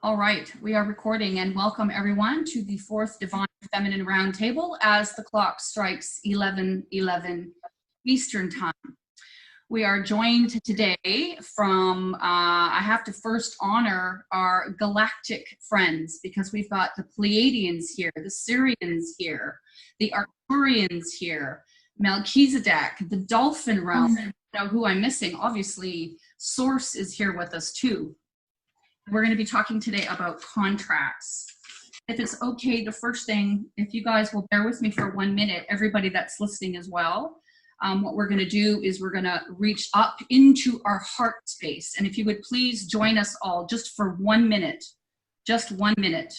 All right, we are recording, and welcome everyone to the fourth Divine Feminine Roundtable as the clock strikes 11:11 Eastern Time. We are joined today from, I have to first honor our galactic friends because we've got the Pleiadians here, the Syrians here, the Arcturians here, Melchizedek, the Dolphin Realm. You know who I'm missing? Obviously, Source is here with us too. We're going to be talking today about contracts. If it's okay, the first thing, if you guys will bear with me for 1 minute, everybody that's listening as well, what we're going to do is we're going to reach up into our heart space. And if you would please join us all just for 1 minute, just 1 minute,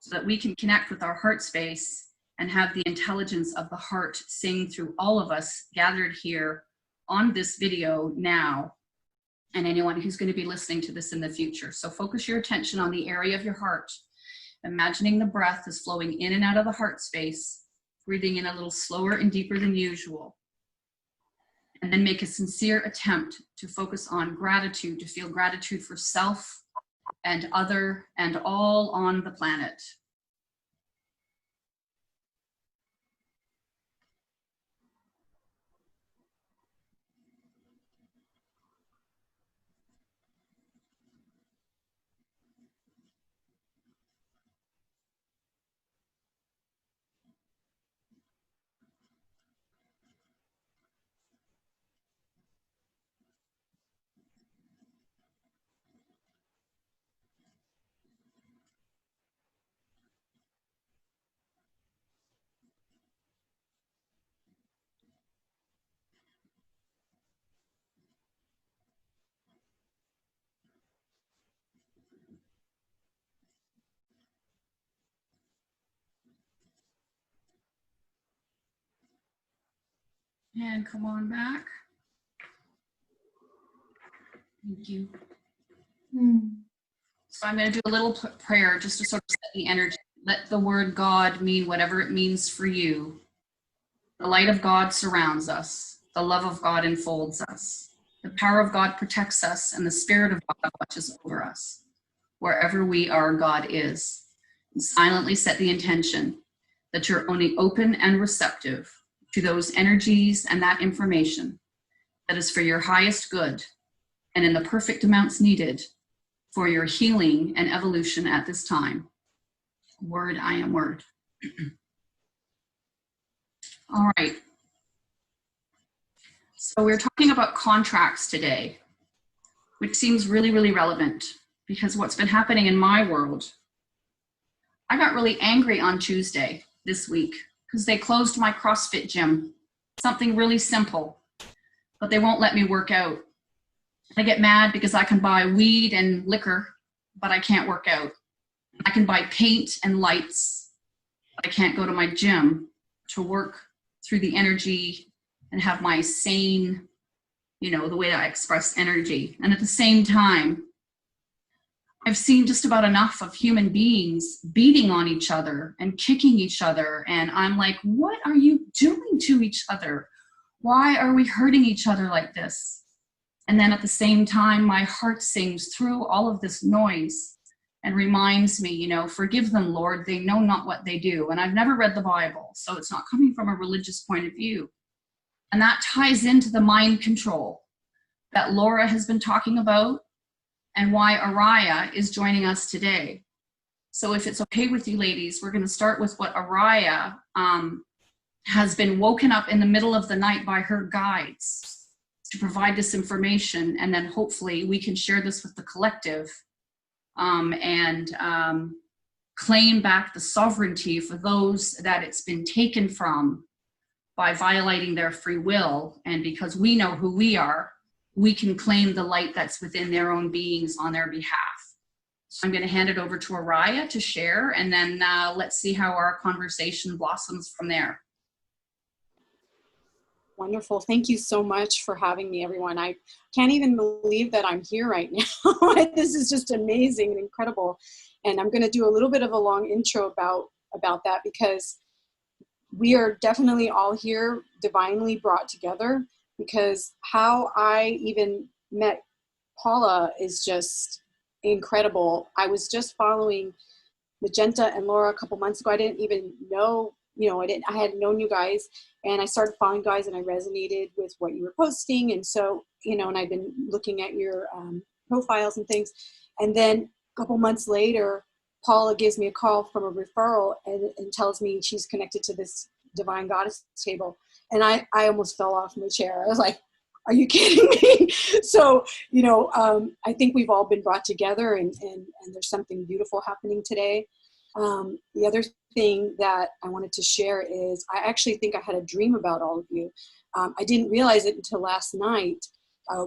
so that we can connect with our heart space and have the intelligence of the heart sing through all of us gathered here on this video now, and anyone who's going to be listening to this in the future. So focus your attention on the area of your heart, imagining the breath is flowing in and out of the heart space, breathing in a little slower and deeper than usual. And then make a sincere attempt to focus on gratitude, to feel gratitude for self and other and all on the planet. And come on back. Thank you. So I'm going to do a little prayer just to sort of set the energy. Let the word God mean whatever it means for you. The light of God surrounds us. The love of God enfolds us. The power of God protects us, and the spirit of God watches over us. Wherever we are, God is. And silently set the intention that you're only open and receptive to those energies and that information that is for your highest good and in the perfect amounts needed for your healing and evolution at this time. Word, I am word. All right. So we're talking about contracts today, which seems really, really relevant because what's been happening in my world, I got really angry on Tuesday this week because they closed my CrossFit gym. Something really simple, but they won't let me work out. I get mad because I can buy weed and liquor, but I can't work out. I can buy paint and lights, but I can't go to my gym to work through the energy and have my sane, you know, the way that I express energy. And at the same time, I've seen just about enough of human beings beating on each other and kicking each other. And I'm like, what are you doing to each other? Why are we hurting each other like this? And then at the same time, my heart sings through all of this noise and reminds me, you know, forgive them, Lord, they know not what they do. And I've never read the Bible, so it's not coming from a religious point of view. And that ties into the mind control that Laura has been talking about and why Araya is joining us today. So if it's okay with you ladies, we're going to start with what Araya has been woken up in the middle of the night by her guides to provide this information, and then hopefully we can share this with the collective and claim back the sovereignty for those that it's been taken from by violating their free will. And because we know who we are, we can claim the light that's within their own beings on their behalf. So I'm going to hand it over to Araya to share, and then let's see how our conversation blossoms from there. Wonderful. Thank you so much for having me, everyone. I can't even believe that I'm here right now. This is just amazing and incredible. And I'm going to do a little bit of a long intro about that, because we are definitely all here divinely brought together, because how I even met Paula is just incredible. I was just following Magenta and Laura a couple months ago. I didn't even know, I hadn't known you guys, and I started following you guys, and I resonated with what you were posting. And so, and I've been looking at your profiles and things. And then a couple months later, Paula gives me a call from a referral and tells me she's connected to this Divine Goddess table. And I almost fell off my chair. I was like, are you kidding me? So, I think we've all been brought together, and there's something beautiful happening today. The other thing that I wanted to share is I actually think I had a dream about all of you. I didn't realize it until last night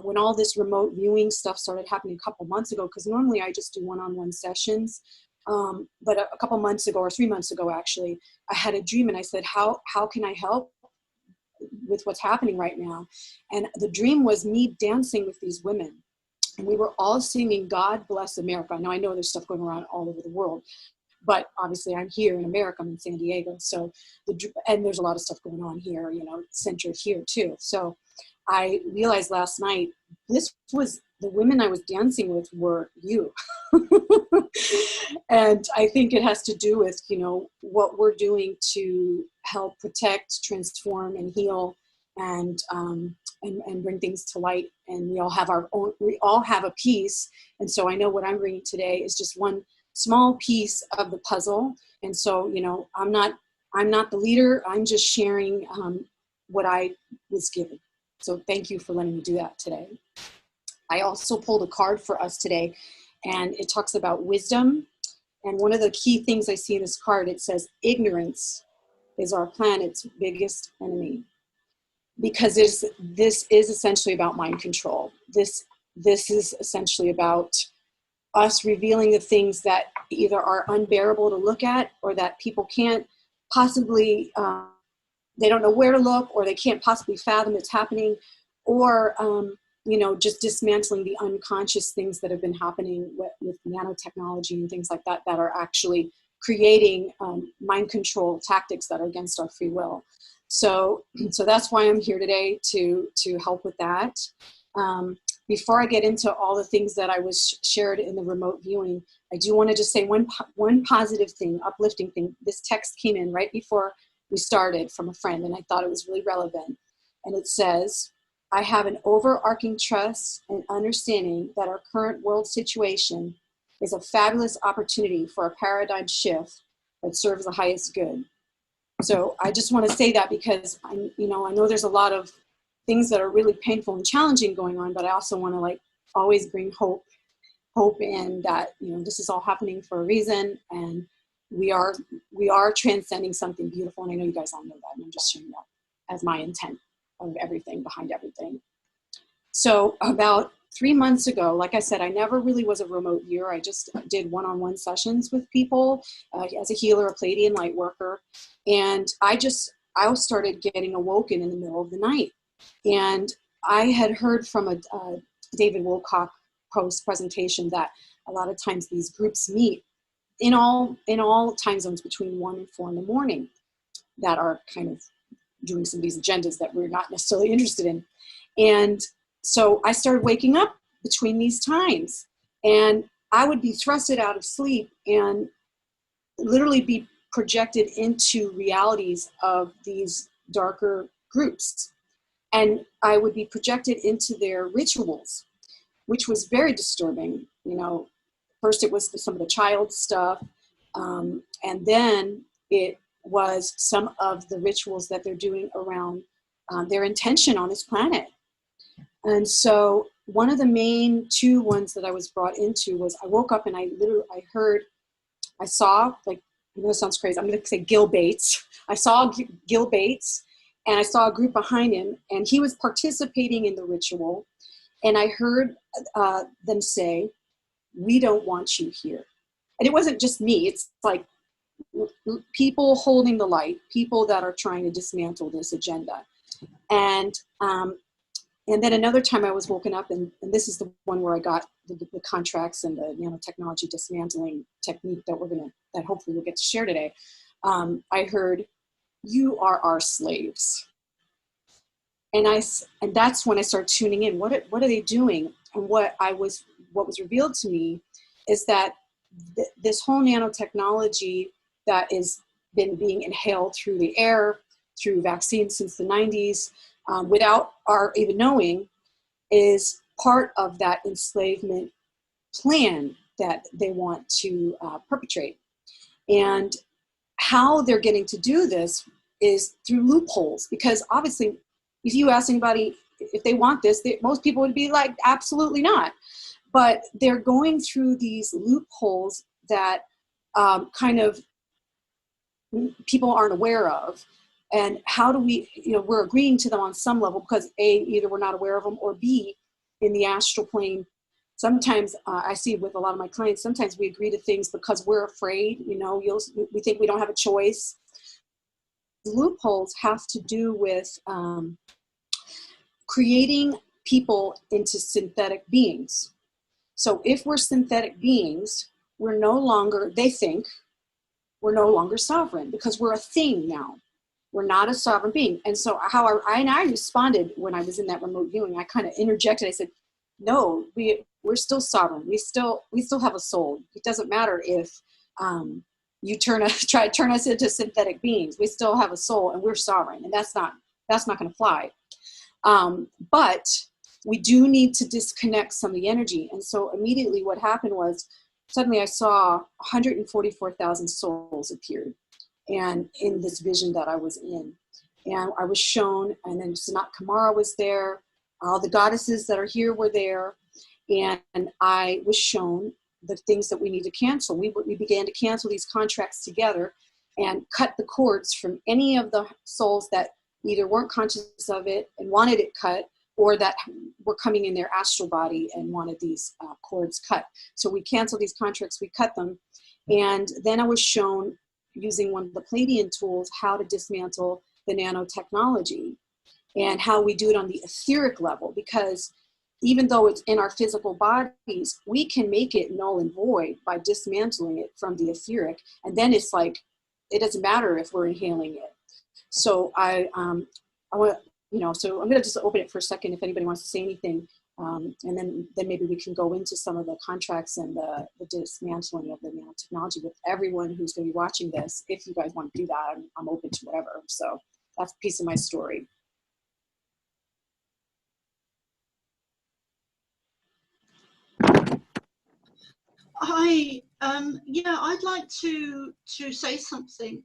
when all this remote viewing stuff started happening a couple months ago, because normally I just do one-on-one sessions. But a couple months ago, or 3 months ago, actually, I had a dream, and I said, how can I help with what's happening right now? And the dream was me dancing with these women, and we were all singing God Bless America. Now I know there's stuff going around all over the world, but obviously I'm here in America. I'm in San Diego, so and there's a lot of stuff going on here, centered here too. So I realized last night, this was the women I was dancing with were you. And I think it has to do with, what we're doing to help protect, transform, and heal, and bring things to light. And we all have a piece. And so I know what I'm bringing today is just one small piece of the puzzle. And so, I'm not the leader. I'm just sharing what I was given. So thank you for letting me do that today. I also pulled a card for us today, and it talks about wisdom. And one of the key things I see in this card, it says, ignorance is our planet's biggest enemy. Because this is essentially about mind control. This is essentially about us revealing the things that either are unbearable to look at, or that people can't possibly, they don't know where to look, or they can't possibly fathom it's happening, or just dismantling the unconscious things that have been happening with nanotechnology and things like that are actually creating mind control tactics that are against our free will. So that's why I'm here today, to help with that. Before I get into all the things that I was shared in the remote viewing, I do want to just say one positive thing, uplifting thing. This text came in right before we started from a friend, and I thought it was really relevant. And it says, I have an overarching trust and understanding that our current world situation is a fabulous opportunity for a paradigm shift that serves the highest good. So I just want to say that because I know there's a lot of things that are really painful and challenging going on, but I also want to always bring hope in that, this is all happening for a reason, and we are transcending something beautiful. And I know you guys all know that, and I'm just sharing that as my intent of everything, behind everything. So about 3 months ago, like I said, I never really was a remote viewer. I just did one-on-one sessions with people as a healer, a Pleiadian light worker. And I started getting awoken in the middle of the night. And I had heard from a David Wilcock post presentation that a lot of times these groups meet in all time zones between 1 and 4 in the morning that are kind of doing some of these agendas that we're not necessarily interested in. And so I started waking up between these times, and I would be thrusted out of sleep and literally be projected into realities of these darker groups. And I would be projected into their rituals, which was very disturbing. First it was some of the child stuff, and then it was some of the rituals that they're doing around their intention on this planet. And so one of the main 2 ones that I was brought into was I woke up and I saw, it sounds crazy, I'm going to say Gil Bates. I saw Gil Bates, and I saw a group behind him, and he was participating in the ritual. And I heard them say, we don't want you here. And it wasn't just me. It's like people holding the light, people that are trying to dismantle this agenda. And then another time I was woken up, and this is the one where I got the contracts and the nanotechnology dismantling technique that hopefully we'll get to share today. I heard, you are our slaves. And that's when I started tuning in. What are they doing? And what I was what was revealed to me is that this whole nanotechnology that is been being inhaled through the air, through vaccines since the 90s, without our even knowing, is part of that enslavement plan that they want to perpetrate. And how they're getting to do this is through loopholes, because obviously if you ask anybody if they want this, most people would be like, absolutely not. But they're going through these loopholes that kind of people aren't aware of. And how do we, we're agreeing to them on some level because A, either we're not aware of them, or B, in the astral plane, sometimes I see with a lot of my clients, sometimes we agree to things because we're afraid, we think we don't have a choice. The loopholes have to do with creating people into synthetic beings. So if we're synthetic beings, we're no longer, they think, we're no longer sovereign because we're a thing now. We're not a sovereign being. And so how I responded when I was in that remote viewing, I kind of interjected. I said, no, we're still sovereign. We still have a soul. It doesn't matter if you try to turn us into synthetic beings. We still have a soul and we're sovereign, and that's not going to fly. But we do need to disconnect some of the energy. And so immediately what happened was suddenly I saw 144,000 souls appeared, and in this vision that I was in, and I was shown, and then Sanat Kumara was there. All the goddesses that are here were there, and I was shown the things that we need to cancel. We began to cancel these contracts together and cut the cords from any of the souls that either weren't conscious of it and wanted it cut, or that were coming in their astral body and wanted these cords cut. So we canceled these contracts, we cut them, and then I was shown using one of the Pleiadian tools how to dismantle the nanotechnology and how we do it on the etheric level, because even though it's in our physical bodies, we can make it null and void by dismantling it from the etheric. And then it's like, it doesn't matter if we're inhaling it. So I want to, so I'm going to just open it for a second if anybody wants to say anything. And then maybe we can go into some of the contracts and the dismantling of the nanotechnology with everyone who's going to be watching this. If you guys want to do that, I'm open to whatever. So that's a piece of my story. Hi, yeah, I'd like to say something.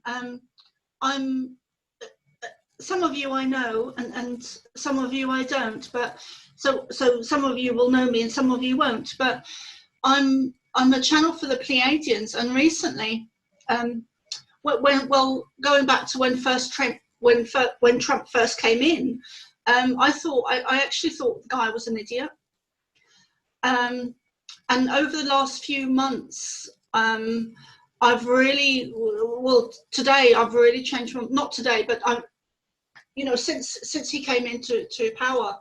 Some of you I know, and some of you I don't. But so some of you will know me, and some of you won't. But I'm a channel for the Pleiadians, and recently, going back to when Trump first came in, I actually thought the guy was an idiot. And over the last few months, I've really, today I've really changed. Not today, but since he came into power,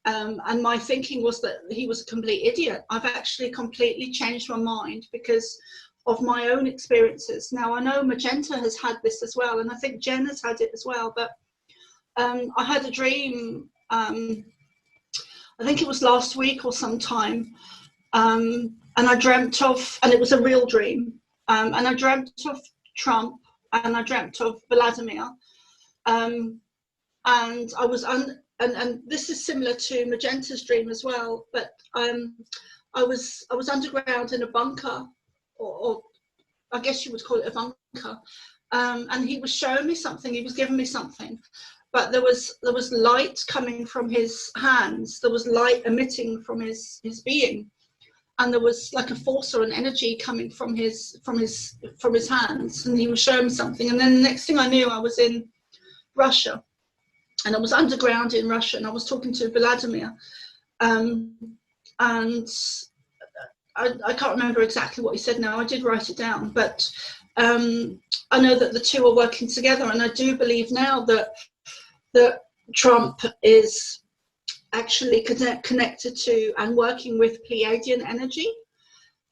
and my thinking was that he was a complete idiot. I've actually completely changed my mind because of my own experiences. Now I know Magenta has had this as well, and I think Jen has had it as well. But I had a dream. I think it was last week or sometime. And I dreamt of, and it was a real dream, and I dreamt of Trump, and I dreamt of Vladimir, and I was, and this is similar to Magenta's dream as well, but I was underground in a bunker, or I guess you would call it a bunker, and he was showing me something, he was giving me something, but there was light coming from his hands, there was light emitting from his being. And there was like a force or an energy coming from his hands, and he was showing me something. And then the next thing I knew, I was in Russia, and I was underground in Russia, and I was talking to Vladimir, and I can't remember exactly what he said now. I did write it down, but I know that the two are working together, and I do believe now that Trump is actually connected to and working with Pleiadian energy,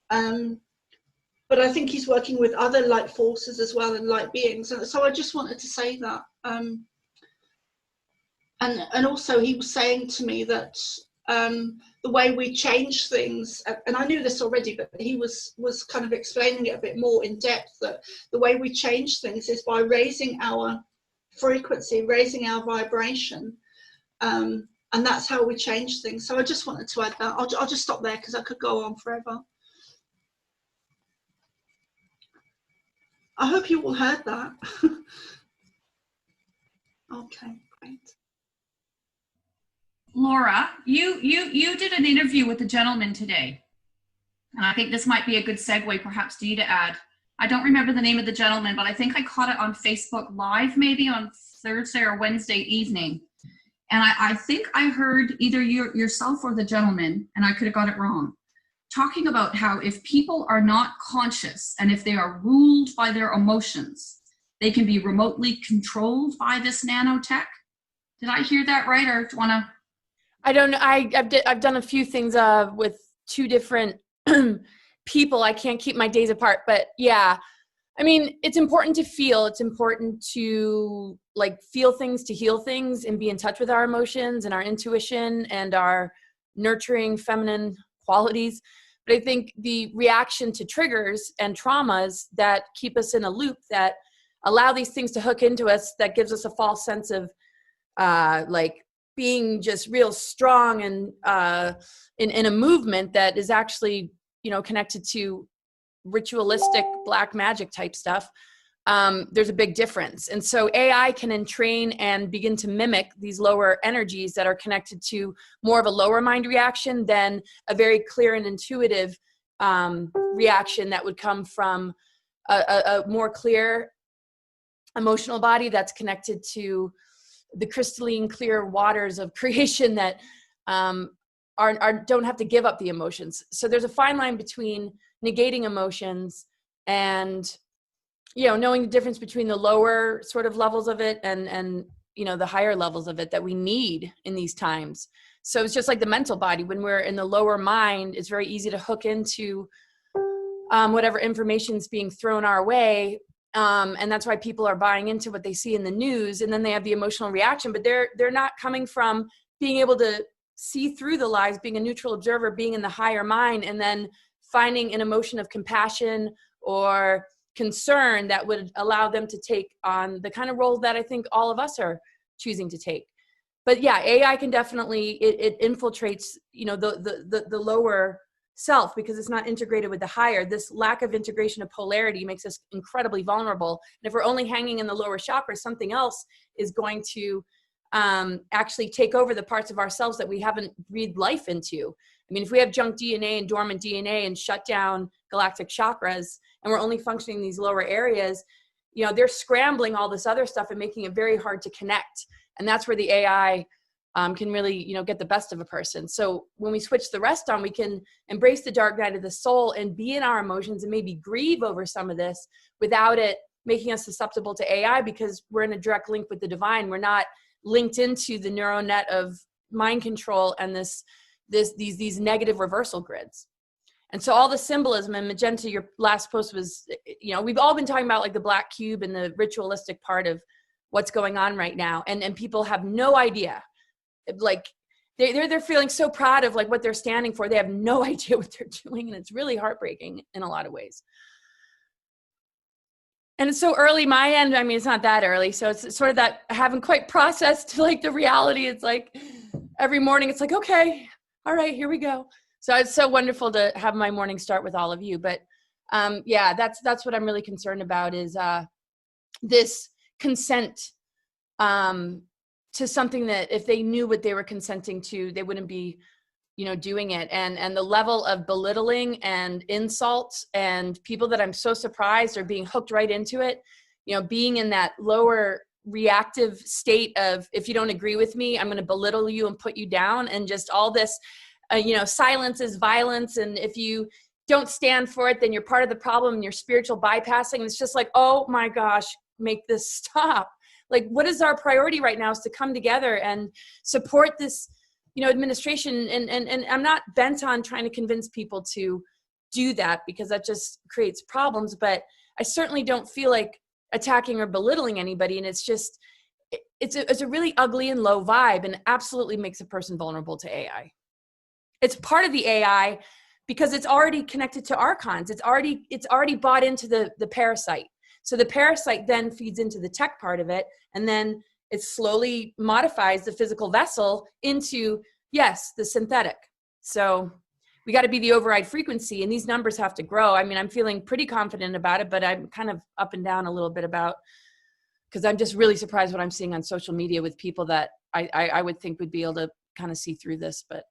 but I think he's working with other light forces as well and light beings. And so I just wanted to say that, and also he was saying to me that the way we change things, and I knew this already, but he was kind of explaining it a bit more in depth, that the way we change things is by raising our frequency, raising our vibration, and that's how we change things. So I just wanted to add that. I'll just stop there because I could go on forever. I hope you all heard that. Okay, great. Laura, you did an interview with a gentleman today, and I think this might be a good segue perhaps to you to add. I don't remember the name of the gentleman, but I think I caught it on Facebook Live, maybe on Thursday or Wednesday evening. And I think I heard either yourself or the gentleman, and I could have got it wrong, talking about how if people are not conscious and if they are ruled by their emotions, they can be remotely controlled by this nanotech. Did I hear that right, or do you want to? I don't know. I've done a few things with two different people. I can't keep my days apart, but yeah. I mean, it's important to feel. It's important to feel things, to heal things, and be in touch with our emotions and our intuition and our nurturing feminine qualities. But I think the reaction to triggers and traumas that keep us in a loop, that allow these things to hook into us, that gives us a false sense of being just real strong and in a movement that is actually, connected to ritualistic black magic type stuff. There's a big difference. And so AI can entrain and begin to mimic these lower energies that are connected to more of a lower mind reaction than a very clear and intuitive reaction that would come from a more clear emotional body that's connected to the crystalline clear waters of creation that don't have to give up the emotions. So there's a fine line between negating emotions and knowing the difference between the lower sort of levels of it and the higher levels of it that we need in these times. So it's just like the mental body. When we're in the lower mind, it's very easy to hook into whatever information is being thrown our way. And that's why people are buying into what they see in the news, and then they have the emotional reaction, but they're not coming from being able to see through the lies, being a neutral observer, being in the higher mind, and then finding an emotion of compassion or concern that would allow them to take on the kind of role that I think all of us are choosing to take. But yeah, AI can definitely, it infiltrates, the lower self because it's not integrated with the higher. This lack of integration of polarity makes us incredibly vulnerable. And if we're only hanging in the lower chakra, something else is going to actually take over the parts of ourselves that we haven't breathed life into. I mean, if we have junk DNA and dormant DNA and shut down galactic chakras and we're only functioning in these lower areas, they're scrambling all this other stuff and making it very hard to connect. And that's where the AI can really, get the best of a person. So when we switch the rest on, we can embrace the dark night of the soul and be in our emotions and maybe grieve over some of this without it making us susceptible to AI, because we're in a direct link with the divine. We're not linked into the neural net of mind control and these negative reversal grids. And so all the symbolism, and Magenta, your last post was, we've all been talking about the black cube and the ritualistic part of what's going on right now. And people have no idea. They're feeling so proud of what they're standing for. They have no idea what they're doing. And it's really heartbreaking in a lot of ways. And it's so early, my end. I mean, it's not that early. So it's sort of that I haven't quite processed the reality. It's every morning it's okay, all right, here we go. So it's so wonderful to have my morning start with all of you. But yeah, that's what I'm really concerned about is this consent to something that if they knew what they were consenting to, they wouldn't be, doing it. And the level of belittling and insults and people that I'm so surprised are being hooked right into it, being in that lower reactive state of, if you don't agree with me, I'm going to belittle you and put you down. And just all this, silence is violence. And if you don't stand for it, then you're part of the problem and you're spiritual bypassing. And it's just oh my gosh, make this stop. What is our priority right now is to come together and support this, administration. And I'm not bent on trying to convince people to do that because that just creates problems. But I certainly don't feel like attacking or belittling anybody. And it's just, it's a really ugly and low vibe and absolutely makes a person vulnerable to AI. It's part of the AI because it's already connected to archons. It's already bought into the parasite. So the parasite then feeds into the tech part of it, and then it slowly modifies the physical vessel into, yes, the synthetic. So we got to be the override frequency, and these numbers have to grow. I mean, I'm feeling pretty confident about it, but I'm kind of up and down a little bit because I'm just really surprised what I'm seeing on social media with people that I would think would be able to kind of see through this, but.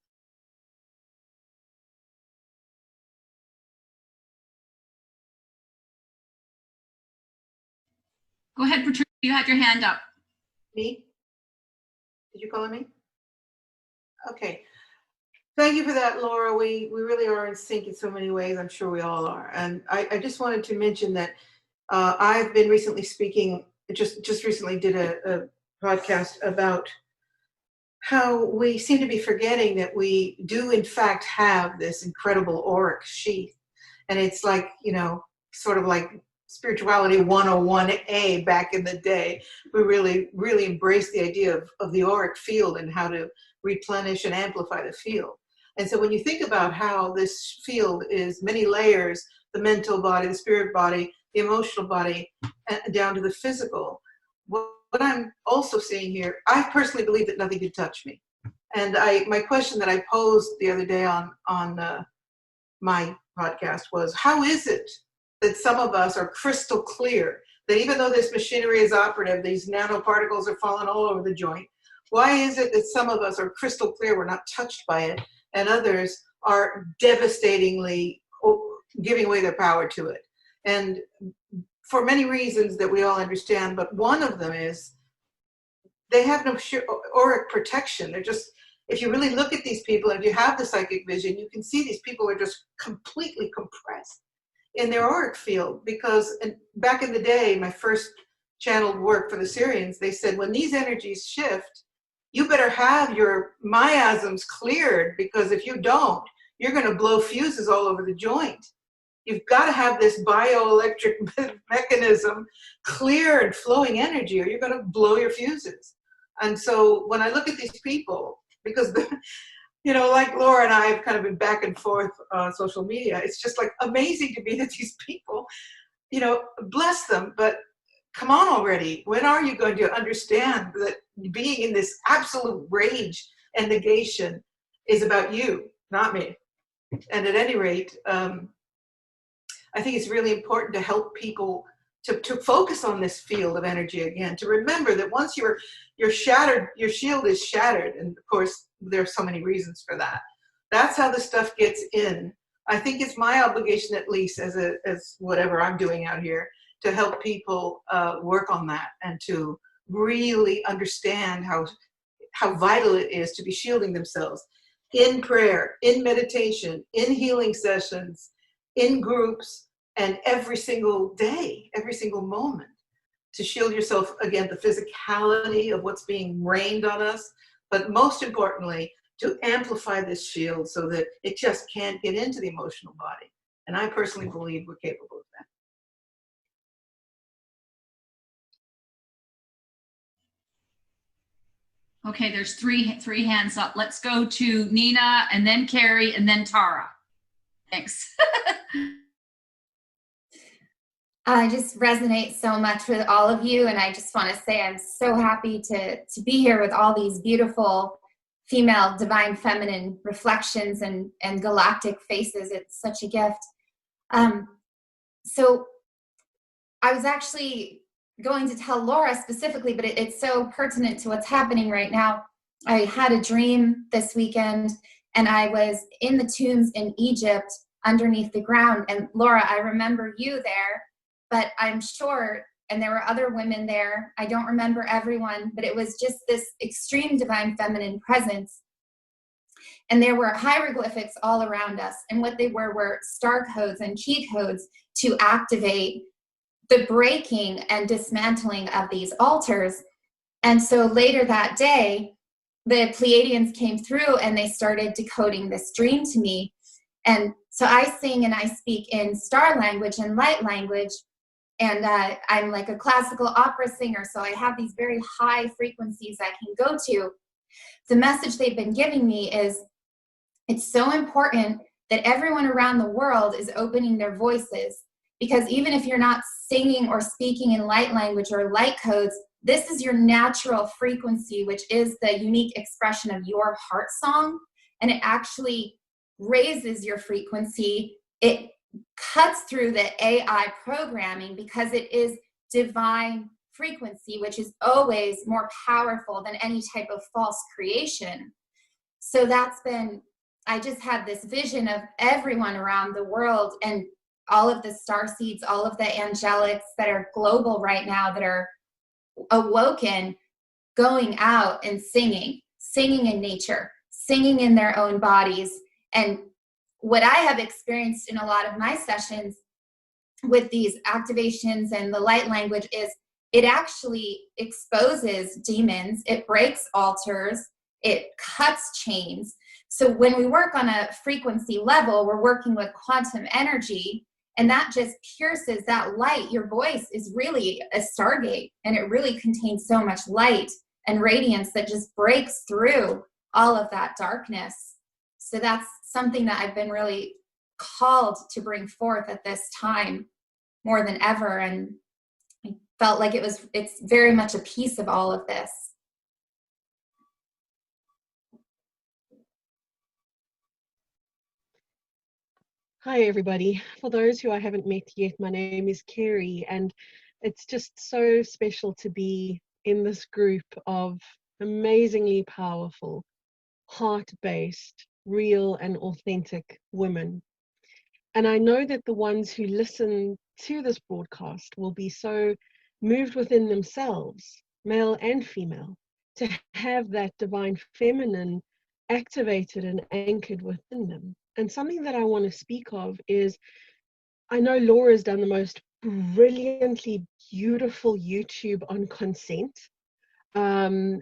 Go ahead, Patricia, you had your hand up. Me? Did you call me? Okay. Thank you for that, Laura. We really are in sync in so many ways. I'm sure we all are. And I just wanted to mention that I've been recently speaking, just recently did a podcast about how we seem to be forgetting that we do in fact have this incredible auric sheath. And it's like, sort of like spirituality 101A back in the day. We really, really embraced the idea of the auric field and how to replenish and amplify the field. And so when you think about how this field is many layers, the mental body, the spirit body, the emotional body, down to the physical, what I'm also seeing here, I personally believe that nothing can touch me. And my question that I posed the other day on my podcast was, how is it that some of us are crystal clear, that even though this machinery is operative, these nanoparticles are falling all over the joint, why is it that some of us are crystal clear, we're not touched by it, and others are devastatingly giving away their power to it? And for many reasons that we all understand, but one of them is they have no auric protection. They're just, if you really look at these people, and you have the psychic vision, you can see these people are just completely compressed in their auric field. Because back in the day, my first channeled work for the Syrians, they said, when these energies shift, you better have your miasms cleared, because if you don't, you're going to blow fuses all over the joint. You've got to have this bioelectric mechanism clear and flowing energy, or you're going to blow your fuses. And so when I look at these people, because like Laura and I have kind of been back and forth on social media, it's just like amazing to me that these people, bless them, but come on already. When are you going to understand that being in this absolute rage and negation is about you, not me? And at any rate, I think it's really important to help people to focus on this field of energy again, to remember that once you're shattered, your shield is shattered. And of course, there are so many reasons for that. That's how the stuff gets in. I think it's my obligation, at least as whatever I'm doing out here, to help people work on that and to really understand how vital it is to be shielding themselves in prayer, in meditation, in healing sessions, in groups, and every single day, every single moment, to shield yourself against the physicality of what's being rained on us, but most importantly, to amplify this shield so that it just can't get into the emotional body. And I personally believe we're capable of that. Okay, there's three hands up. Let's go to Nina, and then Carrie, and then Tara. Thanks. I just resonate so much with all of you, and I just want to say I'm so happy to be here with all these beautiful female divine feminine reflections and galactic faces. It's such a gift. So I was actually going to tell Laura specifically, but it's so pertinent to what's happening right now. I had a dream this weekend, and I was in the tombs in Egypt underneath the ground. And Laura, I remember you there, but I'm sure, and there were other women there, I don't remember everyone, but it was just this extreme divine feminine presence. And there were hieroglyphics all around us. And what they were star codes and key codes to activate the breaking and dismantling of these altars. And so later that day, the Pleiadians came through and they started decoding this dream to me. And so I sing and I speak in star language and light language. And I'm like a classical opera singer, so I have these very high frequencies I can go to. The message they've been giving me is It's so important that everyone around the world is opening their voices, because even if you're not singing or speaking in light language or light codes, this is your natural frequency, which is the unique expression of your heart song, and it actually raises your frequency. It cuts through the AI programming because it is divine frequency, which is always more powerful than any type of false creation. So I just had this vision of everyone around the world and all of the star seeds, all of the angelics that are global right now that are awoken, going out and singing in nature, singing in their own bodies. And what I have experienced in a lot of my sessions with these activations and the light language is it actually exposes demons, it breaks altars, it cuts chains. So when we work on a frequency level, we're working with quantum energy, and that just pierces that light. Your voice is really a stargate, and it really contains so much light and radiance that just breaks through all of that darkness. So that's something that I've been really called to bring forth at this time more than ever. And I felt like it's very much a piece of all of this. Hi, everybody. For those who I haven't met yet, my name is Carrie, and it's just so special to be in this group of amazingly powerful, heart-based, real and authentic women. And I know that the ones who listen to this broadcast will be so moved within themselves, male and female, to have that divine feminine activated and anchored within them. And something that I want to speak of is, I know Laura's done the most brilliantly beautiful YouTube on consent. And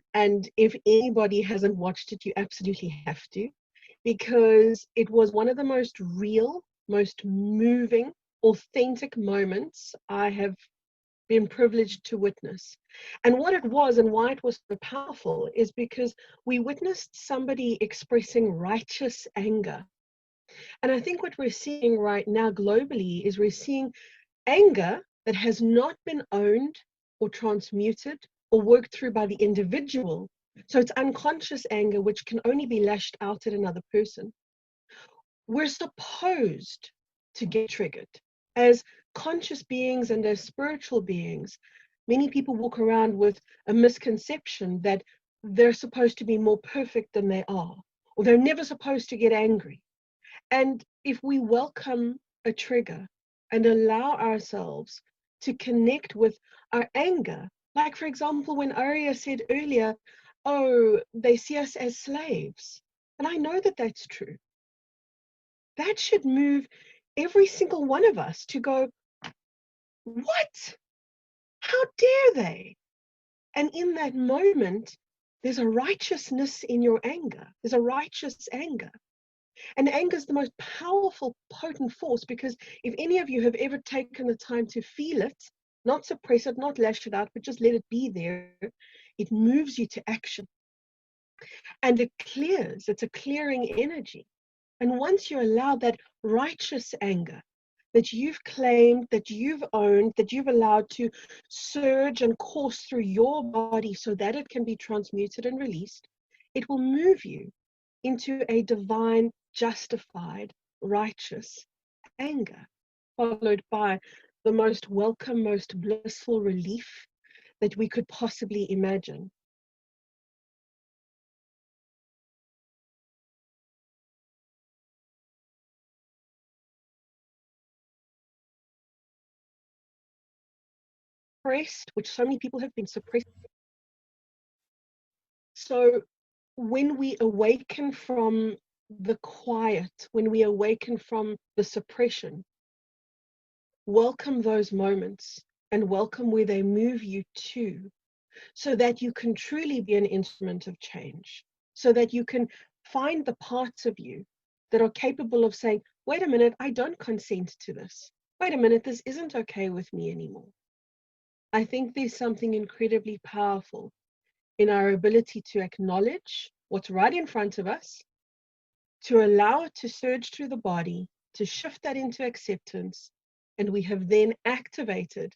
if anybody hasn't watched it, you absolutely have to, because it was one of the most real, most moving, authentic moments I have been privileged to witness. And what it was and why it was so powerful is because we witnessed somebody expressing righteous anger. And I think what we're seeing right now globally is we're seeing anger that has not been owned or transmuted or worked through by the individual. So it's unconscious anger, which can only be lashed out at another person. We're supposed to get triggered as conscious beings and as spiritual beings. Many people walk around with a misconception that they're supposed to be more perfect than they are, or they're never supposed to get angry. And if we welcome a trigger and allow ourselves to connect with our anger, like for example, when Arya said earlier, oh, they see us as slaves. And I know that that's true. That should move every single one of us to go, what? How dare they? And in that moment, there's a righteousness in your anger. There's a righteous anger. And anger is the most powerful, potent force, because if any of you have ever taken the time to feel it, not suppress it, not lash it out, but just let it be there, it moves you to action. And it clears, it's a clearing energy. And once you allow that righteous anger that you've claimed, that you've owned, that you've allowed to surge and course through your body so that it can be transmuted and released, it will move you into a divine, justified, righteous anger, followed by the most welcome, most blissful relief that we could possibly imagine. Suppressed, which so many people have been suppressed. So when we awaken from the quiet, when we awaken from the suppression, welcome those moments and welcome where they move you to, so that you can truly be an instrument of change, so that you can find the parts of you that are capable of saying, wait a minute, I don't consent to this. Wait a minute, this isn't okay with me anymore. I think there's something incredibly powerful in our ability to acknowledge what's right in front of us to allow it to surge through the body, to shift that into acceptance, and we have then activated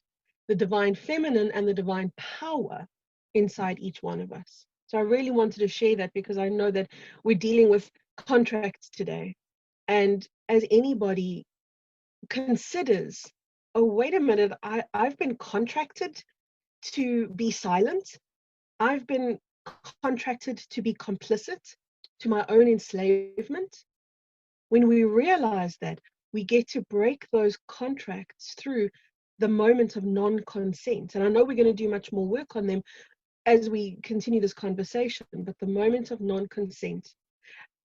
the divine feminine and the divine power inside each one of us. So I really wanted to share that because I know that we're dealing with contracts today. And as anybody considers, oh, wait a minute, I've been contracted to be silent. I've been contracted to be complicit to my own enslavement. When we realize that, we get to break those contracts through the moment of non-consent. And I know we're going to do much more work on them as we continue this conversation, but the moment of non-consent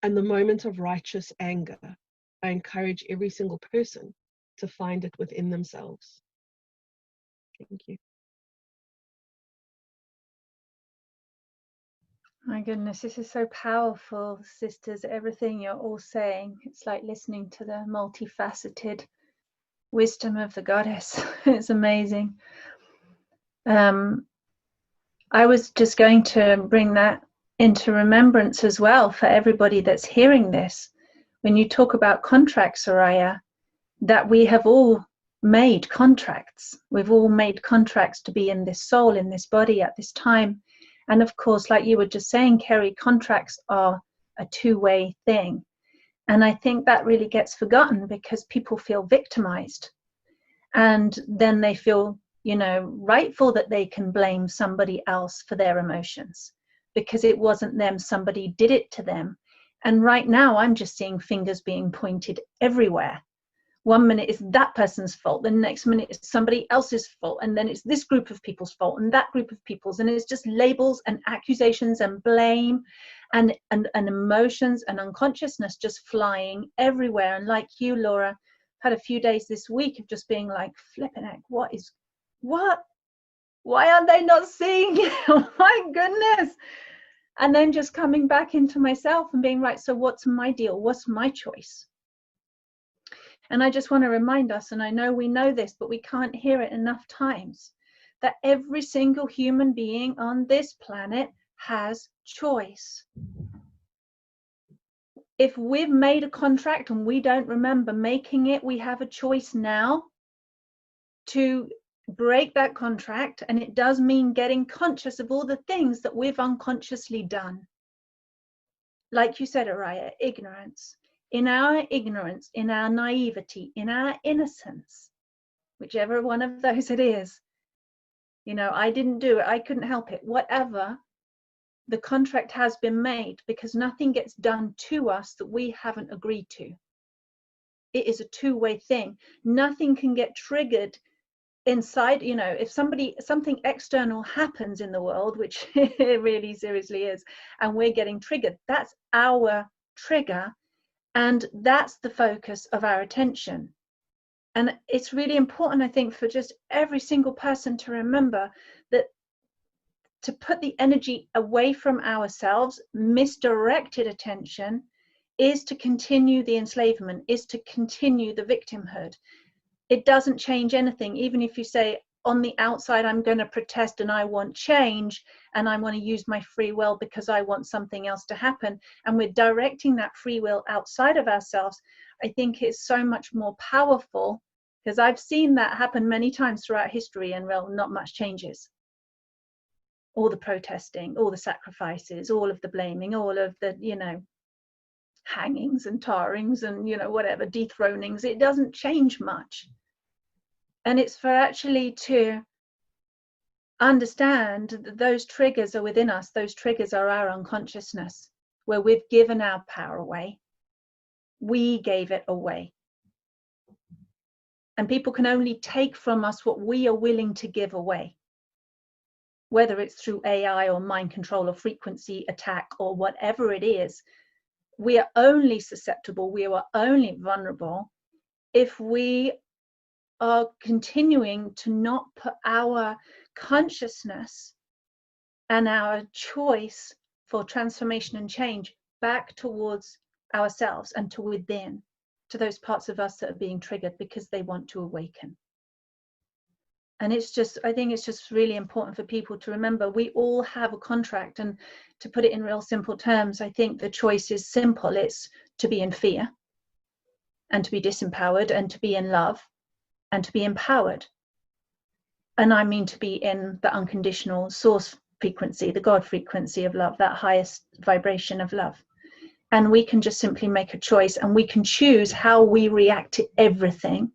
and the moment of righteous anger, I encourage every single person to find it within themselves. Thank you. My goodness, this is so powerful, sisters. Everything you're all saying, it's like listening to the multifaceted wisdom of the goddess. It's amazing. I was just going to bring that into remembrance as well for everybody that's hearing this. When you talk about contracts, Soraya, that we have all made contracts. We've all made contracts to be in this soul, in this body at this time. And of course, like you were just saying, Kerry, contracts are a two-way thing. And I think that really gets forgotten because people feel victimized. And then they feel, you know, rightful that they can blame somebody else for their emotions because it wasn't them, somebody did it to them. And right now I'm just seeing fingers being pointed everywhere. 1 minute it's that person's fault, the next minute it's somebody else's fault, and then it's this group of people's fault and that group of people's, and it's just labels and accusations and blame and emotions and unconsciousness just flying everywhere. And like you, Laura, had a few days this week of just being like, flipping heck, what? Why are they not seeing it? Oh my goodness. And then just coming back into myself and being right, so what's my deal? What's my choice? And I just want to remind us, and I know we know this, but we can't hear it enough times, that every single human being on this planet has choice. If we've made a contract and we don't remember making it, we have a choice now to break that contract. And it does mean getting conscious of all the things that we've unconsciously done. Like you said, Araya, ignorance. In our ignorance, in our naivety, in our innocence, whichever one of those it is, you know, I didn't do it, I couldn't help it, whatever, the contract has been made because nothing gets done to us that we haven't agreed to. It is a two-way thing. Nothing can get triggered inside, you know, if something external happens in the world, which it really seriously is, and we're getting triggered, that's our trigger. And that's the focus of our attention. And it's really important, I think, for just every single person to remember that to put the energy away from ourselves, misdirected attention, is to continue the enslavement, is to continue the victimhood. It doesn't change anything. Even if you say, on the outside, I'm going to protest and I want change and I want to use my free will because I want something else to happen, and we're directing that free will outside of ourselves, I think it's so much more powerful, because I've seen that happen many times throughout history and not much changes. All the protesting, all the sacrifices, all of the blaming, all of the, you know, hangings and tarrings and, you know, whatever, dethronings, it doesn't change much. And it's for actually to understand that those triggers are within us. Those triggers are our unconsciousness, where we've given our power away. We gave it away. And people can only take from us what we are willing to give away, whether it's through AI or mind control or frequency attack or whatever it is. We are only susceptible, we are only vulnerable if we are continuing to not put our consciousness and our choice for transformation and change back towards ourselves and to within, to those parts of us that are being triggered because they want to awaken. And it's just, I think it's just really important for people to remember we all have a contract. And to put it in real simple terms, I think the choice is simple. It's, to be in fear and to be disempowered, and to be in love and to be empowered. And I mean to be in the unconditional source frequency, the God frequency of love, that highest vibration of love. And we can just simply make a choice, and we can choose how we react to everything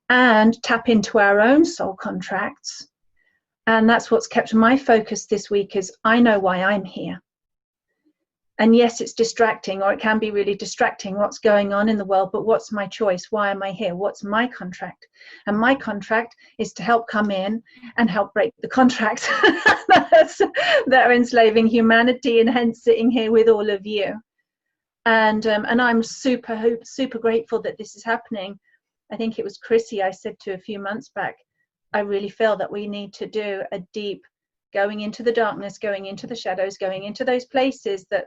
and tap into our own soul contracts. And that's what's kept my focus this week, is I know why I'm here. And yes, it's distracting, or it can be really distracting what's going on in the world, but what's my choice? Why am I here? What's my contract? And my contract is to help come in and help break the contracts that are enslaving humanity, and hence sitting here with all of you. And I'm super grateful that this is happening. I think it was Chrissy I said to a few months back, I really feel that we need to do a deep going into the darkness, going into the shadows, going into those places that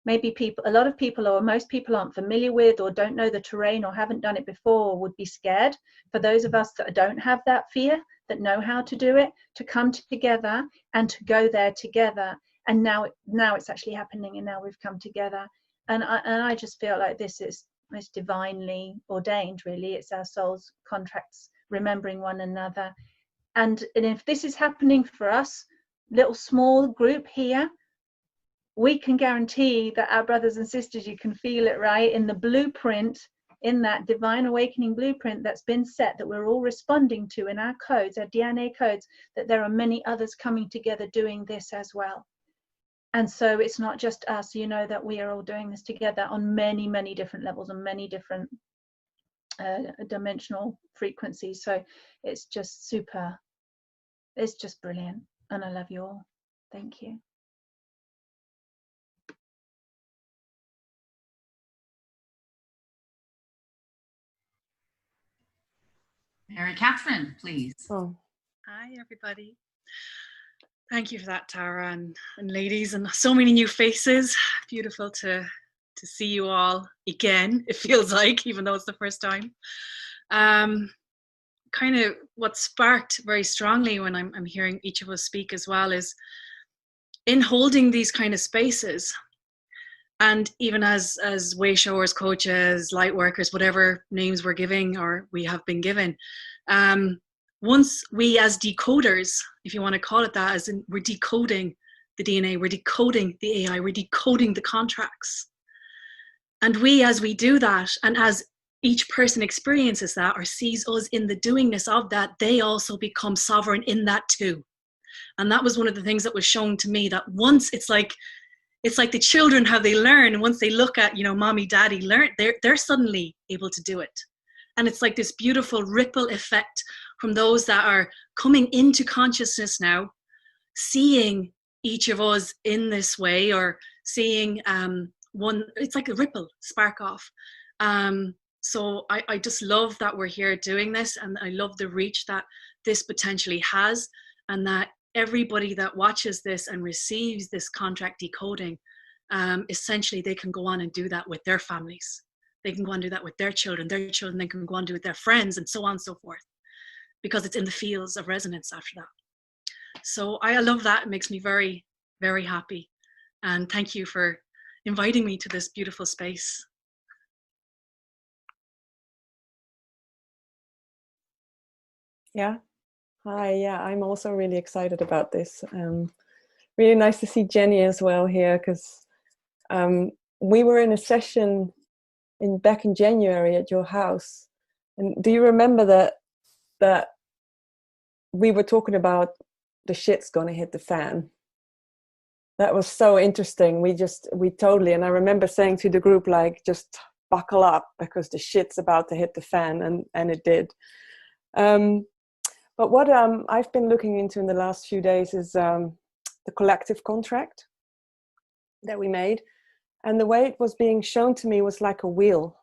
maybe a lot of people or most people aren't familiar with, or don't know the terrain, or haven't done it before, or would be scared. For those of us that don't have that fear, that know how to do it, to come together and to go there together. And now it's actually happening, and now we've come together. And I just feel like this is most divinely ordained, really. It's our soul's contracts, remembering one another. And if this is happening for us, little small group here, we can guarantee that our brothers and sisters, you can feel it, right? In the blueprint, in that divine awakening blueprint that's been set, that we're all responding to in our codes, our DNA codes, that there are many others coming together doing this as well. And so it's not just us, you know, that we are all doing this together on many, many different levels and many different dimensional frequencies. So it's just super, it's just brilliant. And I love you all. Thank you. Mary Catherine, please. Oh, hi everybody. Thank you for that, Tara, and ladies, and so many new faces. Beautiful to see you all again, it feels like, even though it's the first time. Kind of what sparked very strongly when I'm hearing each of us speak as well is in holding these kind of spaces, and even as way showers, coaches, light workers, whatever names we're giving or we have been given, once we as decoders, if you want to call it that, as in we're decoding the DNA, we're decoding the AI, we're decoding the contracts. And we, as we do that, and as each person experiences that or sees us in the doingness of that, they also become sovereign in that too. And that was one of the things that was shown to me, that once it's like the children, how they learn, once they look at, you know, mommy, daddy learn, they're suddenly able to do it. And it's like this beautiful ripple effect from those that are coming into consciousness now, seeing each of us in this way, or seeing one, it's like a ripple, spark off. So I just love that we're here doing this, and I love the reach that this potentially has, and that everybody that watches this and receives this contract decoding, essentially they can go on and do that with their families. They can go on and do that with their children then can go on and do it with their friends, and so on and so forth, because it's in the fields of resonance after that. So I love that. It makes me very, very happy. And thank you for inviting me to this beautiful space. Yeah. Hi. Yeah, I'm also really excited about this. Really nice to see Jenny as well here, because we were in a session back in January at your house. And do you remember that we were talking about the shit's gonna hit the fan? That was so interesting. We totally, and I remember saying to the group, like, just buckle up, because the shit's about to hit the fan, and it did. But what I've been looking into in the last few days is the collective contract that we made. And the way it was being shown to me was like a wheel.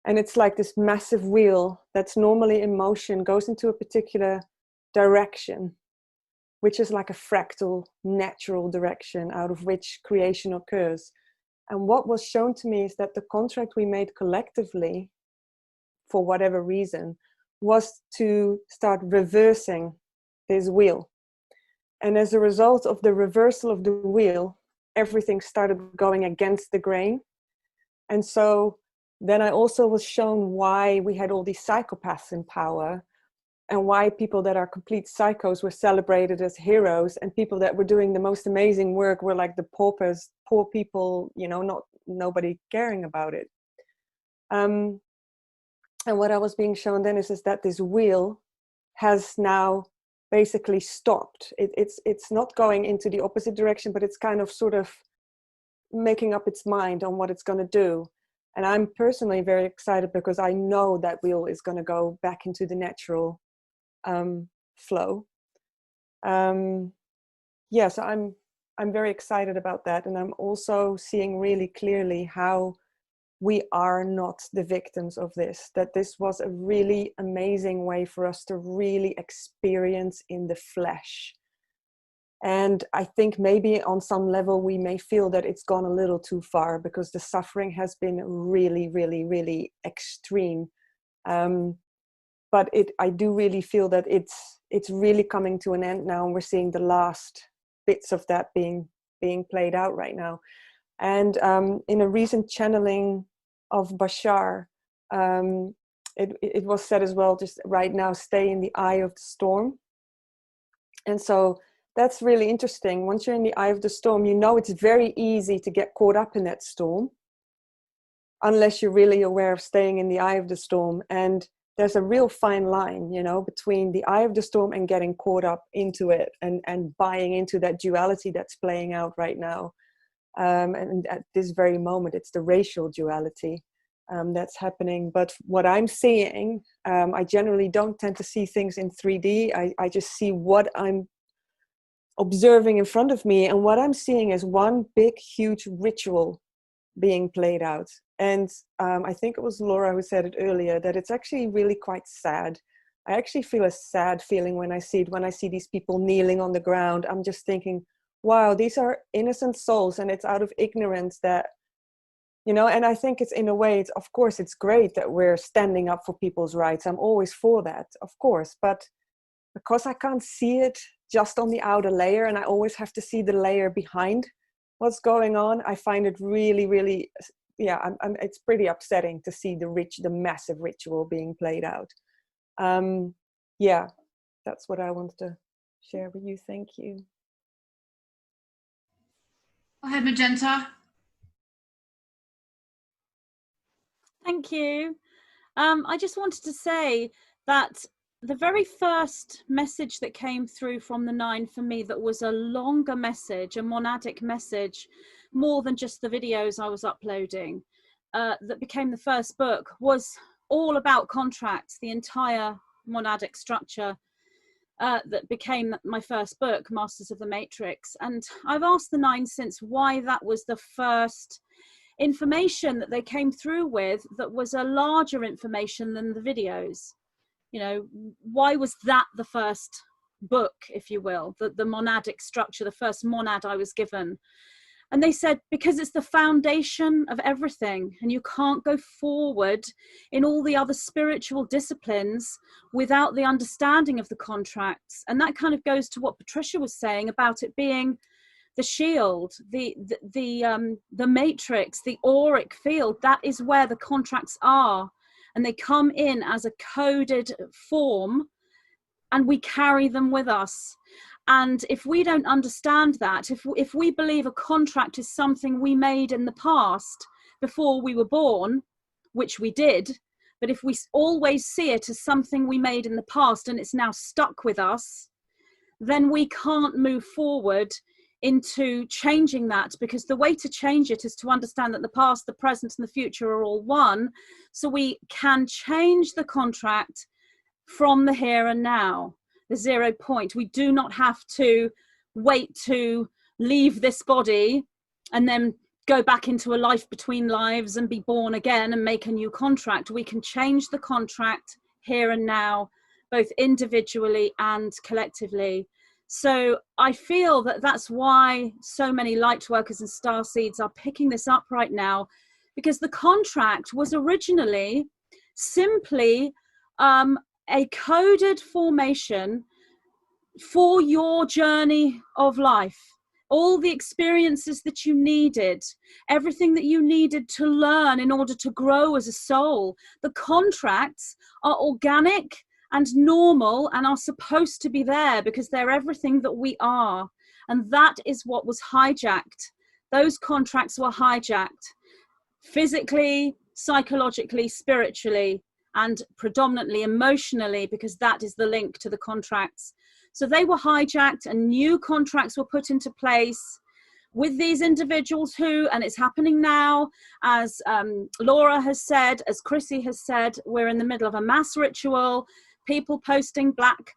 And it's like this massive wheel that's normally in motion, goes into a particular direction, which is like a fractal, natural direction out of which creation occurs. And what was shown to me is that the contract we made collectively, for whatever reason, was to start reversing this wheel. And as a result of the reversal of the wheel, everything started going against the grain. And so then I also was shown why we had all these psychopaths in power, and why people that are complete psychos were celebrated as heroes, and people that were doing the most amazing work were like the paupers, poor people, you know, nobody caring about it. And what I was being shown then is that this wheel has now basically stopped. It's not going into the opposite direction, but it's kind of sort of making up its mind on what it's going to do. And I'm personally very excited because I know that wheel is going to go back into the natural flow. Yeah, so I'm very excited about that. And I'm also seeing really clearly how we are not the victims of this, that this was a really amazing way for us to really experience in the flesh. And I think maybe on some level we may feel that it's gone a little too far, because the suffering has been really, really, really extreme. But I do really feel that it's really coming to an end now, and we're seeing the last bits of that being played out right now. And in a recent channeling of Bashar, it was said as well, just right now, stay in the eye of the storm. And so that's really interesting. Once you're in the eye of the storm, you know it's very easy to get caught up in that storm, unless you're really aware of staying in the eye of the storm. And there's a real fine line, you know, between the eye of the storm and getting caught up into it and buying into that duality that's playing out right now. And at this very moment, it's the racial duality that's happening. But what I'm seeing, I generally don't tend to see things in 3D. I just see what I'm observing in front of me. And what I'm seeing is one big, huge ritual being played out. And I think it was Laura who said it earlier, that it's actually really quite sad. I actually feel a sad feeling when I see it, when I see these people kneeling on the ground. I'm just thinking, wow, these are innocent souls, and it's out of ignorance that, you know, and I think it's, in a way, it's, of course, it's great that we're standing up for people's rights. I'm always for that, of course. But because I can't see it just on the outer layer, and I always have to see the layer behind what's going on, I find it really, really, yeah, it's pretty upsetting to see the massive ritual being played out. Yeah, that's what I wanted to share with you. Thank you. Go ahead, Magenta. Thank you. I just wanted to say that the very first message that came through from the 9 for me, that was a longer message, a monadic message, more than just the videos I was uploading, that became the first book, was all about contracts, the entire monadic structure that became my first book, Masters of the Matrix. And I've asked the 9 since why that was the first information that they came through with, that was a larger information than the videos. You know, why was that the first book, if you will, the monadic structure, the first monad I was given? And they said, because it's the foundation of everything, and you can't go forward in all the other spiritual disciplines without the understanding of the contracts. And that kind of goes to what Patricia was saying about it being the shield, the matrix, the auric field. That is where the contracts are. And they come in as a coded form, and we carry them with us. And if we don't understand that, if we believe a contract is something we made in the past before we were born, which we did, but if we always see it as something we made in the past and it's now stuck with us, then we can't move forward into changing that, because the way to change it is to understand that the past, the present, and the future are all one. So we can change the contract from the here and now, the 0 point. We do not have to wait to leave this body and then go back into a life between lives and be born again and make a new contract. We can change the contract here and now, both individually and collectively. So I feel that that's why so many light workers and starseeds are picking this up right now, because the contract was originally simply a coded formation for your journey of life, all the experiences that you needed, everything that you needed to learn in order to grow as a soul. The contracts are organic and normal and are supposed to be there because they're everything that we are. And that is what was hijacked. Those contracts were hijacked physically, psychologically, spiritually, and predominantly emotionally, because that is the link to the contracts. So they were hijacked and new contracts were put into place with these individuals who, and it's happening now, as Laura has said, as Chrissy has said, we're in the middle of a mass ritual, people posting black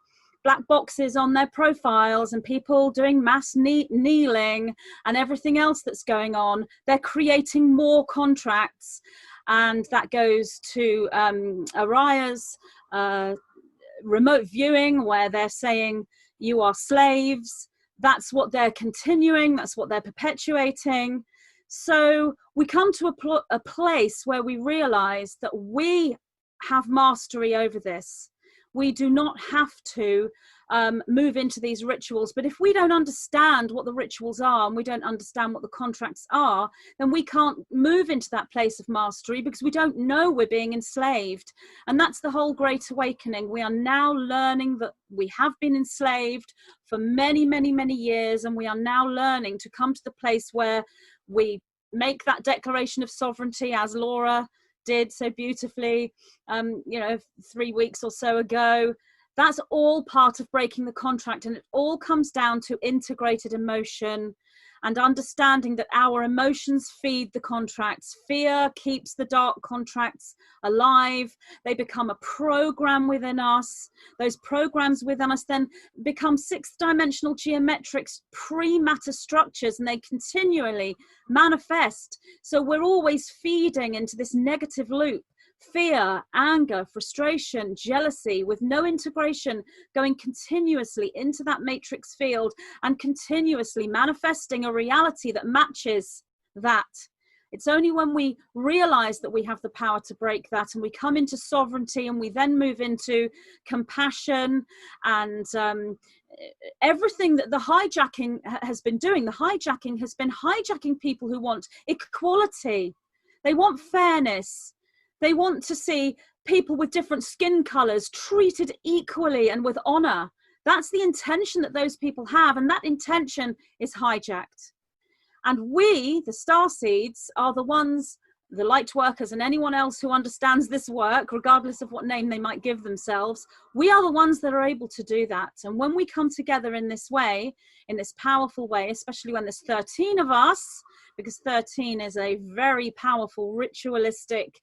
boxes on their profiles and people doing mass kneeling and everything else that's going on. They're creating more contracts, and that goes to Araya's remote viewing, where they're saying you are slaves. That's what they're continuing, that's what they're perpetuating. So we come to a place where we realize that we have mastery over this. We do not have to move into these rituals. But if we don't understand what the rituals are and we don't understand what the contracts are, then we can't move into that place of mastery because we don't know we're being enslaved. And that's the whole Great Awakening. We are now learning that we have been enslaved for many, many, many years. And we are now learning to come to the place where we make that declaration of sovereignty, as Laura did so beautifully, 3 weeks or so ago. That's all part of breaking the contract, and it all comes down to integrated emotion and understanding that our emotions feed the contracts. Fear keeps the dark contracts alive. They become a program within us. Those programs within us then become six-dimensional geometrics, pre-matter structures, and they continually manifest. So we're always feeding into this negative loop. Fear, anger, frustration, jealousy, with no integration, going continuously into that matrix field and continuously manifesting a reality that matches that. It's only when we realize that we have the power to break that and we come into sovereignty and we then move into compassion and everything that the hijacking has been doing. The hijacking has been hijacking people who want equality. They want fairness. They want to see people with different skin colors treated equally and with honor. That's the intention that those people have, and that intention is hijacked. And we, the starseeds, are the ones, the light workers and anyone else who understands this work, regardless of what name they might give themselves, we are the ones that are able to do that. And when we come together in this way, in this powerful way, especially when there's 13 of us, because 13 is a very powerful ritualistic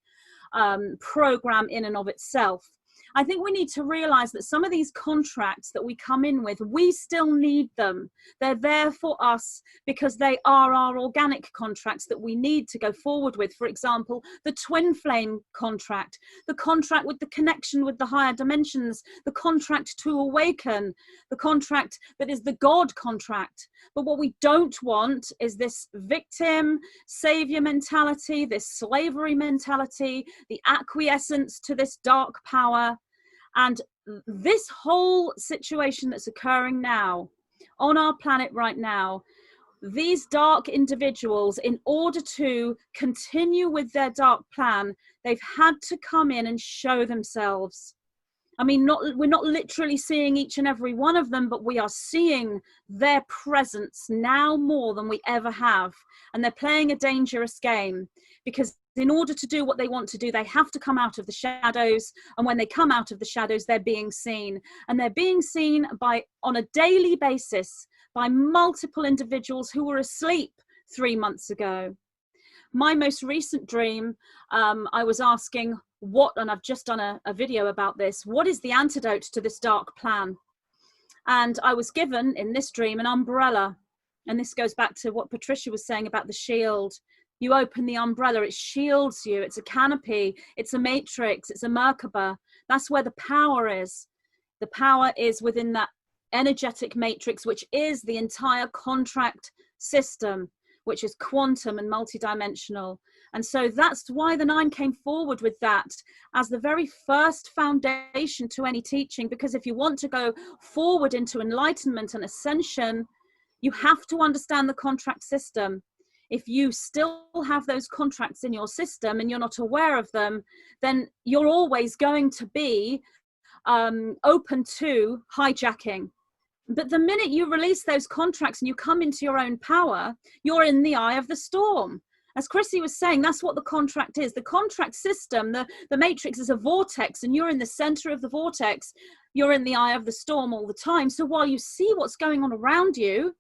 program in and of itself. I think we need to realize that some of these contracts that we come in with, we still need them. They're there for us because they are our organic contracts that we need to go forward with. For example, the twin flame contract, the contract with the connection with the higher dimensions, the contract to awaken, the contract that is the God contract. But what we don't want is this victim, savior mentality, this slavery mentality, the acquiescence to this dark power. And this whole situation that's occurring now on our planet right now, these dark individuals, in order to continue with their dark plan, they've had to come in and show themselves. I mean, we're not literally seeing each and every one of them, but we are seeing their presence now more than we ever have. And they're playing a dangerous game because in order to do what they want to do, they have to come out of the shadows. And when they come out of the shadows, they're being seen. And they're being seen on a daily basis by multiple individuals who were asleep 3 months ago. My most recent dream, I was asking and I've just done a video about this, what is the antidote to this dark plan? And I was given in this dream an umbrella. And this goes back to what Patricia was saying about the shield. You open the umbrella, it shields you. It's a canopy, it's a matrix, it's a Merkaba. That's where the power is. The power is within that energetic matrix, which is the entire contract system, which is quantum and multidimensional. And so that's why the 9 came forward with that as the very first foundation to any teaching, because if you want to go forward into enlightenment and ascension, You have to understand the contract system. If you still have those contracts in your system and you're not aware of them, then you're always going to be open to hijacking. But the minute you release those contracts and you come into your own power, you're in the eye of the storm. As Chrissy was saying, that's what the contract is. The contract system, the matrix is a vortex, and you're in the center of the vortex. You're in the eye of the storm all the time. So while you see what's going on around you,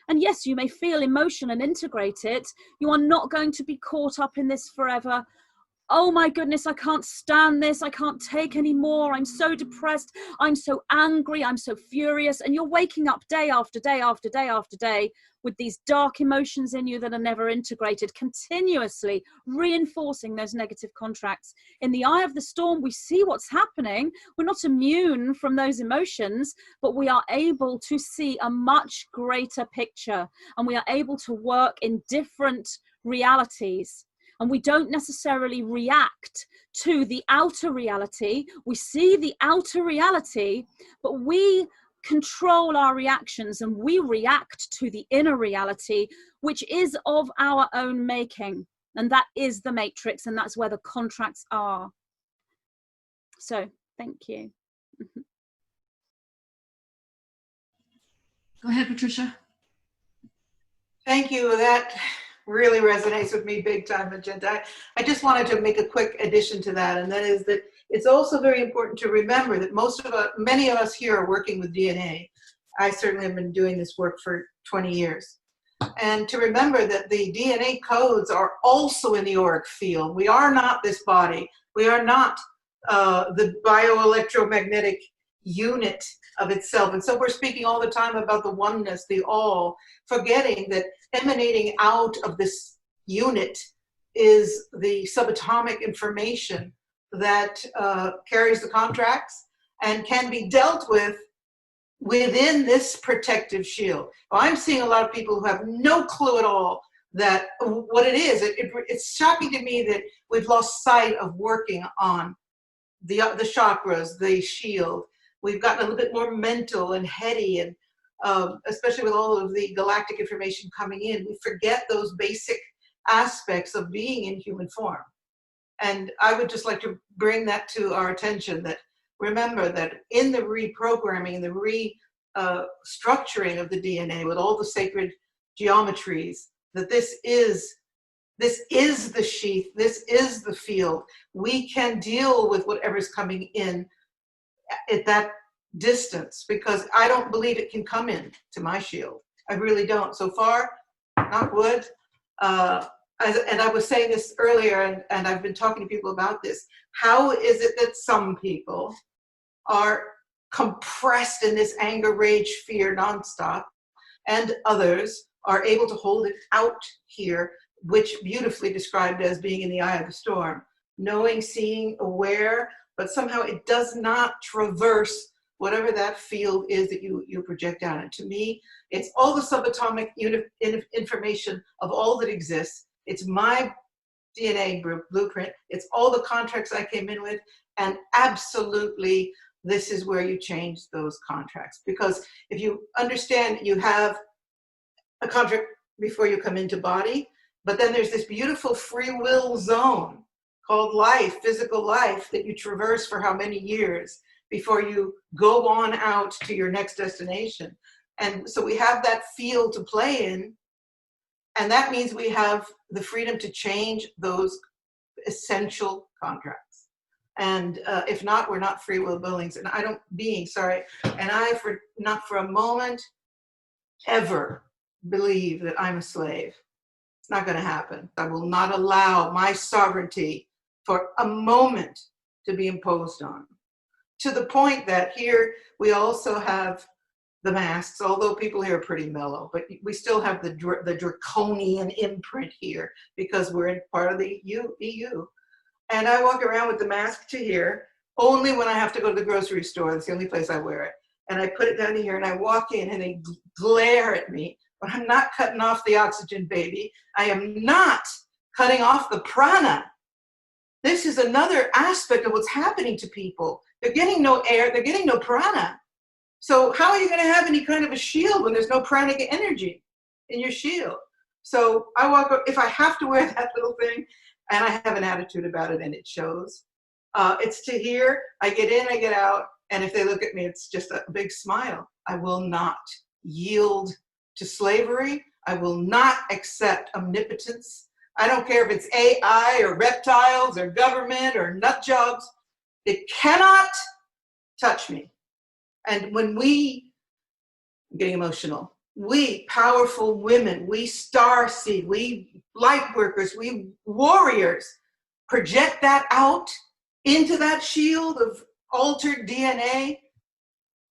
and yes, you may feel emotion and integrate it, you are not going to be caught up in this forever. Oh my goodness, I can't stand this. I can't take any more. I'm so depressed. I'm so angry. I'm so furious. And you're waking up day after day after day after day with these dark emotions in you that are never integrated, continuously reinforcing those negative contracts. In the eye of the storm, we see what's happening. We're not immune from those emotions, but we are able to see a much greater picture, and we are able to work in different realities. And we don't necessarily react to the outer reality. We see the outer reality, but we control our reactions, and we react to the inner reality, which is of our own making. And that is the matrix, and that's where the contracts are. So, thank you. Go ahead, Patricia. Thank you. That really resonates with me big time, Magenta. I just wanted to make a quick addition to that, and that is that it's also very important to remember that many of us here are working with DNA. I certainly have been doing this work for 20 years. And to remember that the DNA codes are also in the auric field. We are not this body. We are not the bioelectromagnetic unit of itself. And so we're speaking all the time about the oneness, the all, forgetting that emanating out of this unit is the subatomic information that carries the contracts and can be dealt with within this protective shield. Well, I'm seeing a lot of people who have no clue at all that what it is. It's shocking to me that we've lost sight of working on the chakras, the shield. We've gotten a little bit more mental and heady, and especially with all of the galactic information coming in, we forget those basic aspects of being in human form. And I would just like to bring that to our attention, that remember that in the reprogramming, the restructuring of the DNA with all the sacred geometries, that this is the sheath, this is the field. We can deal with whatever's coming in at that distance, because I don't believe it can come in to my shield. I really don't. So far, knock wood. And I was saying this earlier, and I've been talking to people about this. How is it that some people are compressed in this anger, rage, fear nonstop, and others are able to hold it out here, which beautifully described as being in the eye of the storm, knowing, seeing, aware, but somehow it does not traverse whatever that field is that you project out. And to me, it's all the subatomic information of all that exists. It's my DNA blueprint. It's all the contracts I came in with. And absolutely, this is where you change those contracts. Because if you understand, you have a contract before you come into body, but then there's this beautiful free will zone called life, physical life, that you traverse for how many years before you go on out to your next destination. And so we have that field to play in, and that means we have the freedom to change those essential contracts. And if not, we're not free will beings. And I not for a moment ever believe that I'm a slave. It's not going to happen. I will not allow my sovereignty for a moment to be imposed on. To the point that here we also have the masks, although people here are pretty mellow, but we still have the draconian imprint here because we're in part of the EU. And I walk around with the mask to here only when I have to go to the grocery store. That's the only place I wear it. And I put it down to here and I walk in and they glare at me. But I'm not cutting off the oxygen, baby. I am not cutting off the prana. This is another aspect of what's happening to people. They're getting no air, they're getting no prana. So how are you going to have any kind of a shield when there's no pranic energy in your shield? So I walk up, if I have to wear that little thing, and I have an attitude about it and it shows, it's to here, I get in, I get out, and if they look at me, it's just a big smile. I will not yield to slavery. I will not accept omnipotence. I don't care if it's AI or reptiles or government or nut jobs. It cannot touch me. And when we, I'm getting emotional, we powerful women, we starseed, we light workers, we warriors, project that out into that shield of altered DNA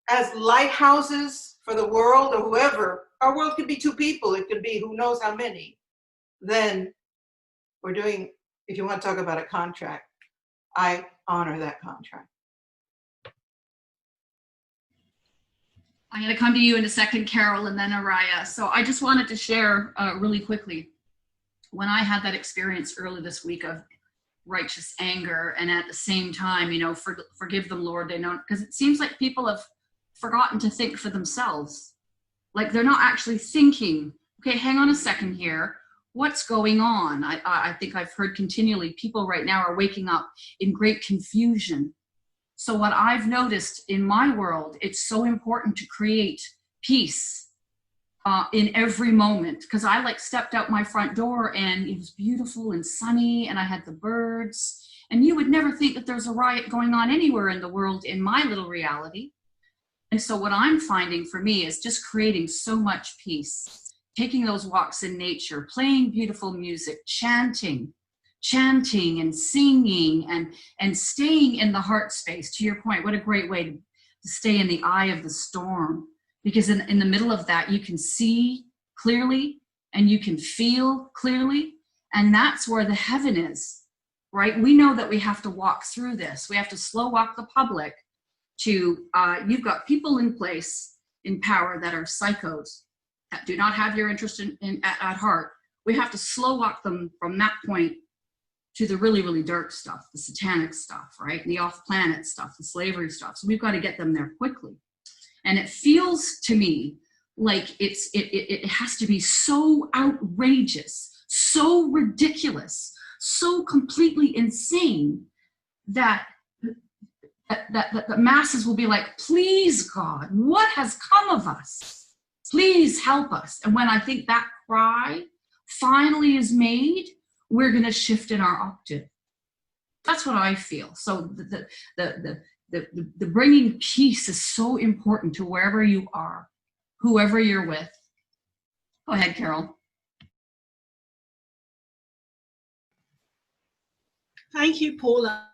as lighthouses for the world or whoever. Our world could be 2 people, it could be who knows how many. Then we're doing, if you want to talk about a contract, I honor that contract. I'm going to come to you in a second, Carol, and then Araya. So I just wanted to share really quickly, when I had that experience early this week of righteous anger, and at the same time, you know, forgive them, Lord, they know, because it seems like people have forgotten to think for themselves. Like they're not actually thinking, okay, hang on a second here. What's going on? I think I've heard continually people right now are waking up in great confusion. So what I've noticed in my world, it's so important to create peace in every moment, because I like stepped out my front door and it was beautiful and sunny and I had the birds, and you would never think that there's a riot going on anywhere in the world in my little reality. And so what I'm finding for me is just creating so much peace, taking those walks in nature, playing beautiful music, chanting and singing and staying in the heart space. To your point, what a great way to stay in the eye of the storm, because in the middle of that, you can see clearly and you can feel clearly. And that's where the heaven is, right? We know that we have to walk through this. We have to slow walk the public to, you've got people in place in power that are psychos, that do not have your interest at heart. We have to slow walk them from that point to the really, really dark stuff, the satanic stuff, right? The off-planet stuff, the slavery stuff. So we've got to get them there quickly. And it feels to me like it has to be so outrageous, so ridiculous, so completely insane that the masses will be like, please, God, what has come of us? Please help us. And when I think that cry finally is made, we're going to shift in our octave. That's what I feel. So the bringing peace is so important to wherever you are, whoever you're with. Go ahead, Carol. Thank you, Paula.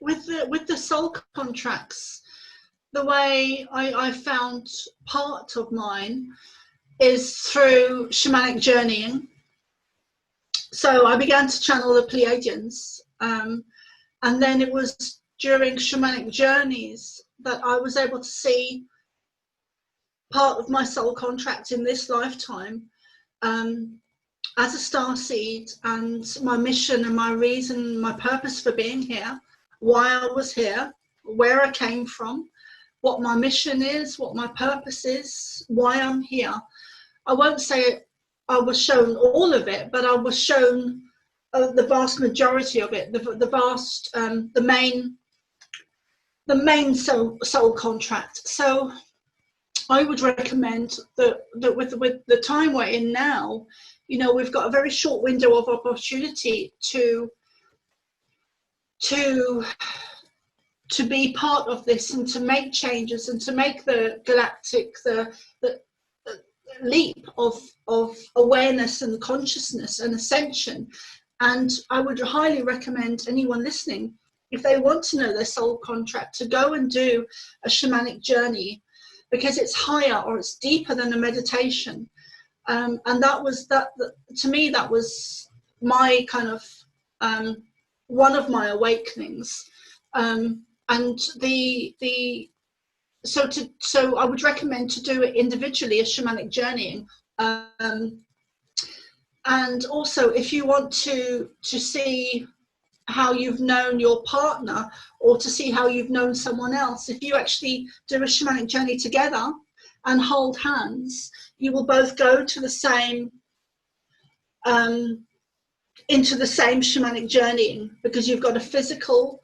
With the soul contracts, the way I found part of mine is through shamanic journeying. So I began to channel the Pleiadians, and then it was during shamanic journeys that I was able to see part of my soul contract in this lifetime as a starseed, and my mission and my reason, my purpose for being here, why I was here, where I came from, what my mission is, what my purpose is, why I'm here. I won't say I was shown all of it, but I was shown the vast majority of it, the main soul contract. So I would recommend that with the time we're in now, you know, we've got a very short window of opportunity to be part of this and to make changes and to make the galactic, the leap of awareness and consciousness and ascension. And I would highly recommend anyone listening, if they want to know their soul contract, to go and do a shamanic journey, because it's higher or it's deeper than a meditation. And to me, that was my kind of one of my awakenings. So I would recommend to do it individually, a shamanic journeying. And also, if you want to see how you've known your partner or to see how you've known someone else. If you actually do a shamanic journey together and hold hands, you will both go to the same into the same shamanic journeying, because you've got a physical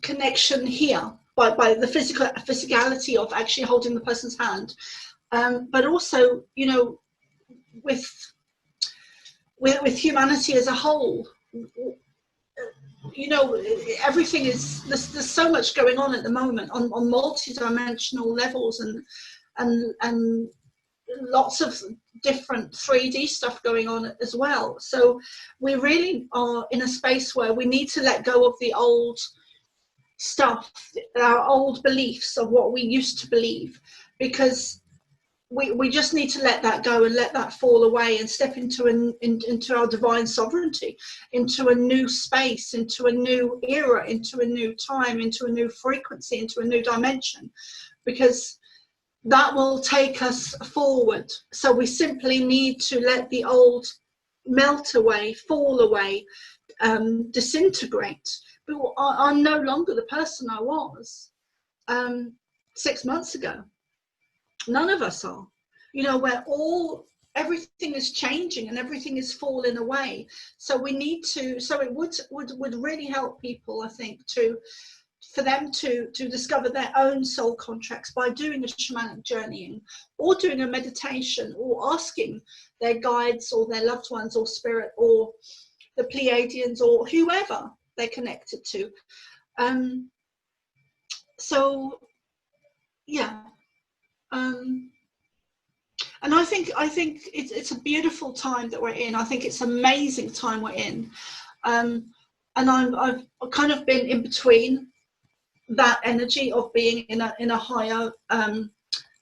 connection here by the physicality of actually holding the person's hand, but also, you know, with humanity as a whole. You know, everything is, there's so much going on at the moment on multi-dimensional levels, and lots of different 3D stuff going on as well. So we really are in a space where we need to let go of the old stuff, our old beliefs of what we used to believe, because we just need to let that go and let that fall away and step into into our divine sovereignty, into a new space, into a new era, into a new time, into a new frequency, into a new dimension, because that will take us forward. So we simply need to let the old melt away, fall away, disintegrate. But I'm no longer the person I was 6 months ago. None of us are. You know, everything is changing and everything is falling away. So we need to, so it would really help people, I think, for them to discover their own soul contracts by doing a shamanic journeying, or doing a meditation, or asking their guides or their loved ones or spirit or the Pleiadians or whoever they're connected to. So yeah, and I think it's a beautiful time that we're in. I think it's an amazing time we're in, and I've kind of been in between that energy of being in a higher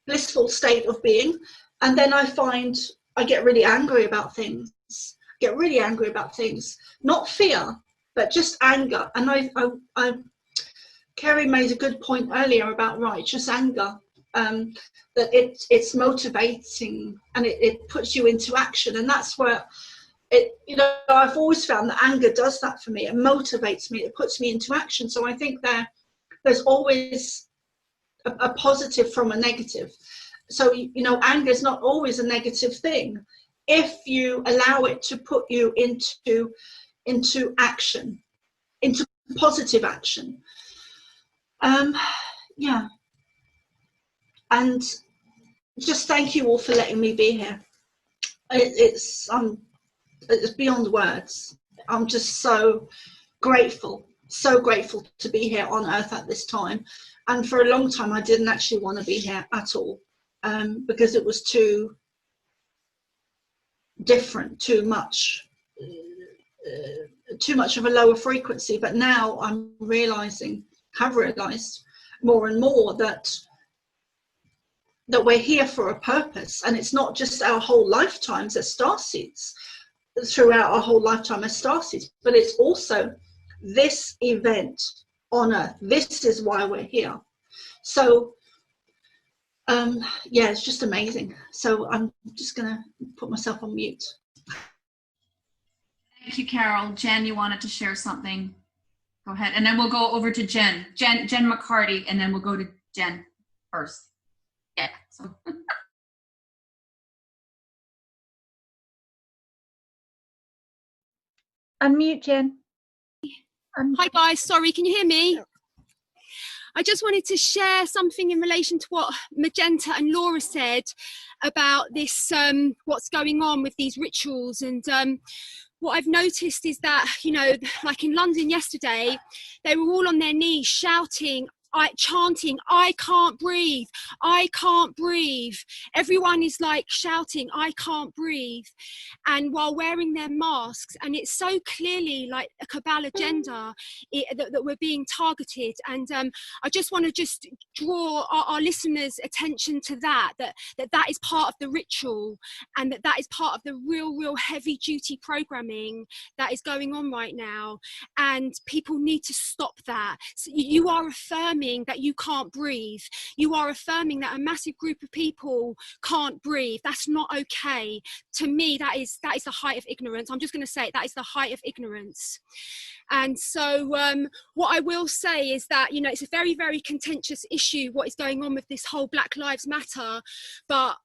blissful state of being, and then I find I get really angry about things. Not fear, but just anger. And Kerry made a good point earlier about righteous anger, that it's motivating and it puts you into action, and that's where you know, I've always found that anger does that for me. It motivates me, it puts me into action. So I think there's always a positive from a negative. So, you know, anger is not always a negative thing if you allow it to put you into action, into positive action. Yeah. And just thank you all for letting me be here. It's beyond words. I'm just so grateful to be here on Earth at this time. And for a long time, I didn't actually want to be here at all, because it was too different, too much of a lower frequency. But now I'm have realized more and more that we're here for a purpose, and it's not just our whole lifetimes as starseeds, throughout our whole lifetime as starseeds, but it's also this event on Earth. This is why we're here. So yeah, it's just amazing. So I'm just gonna put myself on mute. Thank you, Carol. Jen, you wanted to share something? Go ahead, and then we'll go over to Jen McCarty, and then we'll go to Jen first. Yeah. So. Unmute, Jen. Hi guys, sorry, can you hear me? I just wanted to share something in relation to what Magenta and Laura said about this, what's going on with these rituals. And what I've noticed is that, you know, like in London yesterday, they were all on their knees shouting, chanting, I can't breathe, I can't breathe. Everyone is like shouting, I can't breathe, and while wearing their masks. And it's so clearly like a cabal agenda that we're being targeted. And I just want to just draw our listeners' attention to that is part of the ritual, and that is part of the real heavy duty programming that is going on right now. And people need to stop that. So you are affirming affirming that you can't breathe. You are affirming that a massive group of people can't breathe. That's not okay. To me, that is the height of ignorance. I'm just going to say it, that is the height of ignorance. And so what I will say is that, you know, it's a very, very contentious issue, what is going on with this whole Black Lives Matter, but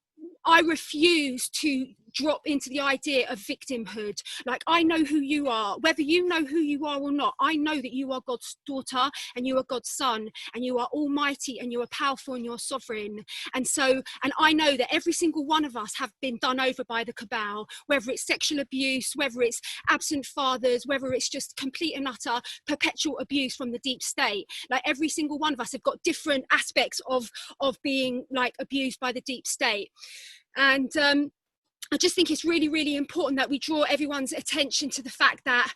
I refuse to drop into the idea of victimhood. Like, I know who you are, whether you know who you are or not. I know that you are God's daughter and you are God's son, and you are almighty and you are powerful and you're sovereign. And so, and I know that every single one of us have been done over by the cabal, whether it's sexual abuse, whether it's absent fathers, whether it's just complete and utter perpetual abuse from the deep state. Like, every single one of us have got different aspects of being like abused by the deep state. And I just think it's really, really important that we draw everyone's attention to the fact that,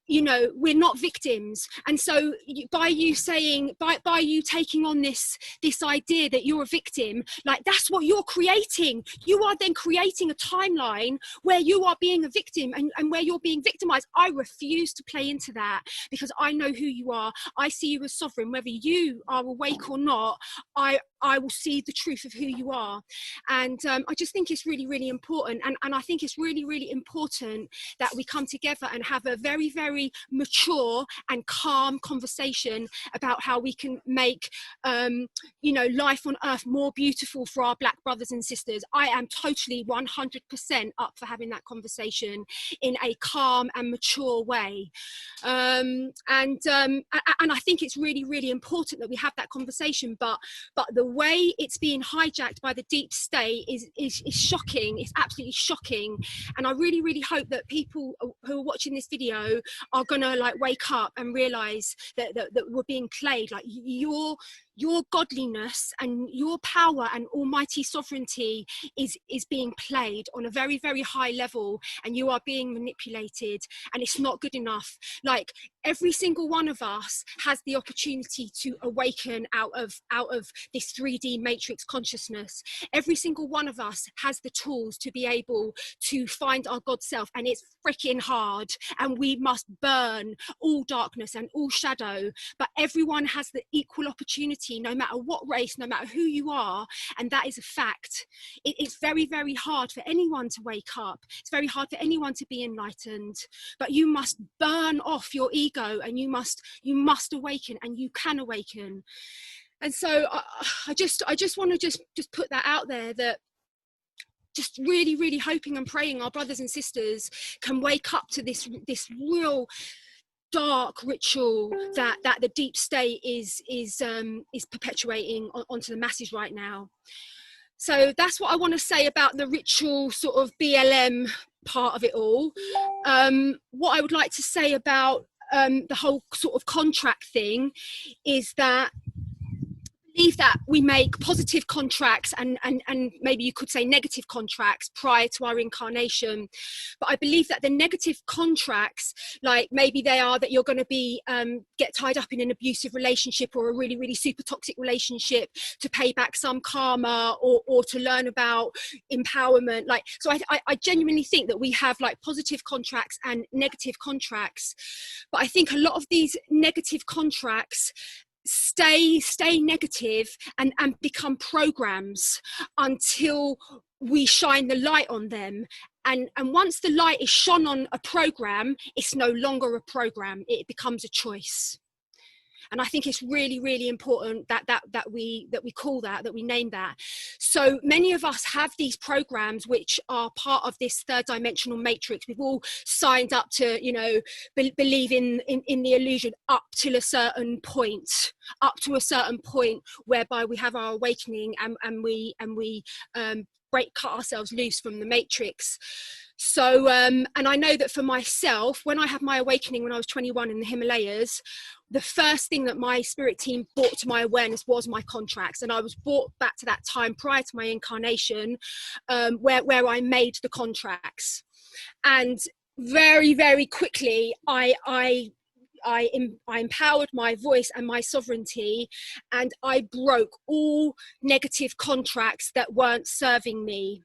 you know, we're not victims. And so by you saying, by you taking on this idea that you're a victim, like, that's what you're creating. You are then creating a timeline where you are being a victim and where you're being victimized. I refuse to play into that, because I know who you are. I see you as sovereign. Whether you are awake or not, I will see the truth of who you are. And I just think it's really, really important. And I think it's really, really important that we come together and have a very, very mature and calm conversation about how we can make, you know, life on earth more beautiful for our Black brothers and sisters. I am totally 100% up for having that conversation in a calm and mature way. And I think it's really, really important that we have that conversation, but the way it's being hijacked by the deep state is shocking. It's absolutely shocking. And I really, really hope that people who are watching this video are gonna like wake up and realize that we're being played. Like, your godliness and your power and almighty sovereignty is being played on a very, very high level, and you are being manipulated, and it's not good enough. Like, every single one of us has the opportunity to awaken out of this 3D matrix consciousness. Every single one of us has the tools to be able to find our God self, and it's freaking hard, and we must burn all darkness and all shadow. But everyone has the equal opportunity, no matter what race, no matter who you are, and that is a fact. It's very, very hard for anyone to wake up. It's very hard for anyone to be enlightened, but you must burn off your ego, and you must awaken, and you can awaken. And so I just want to just put that out there, that just really, really hoping and praying our brothers and sisters can wake up to this real dark ritual that the deep state is perpetuating onto the masses right now. So that's what I want to say about the ritual sort of BLM part of it all. What I would like to say about the whole sort of contract thing is that I believe that we make positive contracts and maybe you could say negative contracts prior to our incarnation. But I believe that the negative contracts, like maybe they are that you're going to be get tied up in an abusive relationship or a really, really super toxic relationship to pay back some karma or to learn about empowerment. Like, so I genuinely think that we have like positive contracts and negative contracts. But I think a lot of these negative contracts stay negative and become programs until we shine the light on them. And once the light is shone on a program, it's no longer a program, it becomes a choice. And I think it's really, really important that we call that we name that. So many of us have these programs which are part of this third dimensional matrix. We've all signed up to, you know, believe in the illusion up to a certain point whereby we have our awakening and we cut ourselves loose from the matrix. So and I know that for myself, when I had my awakening when I was 21 in the Himalayas, the first thing that my spirit team brought to my awareness was my contracts. And I was brought back to that time prior to my incarnation, where I made the contracts. And very, very quickly, I empowered my voice and my sovereignty, and I broke all negative contracts that weren't serving me.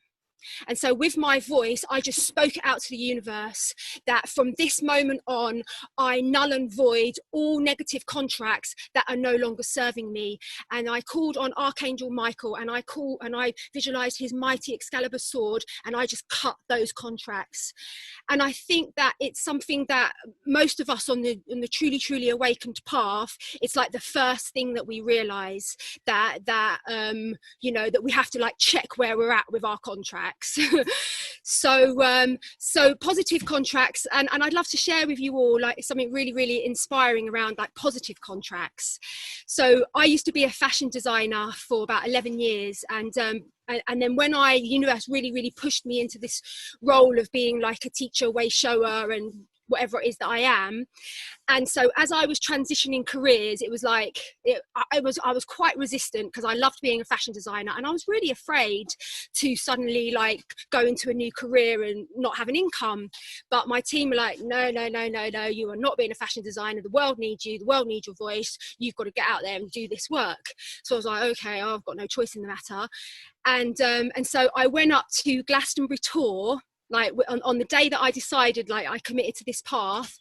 And so with my voice, I just spoke it out to the universe that from this moment on, I null and void all negative contracts that are no longer serving me. And I called on Archangel Michael, and I visualized his mighty Excalibur sword, and I just cut those contracts. And I think that it's something that most of us on the truly awakened path, it's like the first thing that we realize that you know, that we have to like check where we're at with our contracts. So positive contracts, and I'd love to share with you all like something really inspiring around like positive contracts. So I used to be a fashion designer for about 11 years, and then when the universe really pushed me into this role of being like a teacher, way shower, and whatever it is that I am. And so as I was transitioning careers, it was like I was quite resistant, because I loved being a fashion designer, and I was really afraid to suddenly like go into a new career and not have an income. But my team were like, no, you are not being a fashion designer. The world needs you. The world needs your voice. You've got to get out there and do this work. So I was like, okay, I've got no choice in the matter. And so I went up to Glastonbury tour, like on the day that I decided, like I committed to this path,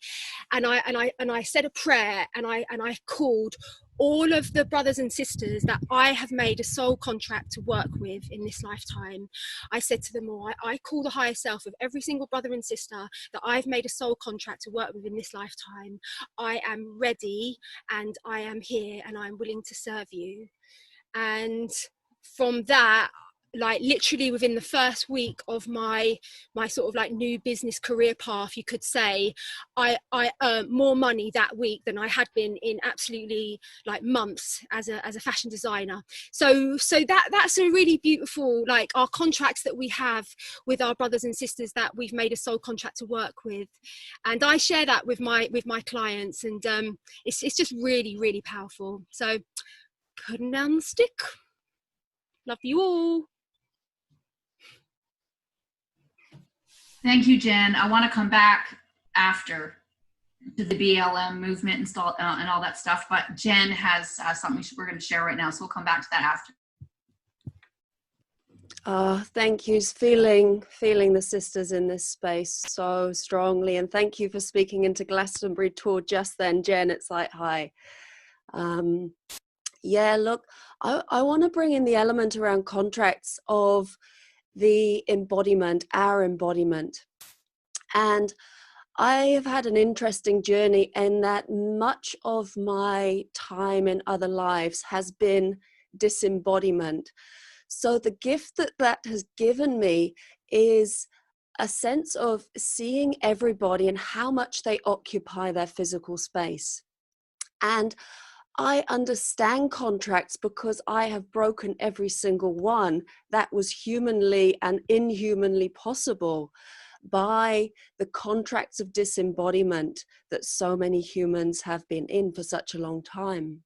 and I said a prayer, and I called all of the brothers and sisters that I have made a soul contract to work with in this lifetime. I said to them all, I call the higher self of every single brother and sister that I've made a soul contract to work with in this lifetime. I am ready, and I am here, and I'm willing to serve you. And from that, like literally within the first week of my sort of like new business career path, you could say, I earned more money that week than I had been in absolutely like months as a fashion designer. So that's a really beautiful, like our contracts that we have with our brothers and sisters that we've made a soul contract to work with. And I share that with my clients, and it's just really powerful. So putting down the stick. Love you all. Thank you, Jen. I want to come back after to the BLM movement and all that stuff, but Jen has something we're going to share right now, so we'll come back to that after. Thank you. Feeling the sisters in this space so strongly, and thank you for speaking into Glastonbury tour just then, Jen. It's like, hi. Yeah, look, I want to bring in the element around contracts of the embodiment, our embodiment. And I have had an interesting journey in that much of my time in other lives has been disembodiment. So the gift that has given me is a sense of seeing everybody and how much they occupy their physical space. And I understand contracts because I have broken every single one that was humanly and inhumanly possible by the contracts of disembodiment that so many humans have been in for such a long time.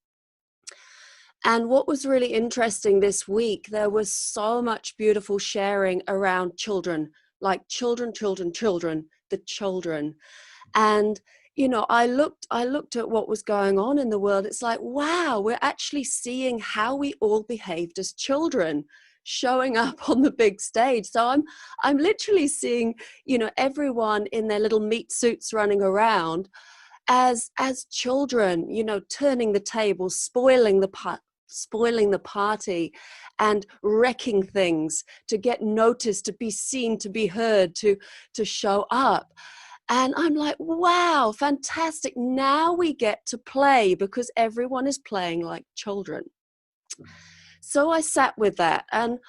And what was really interesting this week, there was so much beautiful sharing around children, like children, the children. And you know, I looked at what was going on in the world. It's like, wow, we're actually seeing how we all behaved as children showing up on the big stage. So I'm literally seeing, you know, everyone in their little meat suits running around as children, you know, turning the table, spoiling the party, and wrecking things to get noticed, to be seen, to be heard, to show up. And I'm like, wow, fantastic. Now we get to play because everyone is playing like children. So I sat with that, and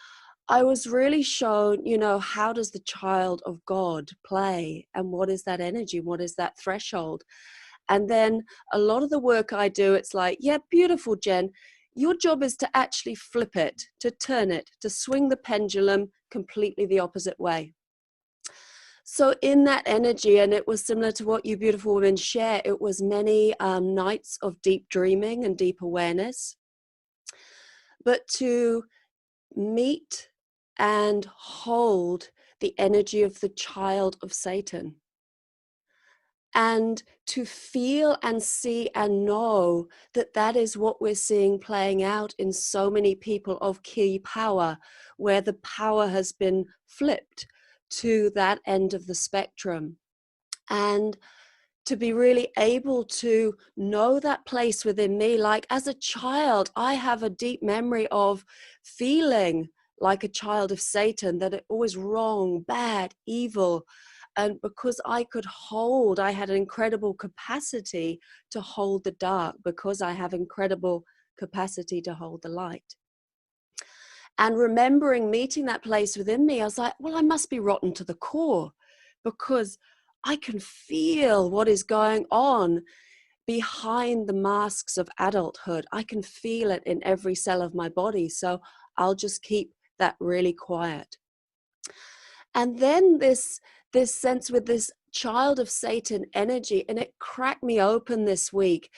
I was really shown, you know, how does the child of God play, and what is that energy? What is that threshold? And then a lot of the work I do, it's like, yeah, beautiful, Jen. Your job is to actually flip it, to turn it, to swing the pendulum completely the opposite way. So in that energy, and it was similar to what you beautiful women share, it was many nights of deep dreaming and deep awareness. But to meet and hold the energy of the child of Satan. and to feel and see and know that that is what we're seeing playing out in so many people of key power, where the power has been flipped to that end of the spectrum. And to be really able to know that place within me, like as a child, I have a deep memory of feeling like a child of Satan, that it was wrong, bad, evil. And because I had an incredible capacity to hold the dark, because I have incredible capacity to hold the light. And remembering meeting that place within me, I was like, well, I must be rotten to the core, because I can feel what is going on behind the masks of adulthood. I can feel it in every cell of my body. So I'll just keep that really quiet. And then this sense with this child of Satan energy, and it cracked me open this week,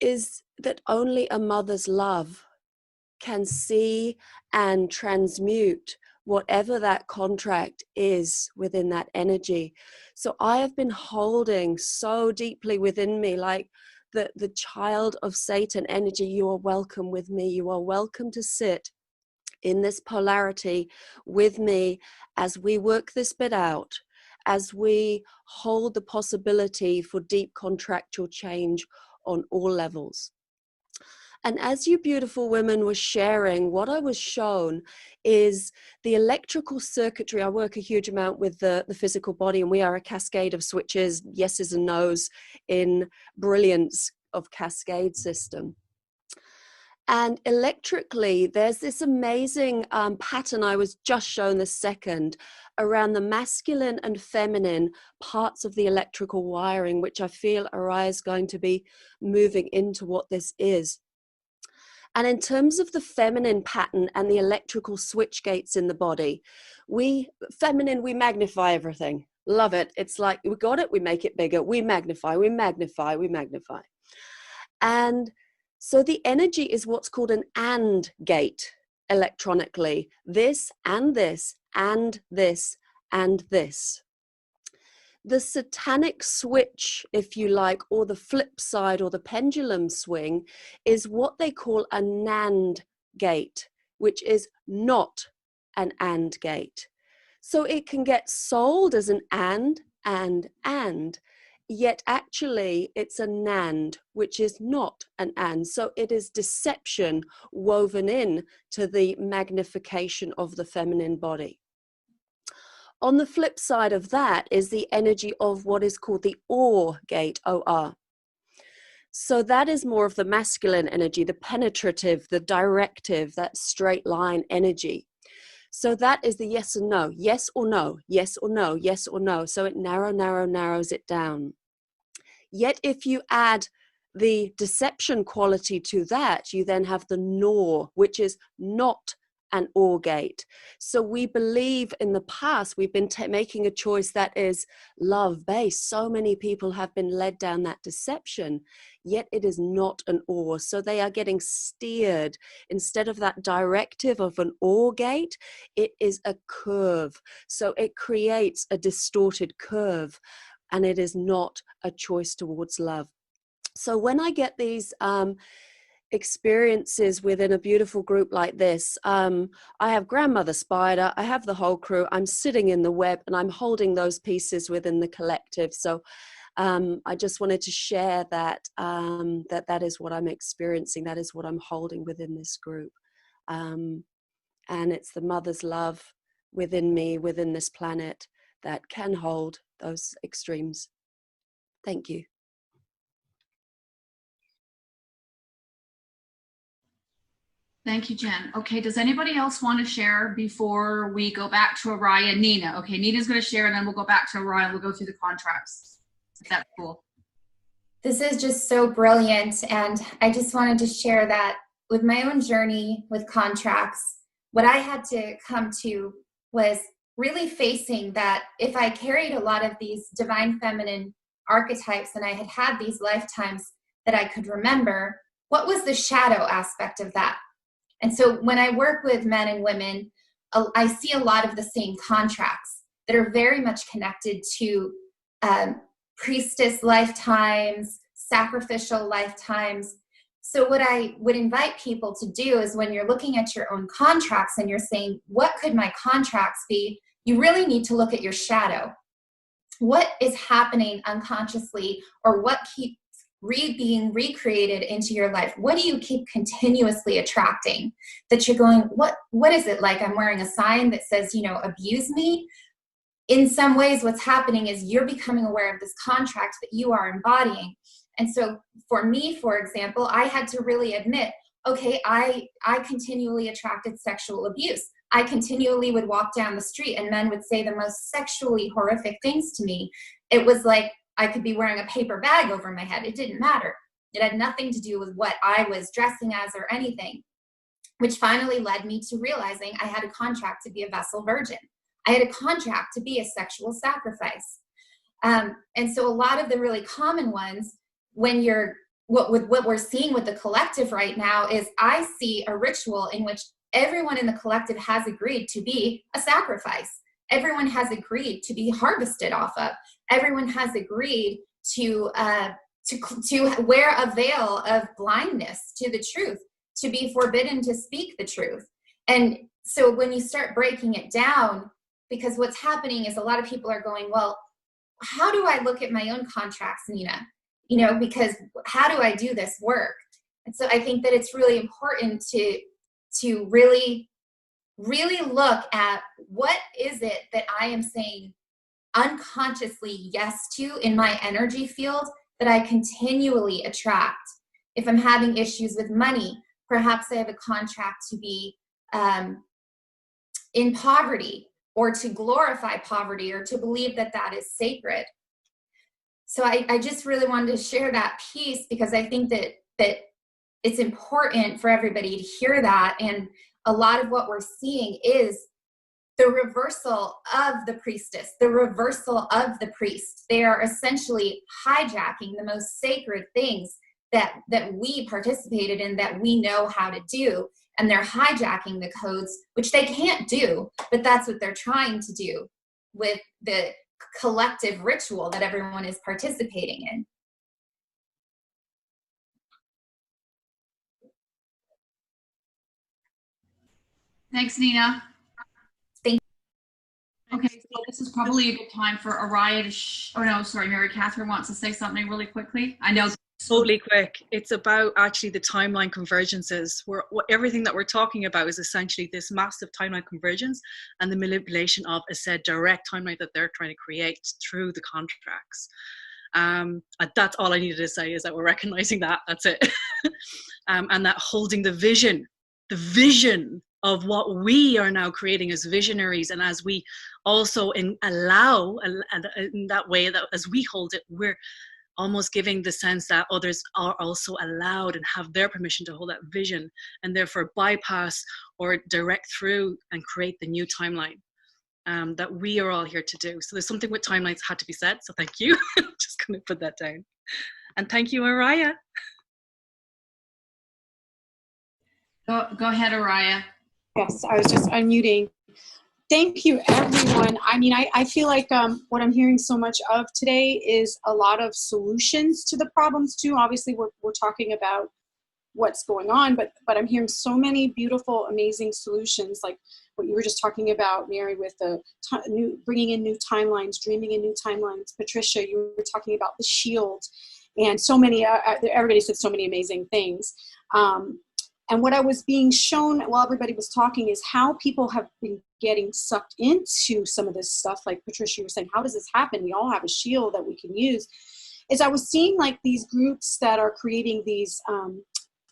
is that only a mother's love can see and transmute whatever that contract is within that energy. So I have been holding so deeply within me, like the child of Satan energy, you are welcome with me. You are welcome to sit in this polarity with me as we work this bit out, as we hold the possibility for deep contractual change on all levels. And as you beautiful women were sharing, what I was shown is the electrical circuitry. I work a huge amount with the physical body, and we are a cascade of switches, yeses and nos, in brilliance of cascade system. And electrically, there's this amazing pattern I was just shown this second around the masculine and feminine parts of the electrical wiring, which I feel Araya is going to be moving into what this is. And in terms of the feminine pattern and the electrical switch gates in the body, we magnify everything. Love it. It's like, we got it, we make it bigger. We magnify, we magnify, we magnify. And so the energy is what's called an AND gate electronically. This and this and this and this. The satanic switch, if you like, or the flip side or the pendulum swing, is what they call a NAND gate, which is not an AND gate. So it can get sold as an and, yet actually it's a NAND, which is not an and. So it is deception woven in to the magnification of the feminine body. On the flip side of that is the energy of what is called the OR gate, O-R. So that is more of the masculine energy, the penetrative, the directive, that straight line energy. So that is the yes and no, yes or no, yes or no, yes or no. So it narrows it down. Yet if you add the deception quality to that, you then have the NOR, which is not an OR gate. So we believe in the past, we've been making a choice that is love-based. So many people have been led down that deception, yet it is not an OR. So they are getting steered. Instead of that directive of an OR gate, it is a curve. So it creates a distorted curve, and it is not a choice towards love. So when I get these experiences within a beautiful group like this, I have Grandmother Spider, I have the whole crew, I'm sitting in the web, and I'm holding those pieces within the collective. So I just wanted to share that, that is what I'm experiencing, that is what I'm holding within this group. And it's the mother's love within me, within this planet, that can hold those extremes. Thank you. Thank you, Jen. Okay, does anybody else want to share before we go back to Araya? Nina. Okay, Nina's going to share, and then we'll go back to Araya and we'll go through the contracts. Is that cool? This is just so brilliant, and I just wanted to share that with my own journey with contracts, what I had to come to was really facing that if I carried a lot of these divine feminine archetypes and I had had these lifetimes that I could remember, what was the shadow aspect of that? And so when I work with men and women, I see a lot of the same contracts that are very much connected to priestess lifetimes, sacrificial lifetimes. So what I would invite people to do is when you're looking at your own contracts and you're saying, what could my contracts be? You really need to look at your shadow. What is happening unconsciously, or what keeps being recreated into your life? What do you keep continuously attracting that you're going, what is it like? I'm wearing a sign that says, you know, abuse me. In some ways, what's happening is you're becoming aware of this contract that you are embodying. And so for me, for example, I had to really admit, okay, I continually attracted sexual abuse. I continually would walk down the street and men would say the most sexually horrific things to me. It was like I could be wearing a paper bag over my head. It didn't matter. It had nothing to do with what I was dressing as or anything, which finally led me to realizing I had a contract to be a vessel virgin. I had a contract to be a sexual sacrifice. And so a lot of the really common ones, when you're, what we're seeing with the collective right now is I see a ritual in which everyone in the collective has agreed to be a sacrifice. Everyone has agreed to be harvested off of. Everyone has agreed to wear a veil of blindness to the truth, to be forbidden to speak the truth. And so when you start breaking it down, because what's happening is a lot of people are going, well, how do I look at my own contracts, Nina? You know, because how do I do this work? And so I think that it's really important to really look at what is it that I am saying unconsciously yes to in my energy field that I continually attract. If I'm having issues with money, perhaps I have a contract to be in poverty, or to glorify poverty, or to believe that that is sacred. So I just really wanted to share that piece because I think that it's important for everybody to hear that. And a lot of what we're seeing is the reversal of the priestess, the reversal of the priest. They are essentially hijacking the most sacred things that we participated in, that we know how to do. And they're hijacking the codes, which they can't do, but that's what they're trying to do with the collective ritual that everyone is participating in. Thanks, Nina. Thank you. Okay, so this is probably a good time for Araya to Mary Catherine wants to say something really quickly. I know. Totally quick. It's about actually the timeline convergences, where everything that we're talking about is essentially this massive timeline convergence and the manipulation of a said direct timeline that they're trying to create through the contracts. That's all I needed to say, is that we're recognizing that. That's it. And that holding the vision of what we are now creating as visionaries, and as we also allow, and in that way, that as we hold it, we're almost giving the sense that others are also allowed and have their permission to hold that vision, and therefore bypass or direct through and create the new timeline that we are all here to do. So there's something with timelines had to be said. So thank you. Just going to put that down. And thank you, Araya. Go ahead, Araya. Yes, I was just unmuting. Thank you, everyone. I mean, I feel like what I'm hearing so much of today is a lot of solutions to the problems too. Obviously, we're talking about what's going on, but I'm hearing so many beautiful, amazing solutions, like what you were just talking about, Mary, with the bringing in new timelines, dreaming in new timelines. Patricia, you were talking about the shield, and so many. Everybody said so many amazing things. And what I was being shown while everybody was talking is how people have been getting sucked into some of this stuff. Like Patricia, you were saying, how does this happen? We all have a shield that we can use. Is I was seeing like these groups that are creating these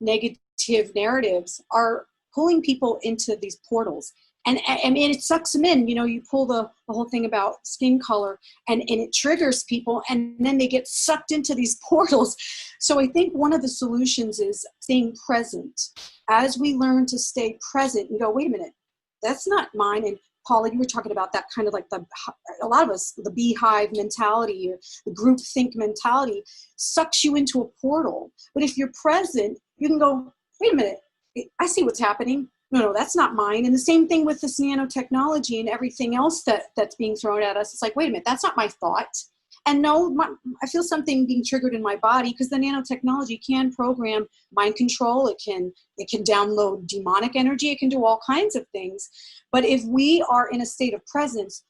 negative narratives are pulling people into these portals. And I mean, it sucks them in. You know, you pull the whole thing about skin color and it triggers people, and then they get sucked into these portals. So I think one of the solutions is staying present. As we learn to stay present and go, wait a minute, that's not mine. And Paula, you were talking about that kind of like a lot of us, the beehive mentality or the group think mentality sucks you into a portal. But if you're present, you can go, wait a minute, I see what's happening. No, that's not mine. And the same thing with this nanotechnology and everything else that's being thrown at us. It's like, wait a minute, that's not my thought. and no, I feel something being triggered in my body, because the nanotechnology can program mind control. It can download demonic energy. It can do all kinds of things. But if we are in a state of presence,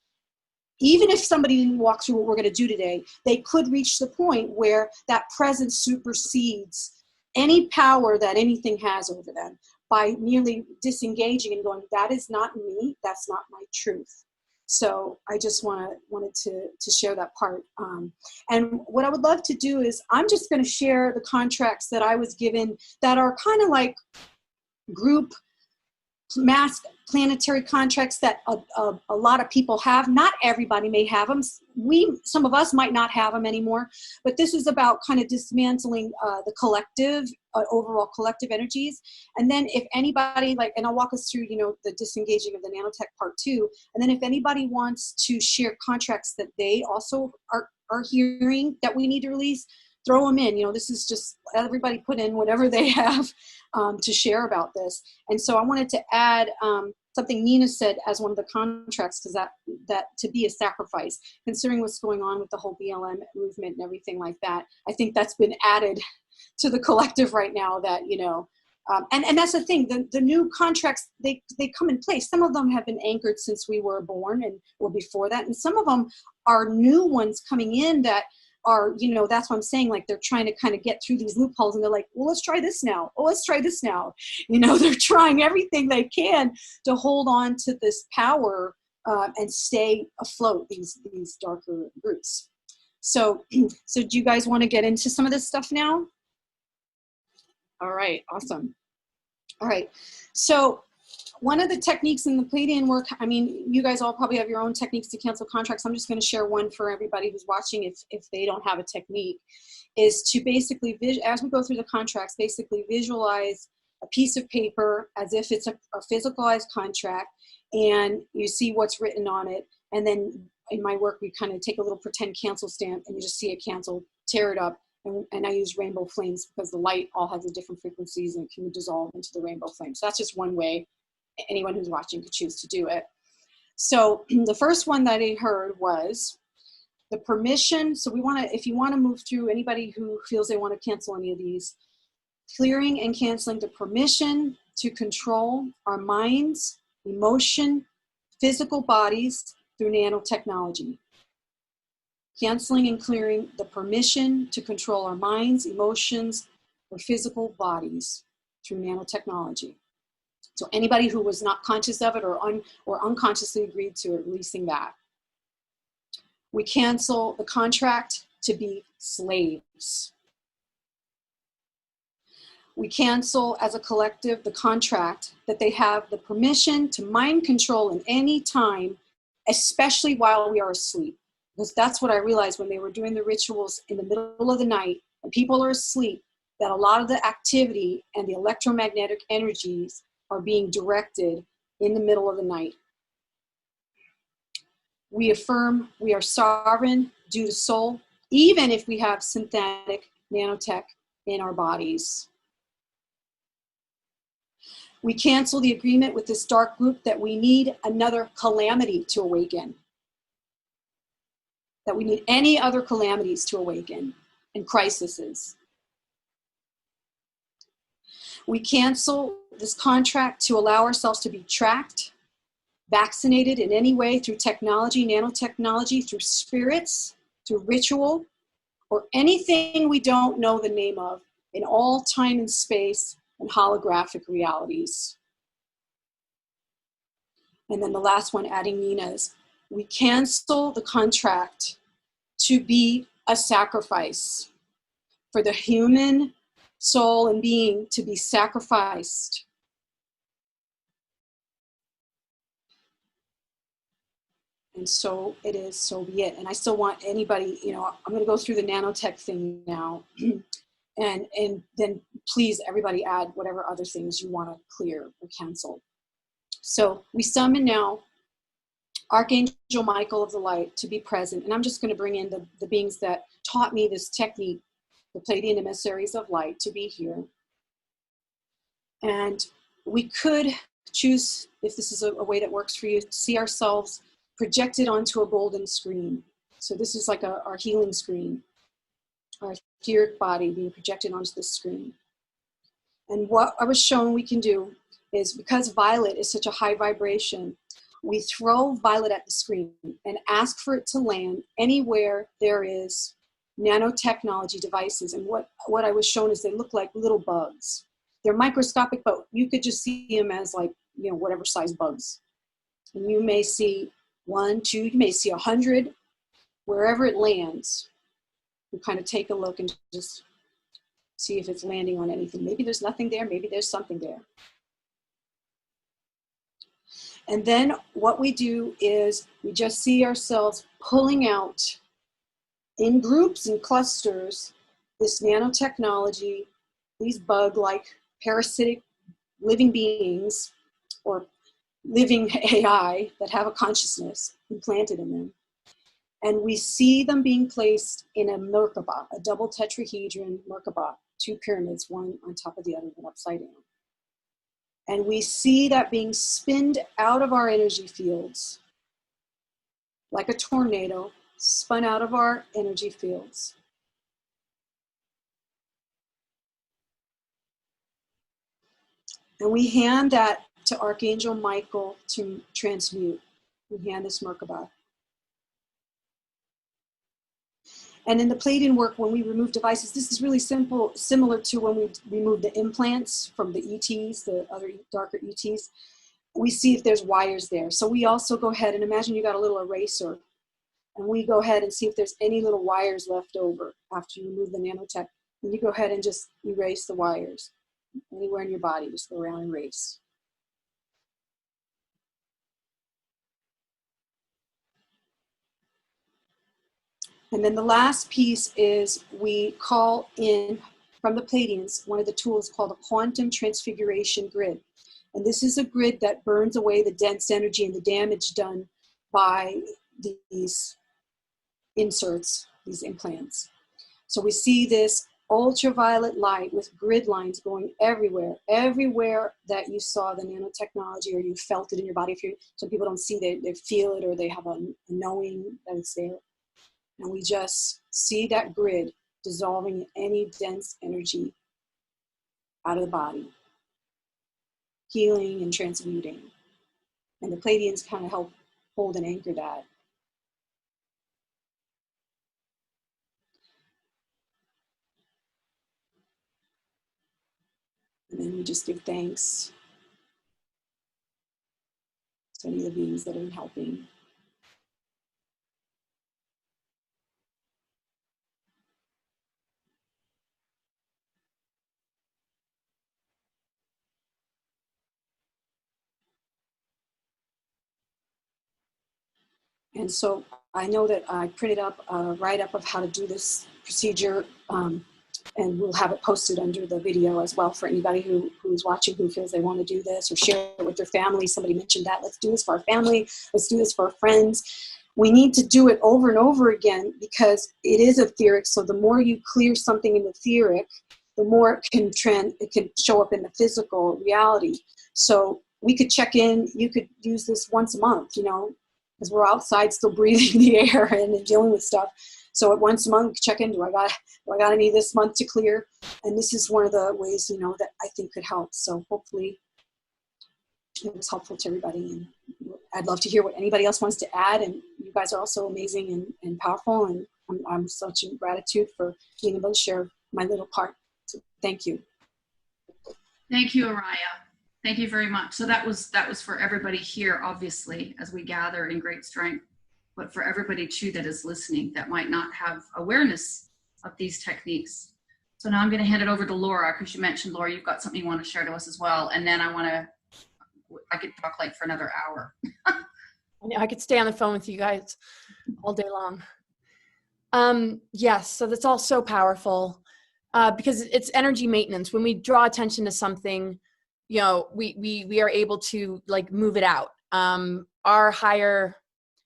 even if somebody didn't walk through what we're going to do today, they could reach the point where that presence supersedes any power that anything has over them by merely disengaging and going, that is not me, that's not my truth. So I just wanted to share that part. And what I would love to do is, I'm just going to share the contracts that I was given that are kind of like group mass planetary contracts that a lot of people have. Not everybody may have them. Some of us might not have them anymore, but this is about kind of dismantling the collective, overall collective energies. And then if anybody, and I'll walk us through, the disengaging of the nanotech part too. And then if anybody wants to share contracts that they also are hearing that we need to release, throw them in. This is just everybody put in whatever they have to share about this. And so I wanted to add something Nina said as one of the contracts, because that to be a sacrifice, considering what's going on with the whole BLM movement and everything like that. I think that's been added to the collective right now, that, and that's the thing, the new contracts, they come in place. Some of them have been anchored since we were born or before that. And some of them are new ones coming in that are, that's what I'm saying, like they're trying to kind of get through these loopholes, and they're like, well, let's try this now. Oh, let's try this now. They're trying everything they can to hold on to this power and stay afloat, these darker roots. So do you guys want to get into some of this stuff now? All right, awesome. All right, so one of the techniques in the Pleiadian work, you guys all probably have your own techniques to cancel contracts. I'm just going to share one for everybody who's watching if they don't have a technique, is to basically, as we go through the contracts, basically visualize a piece of paper as if it's a physicalized contract, and you see what's written on it. And then in my work, we kind of take a little pretend cancel stamp, and you just see it cancel, tear it up. And I use rainbow flames because the light all has the different frequencies and can dissolve into the rainbow flame. So that's just one way anyone who's watching could choose to do it. So the first one that I heard was the permission. So if you want to move through, anybody who feels they want to cancel any of these, clearing and canceling the permission to control our minds, emotion, physical bodies through nanotechnology. Canceling and clearing the permission to control our minds, emotions, or physical bodies through nanotechnology. So anybody who was not conscious of it or unconsciously agreed to it, releasing that. We cancel the contract to be slaves. We cancel as a collective the contract that they have the permission to mind control in any time, especially while we are asleep. Because that's what I realized when they were doing the rituals in the middle of the night and people are asleep, that a lot of the activity and the electromagnetic energies are being directed in the middle of the night. We affirm we are sovereign due to soul, even if we have synthetic nanotech in our bodies. We cancel the agreement with this dark group that we need another calamity to awaken. That we need any other calamities to awaken and crises. We cancel this contract to allow ourselves to be tracked, vaccinated in any way through technology, nanotechnology, through spirits, through ritual, or anything we don't know the name of in all time and space and holographic realities. And then the last one, adding Nina's, we cancel the contract to be a sacrifice for the human soul and being to be sacrificed. And so it is, so be it. And I still want anybody, I'm going to go through the nanotech thing now. and then please, everybody add whatever other things you want to clear or cancel. So we summon now Archangel Michael of the Light to be present. And I'm just going to bring in the beings that taught me this technique, the Pleiadian emissaries of light, to be here. And we could choose, if this is a way that works for you, to see ourselves projected onto a golden screen. So this is like our healing screen, our etheric body being projected onto this screen. And what I was shown we can do is, because violet is such a high vibration, we throw violet at the screen and ask for it to land anywhere there is nanotechnology devices. And what I was shown is they look like little bugs. They're microscopic, but you could just see them as like, you know, whatever size bugs. And you may see 1, 2, you may see 100, wherever it lands. You kind of take a look and just see if it's landing on anything. Maybe there's nothing there, maybe there's something there. And then what we do is we just see ourselves pulling out in groups and clusters this nanotechnology, these bug-like parasitic living beings or living AI that have a consciousness implanted in them. And we see them being placed in a Merkaba, a double tetrahedron Merkaba, 2 pyramids, one on top of the other, but upside down. And we see that being spinned out of our energy fields, like a tornado, spun out of our energy fields. And we hand that to Archangel Michael to transmute. We hand this Merkaba. And in the Pleiadian work, when we remove devices, this is really simple, similar to when we remove the implants from the ETs, the other darker ETs. We see if there's wires there. So we also go ahead and imagine you got a little eraser, and we go ahead and see if there's any little wires left over after you remove the nanotech. And you go ahead and just erase the wires. Anywhere in your body, just go around and erase. And then the last piece is we call in from the Pleiadians one of the tools called a quantum transfiguration grid. And this is a grid that burns away the dense energy and the damage done by these inserts, these implants. So we see this ultraviolet light with grid lines going everywhere that you saw the nanotechnology or you felt it in your body. Some people don't see it, they feel it, or they have a knowing that it's there. And we just see that grid dissolving any dense energy out of the body, healing and transmuting. And the Pleiadians kind of help hold and anchor that. And then we just give thanks to any of the beings that are helping. And so I know that I printed up a write-up of how to do this procedure, and we'll have it posted under the video as well for anybody who's watching who feels they want to do this or share it with their family. Somebody mentioned that. Let's do this for our family. Let's do this for our friends. We need to do it over and over again because it is etheric. So the more you clear something in the etheric, the more it can show up in the physical reality. So we could check in. You could use this once a month, you know, because we're outside still breathing the air and dealing with stuff. So at once a month, check in, do I got any this month to clear? And this is one of the ways, you know, that I think could help. So hopefully it was helpful to everybody. And I'd love to hear what anybody else wants to add. And you guys are also amazing and powerful. And I'm such in gratitude for being able to share my little part. So thank you. Thank you, Araya. Thank you very much. So that was for everybody here, obviously, as we gather in great strength, but for everybody too that is listening that might not have awareness of these techniques. So now I'm going to hand it over to Laura, because you mentioned, Laura, you've got something you want to share to us as well. And then I could talk like for another hour. I could stay on the phone with you guys all day long. Yes, so that's all so powerful because it's energy maintenance. When we draw attention to something, you know, we are able to like move it out. Our higher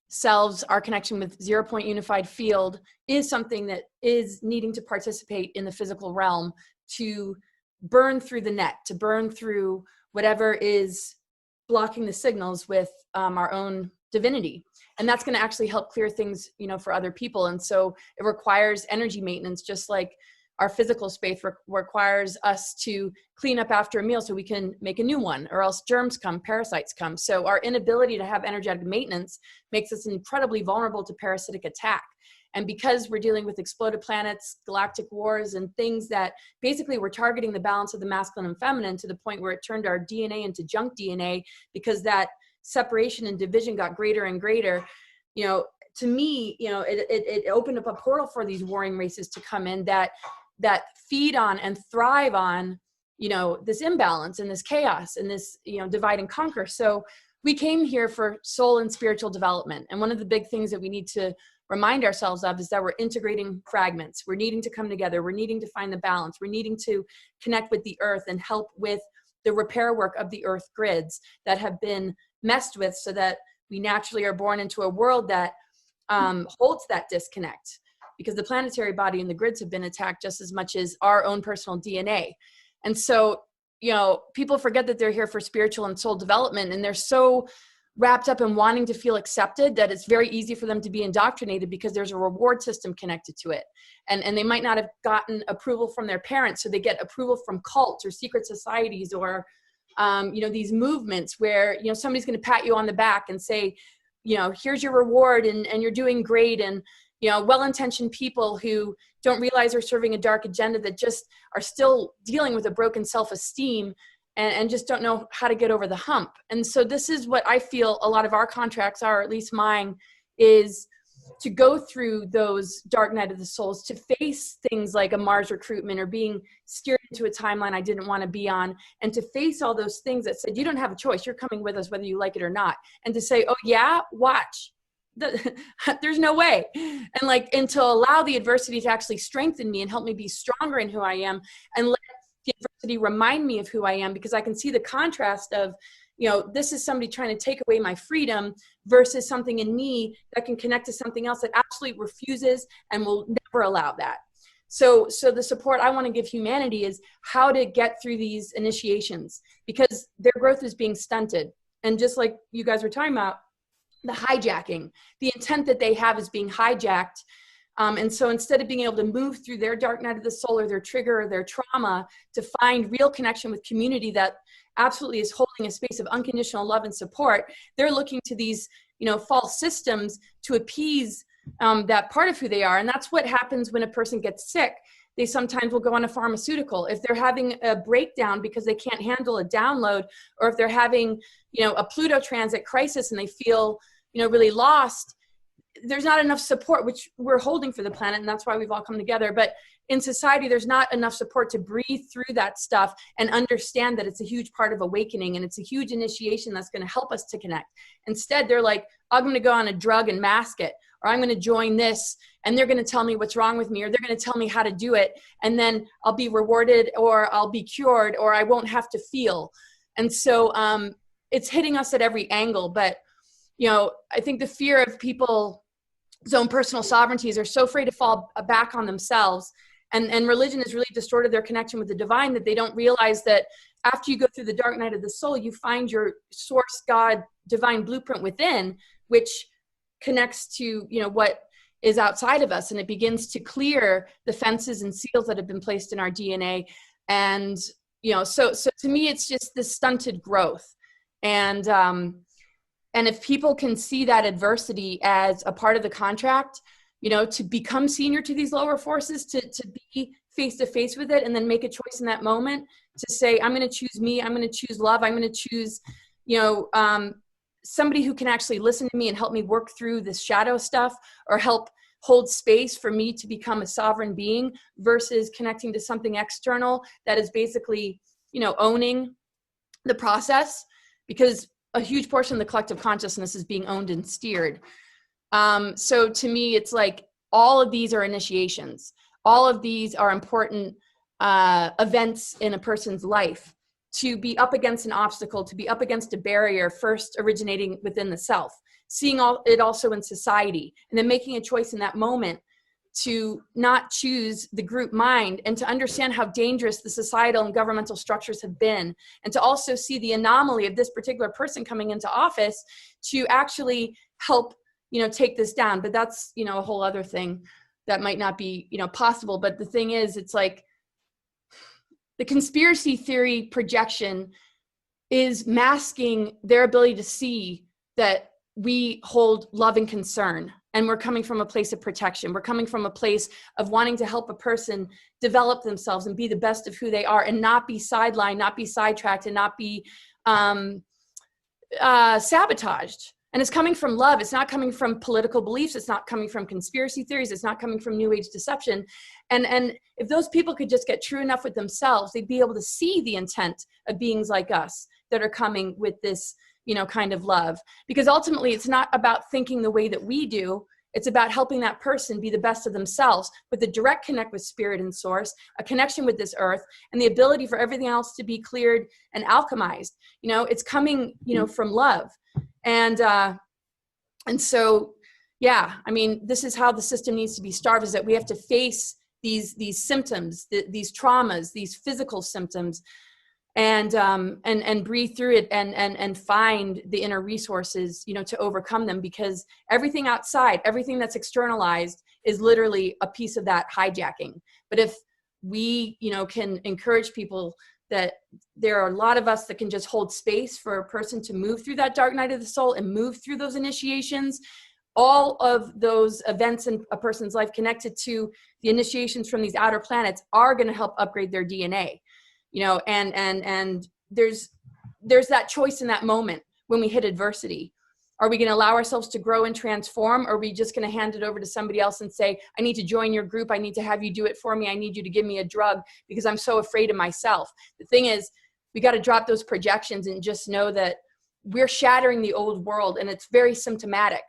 selves, our connection with 0 point unified field is something that is needing to participate in the physical realm to burn through the net, to burn through whatever is blocking the signals with our own divinity. And that's going to actually help clear things, you know, for other people. And so it requires energy maintenance, just like our physical space requires us to clean up after a meal so we can make a new one, or else germs come, parasites come. So our inability to have energetic maintenance makes us incredibly vulnerable to parasitic attack. And because we're dealing with exploded planets, galactic wars, and things that basically were targeting the balance of the masculine and feminine to the point where it turned our DNA into junk DNA, because that separation and division got greater and greater, you know, to me, you know, it opened up a portal for these warring races to come in that feed on and thrive on, you know, this imbalance and this chaos and this, you know, divide and conquer. So we came here for soul and spiritual development. And one of the big things that we need to remind ourselves of is that we're integrating fragments. We're needing to come together. We're needing to find the balance. We're needing to connect with the earth and help with the repair work of the earth grids that have been messed with, so that we naturally are born into a world that holds that disconnect, because the planetary body and the grids have been attacked just as much as our own personal DNA. And so, you know, people forget that they're here for spiritual and soul development, and they're so wrapped up in wanting to feel accepted that it's very easy for them to be indoctrinated, because there's a reward system connected to it. And they might not have gotten approval from their parents, so they get approval from cults or secret societies or, you know, these movements where, you know, somebody's going to pat you on the back and say, you know, here's your reward, and you're doing great. And, you know, well-intentioned people who don't realize they're serving a dark agenda, that just are still dealing with a broken self-esteem and just don't know how to get over the hump. And so this is what I feel a lot of our contracts are, or at least mine, is to go through those dark night of the souls, to face things like a Mars recruitment or being steered into a timeline I didn't want to be on, and to face all those things that said, you don't have a choice, you're coming with us whether you like it or not. And to say, oh yeah, watch. There's no way. And to allow the adversity to actually strengthen me and help me be stronger in who I am, and let the adversity remind me of who I am, because I can see the contrast of, you know, this is somebody trying to take away my freedom versus something in me that can connect to something else that absolutely refuses and will never allow that. So the support I want to give humanity is how to get through these initiations, because their growth is being stunted. And just like you guys were talking about, the hijacking, the intent that they have is being hijacked. And so instead of being able to move through their dark night of the soul or their trigger or their trauma to find real connection with community that absolutely is holding a space of unconditional love and support, they're looking to these, you know, false systems to appease that part of who they are. And that's what happens when a person gets sick. They sometimes will go on a pharmaceutical. If they're having a breakdown because they can't handle a download, or if they're having, you know, a Pluto transit crisis and they feel, you know, really lost, there's not enough support, which we're holding for the planet, and that's why we've all come together. But in society, there's not enough support to breathe through that stuff and understand that it's a huge part of awakening, and it's a huge initiation that's going to help us to connect. Instead, they're like, I'm going to go on a drug and mask it, or I'm going to join this, and they're going to tell me what's wrong with me, or they're going to tell me how to do it, and then I'll be rewarded, or I'll be cured, or I won't have to feel. And so it's hitting us at every angle. But, you know, I think the fear of people's own personal sovereignties are so afraid to fall back on themselves. And religion has really distorted their connection with the divine, that they don't realize that after you go through the dark night of the soul, you find your source, God, divine blueprint within, which connects to, you know, what is outside of us. And it begins to clear the fences and seals that have been placed in our DNA. And, you know, so to me, it's just this stunted growth. And if people can see that adversity as a part of the contract, you know, to become senior to these lower forces, to be face to face with it, and then make a choice in that moment to say, I'm going to choose me, I'm going to choose love, I'm going to choose, you know, somebody who can actually listen to me and help me work through this shadow stuff, or help hold space for me to become a sovereign being, versus connecting to something external that is basically, you know, owning the process, because a huge portion of the collective consciousness is being owned and steered. So to me, it's like all of these are initiations. All of these are important events in a person's life, to be up against an obstacle, to be up against a barrier, first originating within the self, seeing it also in society, and then making a choice in that moment to not choose the group mind, and to understand how dangerous the societal and governmental structures have been, and to also see the anomaly of this particular person coming into office to actually help, take this down. But that's, a whole other thing that might not be, possible. But the thing is, it's like the conspiracy theory projection is masking their ability to see that we hold love and concern, and we're coming from a place of protection. We're coming from a place of wanting to help a person develop themselves and be the best of who they are, and not be sidelined, not be sidetracked, and not be sabotaged. And it's coming from love. It's not coming from political beliefs. It's not coming from conspiracy theories. It's not coming from New Age deception. And if those people could just get true enough with themselves, they'd be able to see the intent of beings like us that are coming with this, kind of love. Because ultimately, it's not about thinking the way that we do. It's about helping that person be the best of themselves with a direct connect with spirit and source, a connection with this earth, and the ability for everything else to be cleared and alchemized. It's coming, from love. And so, yeah, I mean, this is how the system needs to be starved, is that we have to face these symptoms, these traumas, these physical symptoms, and breathe through it and find the inner resources, to overcome them, because everything outside, everything that's externalized is literally a piece of that hijacking. But if we, can encourage people that there are a lot of us that can just hold space for a person to move through that dark night of the soul and move through those initiations, all of those events in a person's life connected to the initiations from these outer planets are going to help upgrade their DNA. And there's that choice in that moment when we hit adversity. Are we going to allow ourselves to grow and transform? Or are we just going to hand it over to somebody else and say, I need to join your group. I need to have you do it for me. I need you to give me a drug because I'm so afraid of myself. The thing is, we got to drop those projections and just know that we're shattering the old world, and it's very symptomatic,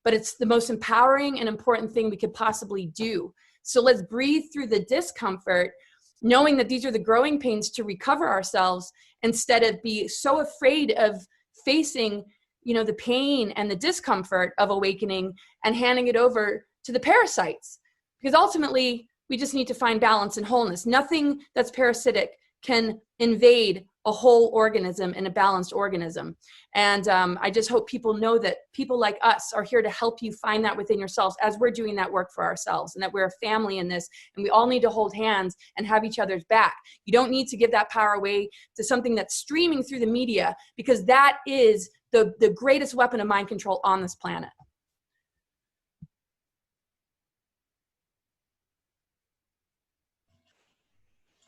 but it's the most empowering and important thing we could possibly do. So let's breathe through the discomfort, knowing that these are the growing pains to recover ourselves, instead of be so afraid of facing, the pain and the discomfort of awakening and handing it over to the parasites. Because ultimately, we just need to find balance and wholeness. Nothing that's parasitic can invade a whole organism and a balanced organism. And I just hope people know that people like us are here to help you find that within yourselves, as we're doing that work for ourselves, and that we're a family in this, and we all need to hold hands and have each other's back. You don't need to give that power away to something that's streaming through the media, because that is the greatest weapon of mind control on this planet.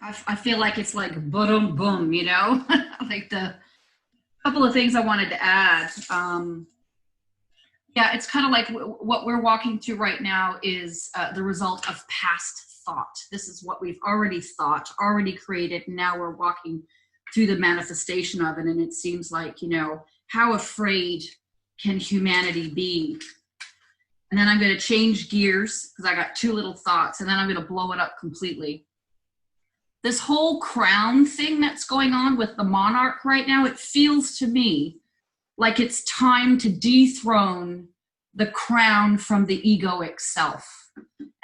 I feel like it's like boom, boom, like the couple of things I wanted to add. Yeah, it's kind of like what we're walking through right now is the result of past thought. This is what we've already thought, already created. And now we're walking through the manifestation of it. And it seems like, how afraid can humanity be? And then I'm going to change gears because I got two little thoughts, and then I'm going to blow it up completely. This whole crown thing that's going on with the monarch right now, it feels to me like it's time to dethrone the crown from the egoic self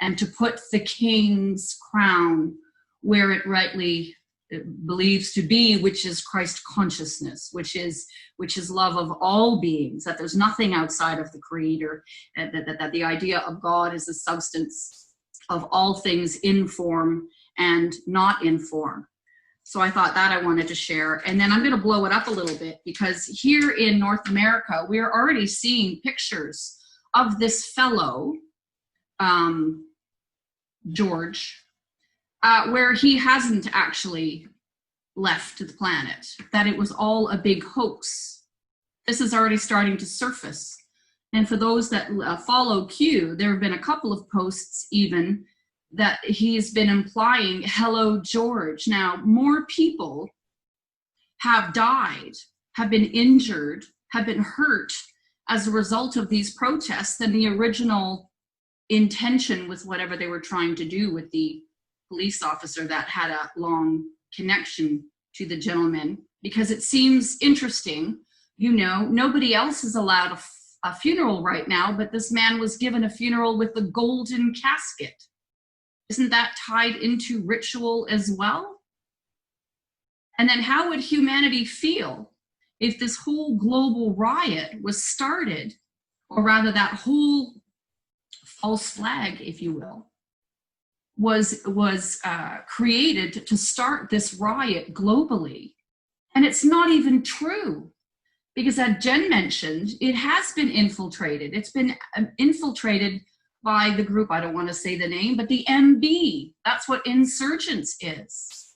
and to put the king's crown where it rightly believes to be, which is Christ consciousness, which is love of all beings, that there's nothing outside of the creator, and that the idea of God is the substance of all things in form and not in form. So I thought that I wanted to share. And then I'm going to blow it up a little bit, because here in North America, we're already seeing pictures of this fellow, George, where he hasn't actually left the planet, that it was all a big hoax. This is already starting to surface. And for those that follow Q, there have been a couple of posts even that he's been implying, hello, George. Now, more people have died, have been injured, have been hurt as a result of these protests than the original intention with whatever they were trying to do with the police officer that had a long connection to the gentleman. Because it seems interesting, nobody else is allowed a funeral right now, but this man was given a funeral with the golden casket. Isn't that tied into ritual as well? And then how would humanity feel if this whole global riot was started or rather that whole false flag, if you will, was created to start this riot globally. And it's not even true, because as Jen mentioned, it has been infiltrated. It's been infiltrated by the group, I don't want to say the name, but the MB. That's what insurgents is.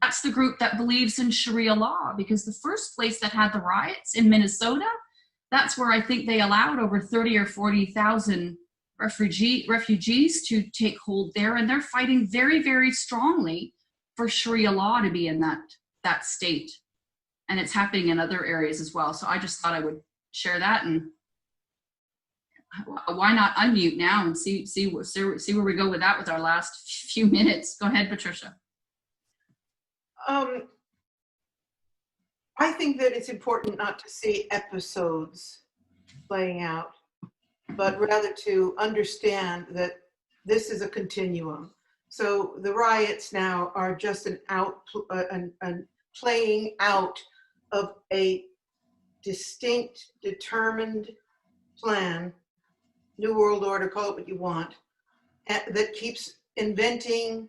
That's the group that believes in Sharia law, because the first place that had the riots in Minnesota, that's where I think they allowed over 30 or 40,000 refugees to take hold there, and they're fighting very, very strongly for Sharia law to be in that state. And it's happening in other areas as well. So I just thought I would share that, and why not unmute now and see where we go with that with our last few minutes. Go ahead, Patricia. I think that it's important not to see episodes playing out, but rather to understand that this is a continuum. So the riots now are just an playing out of a distinct, determined plan, New World Order, call it what you want, that keeps inventing.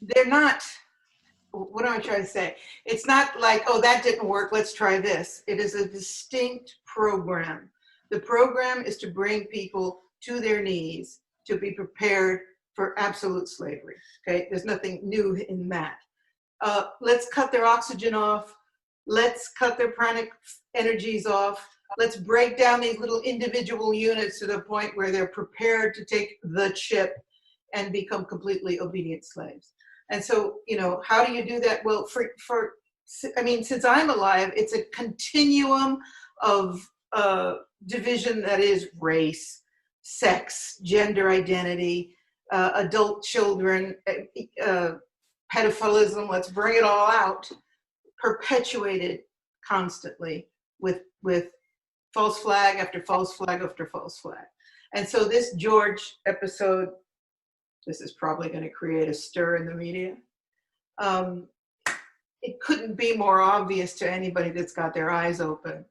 They're not, what am I trying to say? It's not like, oh, that didn't work, let's try this. It is a distinct program. The program is to bring people to their knees, to be prepared for absolute slavery, okay? There's nothing new in that. Let's cut their oxygen off. Let's cut their pranic energies off. Let's break down these little individual units to the point where they're prepared to take the chip and become completely obedient slaves. And so, you know, how do you do that? Well, I mean, since I'm alive, it's a continuum of division that is race, sex, gender identity, adult children, pedophilism, let's bring it all out, perpetuated constantly with false flag after false flag after false flag. And so this George episode, this is probably going to create a stir in the media. It couldn't be more obvious to anybody that's got their eyes open.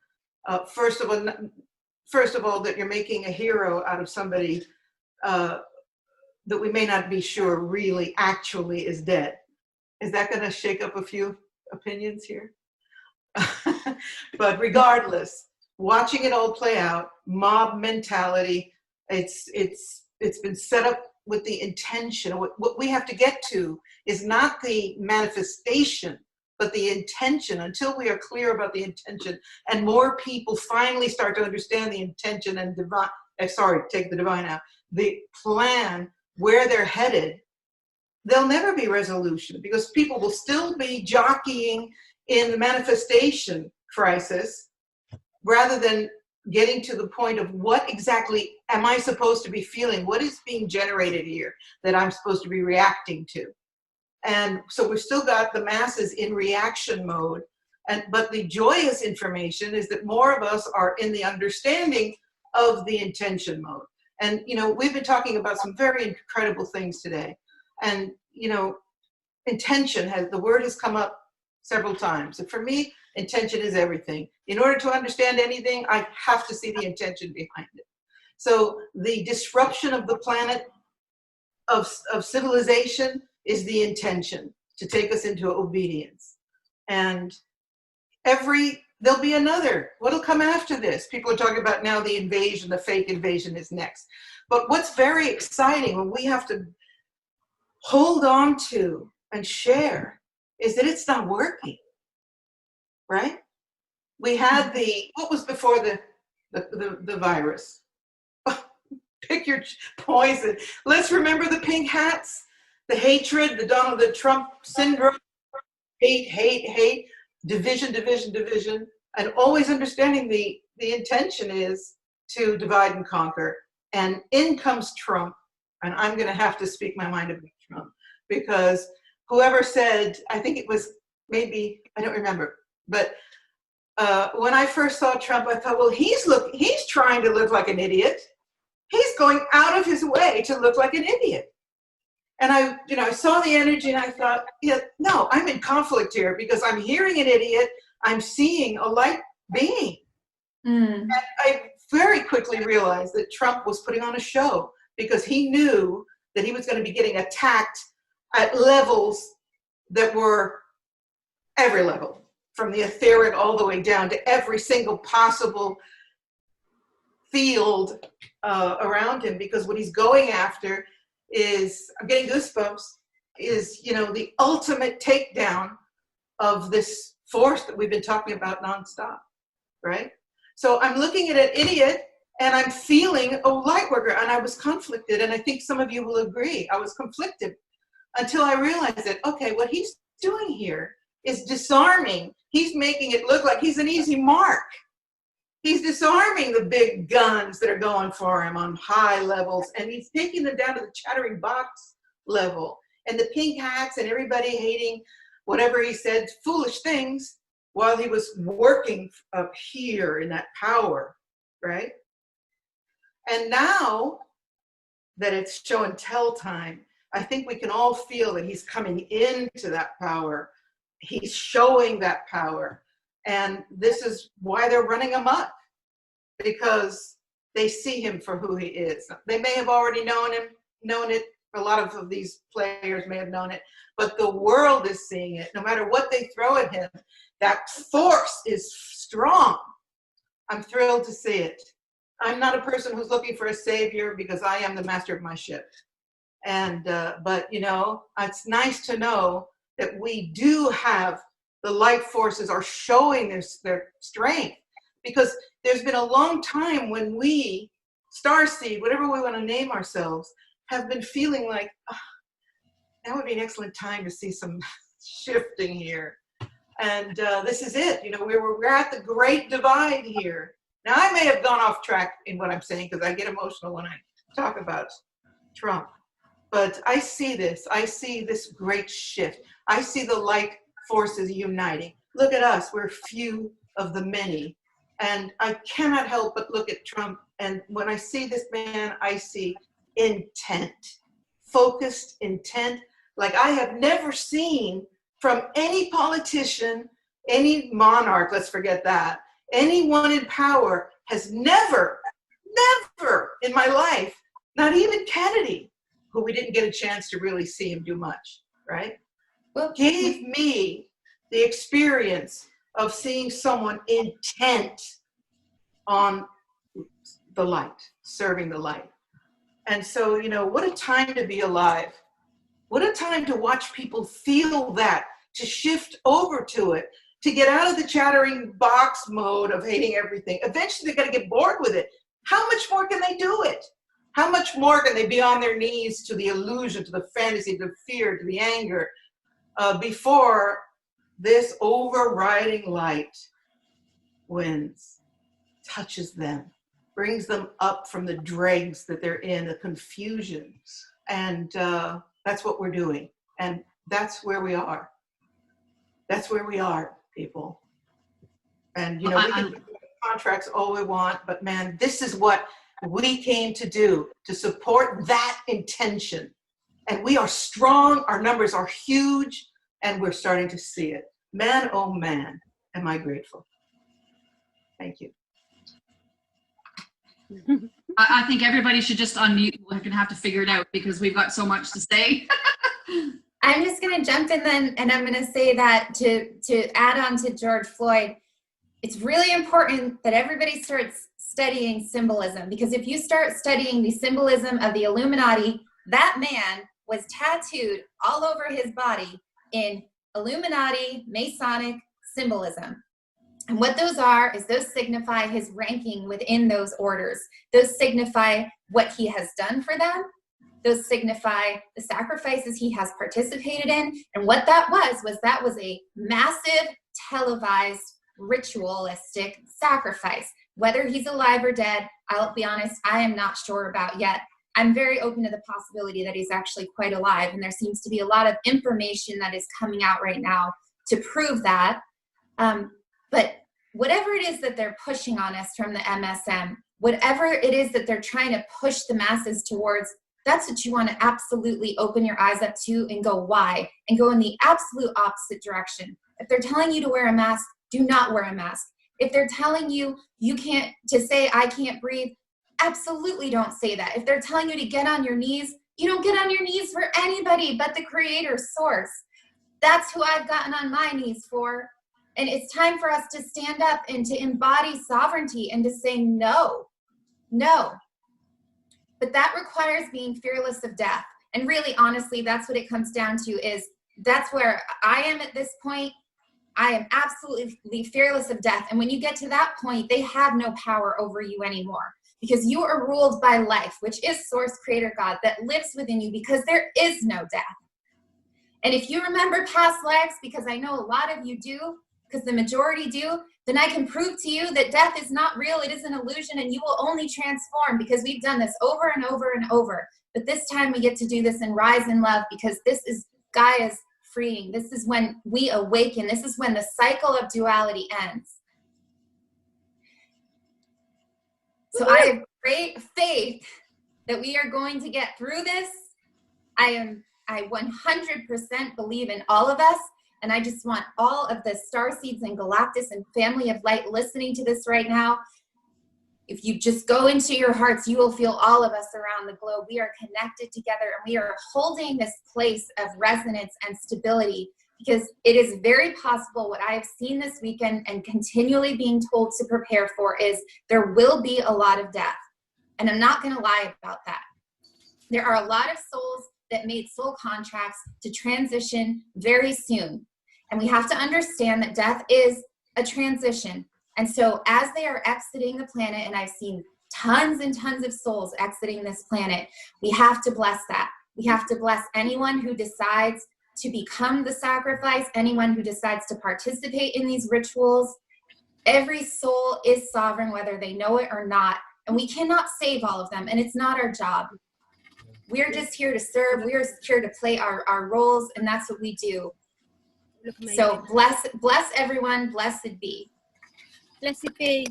First of all, that you're making a hero out of somebody that we may not be sure really actually is dead. Is that going to shake up a few opinions here? But regardless, watching it all play out, mob mentality, it's been set up with the intention. What we have to get to is not the manifestation, but the intention. Until we are clear about the intention and more people finally start to understand the intention and take the divine out, the plan, where they're headed, there'll never be resolution, because people will still be jockeying in the manifestation crisis rather than getting to the point of what exactly am I supposed to be feeling? What is being generated here that I'm supposed to be reacting to? And so we've still got the masses in reaction mode. But the joyous information is that more of us are in the understanding of the intention mode. And, you know, we've been talking about some very incredible things today. And, you know, intention the word has come up several times. And for me, intention is everything. In order to understand anything, I have to see the intention behind it. So the disruption of the planet of civilization is the intention to take us into obedience. And there'll be another. What'll come after this? People are talking about now the invasion, the fake invasion is next. But what's very exciting, when we have to hold on to and share, is that it's not working, right? We had what was before the virus? Pick your poison. Let's remember the pink hats, the hatred, the Donald Trump syndrome, hate, division, and always understanding the intention is to divide and conquer. And in comes Trump, and I'm going to have to speak my mind about Trump, because whoever said, I think it was maybe, I don't remember, but when I first saw Trump, I thought, well, he's trying to look like an idiot. He's going out of his way to look like an idiot. And I saw the energy and I thought, yeah, no, I'm in conflict here, because I'm hearing an idiot, I'm seeing a light being. And I very quickly realized that Trump was putting on a show, because he knew that he was going to be getting attacked at levels that were every level, from the etheric all the way down to every single possible field around him, because what he's going after is, I'm getting goosebumps, is, you know, the ultimate takedown of this force that we've been talking about nonstop, right? So I'm looking at an idiot and I'm feeling a light worker, and I was conflicted, and I think some of you will agree. I was conflicted until I realized that, okay, what he's doing here is disarming. He's making it look like he's an easy mark. He's disarming the big guns that are going for him on high levels, and he's taking them down to the chattering box level. And the pink hats and everybody hating whatever he said, foolish things, while he was working up here in that power, right? And now that it's show and tell time, I think we can all feel that he's coming into that power. He's showing that power. And this is why they're running amok, because they see him for who he is. They may have already known it. A lot of these players may have known it, but the world is seeing it. No matter what they throw at him, that force is strong. I'm thrilled to see it. I'm not a person who's looking for a savior, because I am the master of my ship. And, but you know, it's nice to know that we do have the light forces are showing their strength, because there's been a long time when we, Starseed, whatever we want to name ourselves, have been feeling like, oh, that would be an excellent time to see some shifting here. And this is it. You know, we're at the great divide here. Now, I may have gone off track in what I'm saying, because I get emotional when I talk about Trump. But I see this. I see this great shift. I see the light forces uniting. Look at us. We're few of the many. And I cannot help but look at Trump. And when I see this man, I see intent, focused intent, like I have never seen from any politician, any monarch, let's forget that. Anyone in power has never in my life, not even Kennedy, who we didn't get a chance to really see him do much, right? Well, gave me the experience of seeing someone intent on the light, serving the light. And so, you know, what a time to be alive. What a time to watch people feel that, to shift over to it, to get out of the chattering box mode of hating everything. Eventually they're going to get bored with it. How much more can they do it? How much more can they be on their knees to the illusion, to the fantasy, to the fear, to the anger, before this overriding light wins, touches them, brings them up from the dregs that they're in, the confusion. And that's what we're doing. And that's where we are. That's where we are, people. And, you know, we can do contracts all we want, but man, this is what we came to do, to support that intention. And we are strong, our numbers are huge, and we're starting to see it. Man, oh man, am I grateful. Thank you. I think everybody should just unmute. We're going to have to figure it out, because we've got so much to say. I'm just going to jump in then, and I'm going to say that to add on to George Floyd, it's really important that everybody starts studying symbolism, because if you start studying the symbolism of the Illuminati, that man was tattooed all over his body in Illuminati Masonic symbolism. And what those are is those signify his ranking within those orders. Those signify what he has done for them. Those signify the sacrifices he has participated in. And what that was a massive televised ritualistic sacrifice. Whether he's alive or dead, I'll be honest, I am not sure about yet. I'm very open to the possibility that he's actually quite alive. And there seems to be a lot of information that is coming out right now to prove that. But whatever it is that they're pushing on us from the MSM, whatever it is that they're trying to push the masses towards, that's what you want to absolutely open your eyes up to and go, why? And go in the absolute opposite direction. If they're telling you to wear a mask, do not wear a mask. If they're telling you to say, I can't breathe, absolutely don't say that. If they're telling you to get on your knees, you don't get on your knees for anybody but the creator source. That's who I've gotten on my knees for. And it's time for us to stand up and to embody sovereignty and to say no, no. But that requires being fearless of death. And really, honestly, that's what it comes down to, is that's where I am at this point. I am absolutely fearless of death. And when you get to that point, they have no power over you anymore, because you are ruled by life, which is Source Creator God that lives within you, because there is no death. And if you remember past lives, because I know a lot of you do, because the majority do, then I can prove to you that death is not real. It is an illusion, and you will only transform, because we've done this over and over and over. But this time we get to do this and rise in love, because this is Gaia's freeing. This is when we awaken. This is when the cycle of duality ends. So I have great faith that we are going to get through this. I 100% believe in all of us. And I just want all of the starseeds and Galactus and family of light listening to this right now. If you just go into your hearts, you will feel all of us around the globe. We are connected together, and we are holding this place of resonance and stability, because it is very possible, what I have seen this weekend and continually being told to prepare for, is there will be a lot of death. And I'm not going to lie about that. There are a lot of souls that made soul contracts to transition very soon. And we have to understand that death is a transition. And so as they are exiting the planet, and I've seen tons and tons of souls exiting this planet, we have to bless that. We have to bless anyone who decides to become the sacrifice, anyone who decides to participate in these rituals. Every soul is sovereign, whether they know it or not. And we cannot save all of them, and it's not our job. We're just here to serve. We're here to play our roles, and that's what we do. So bless everyone. Blessed be. Blessed be.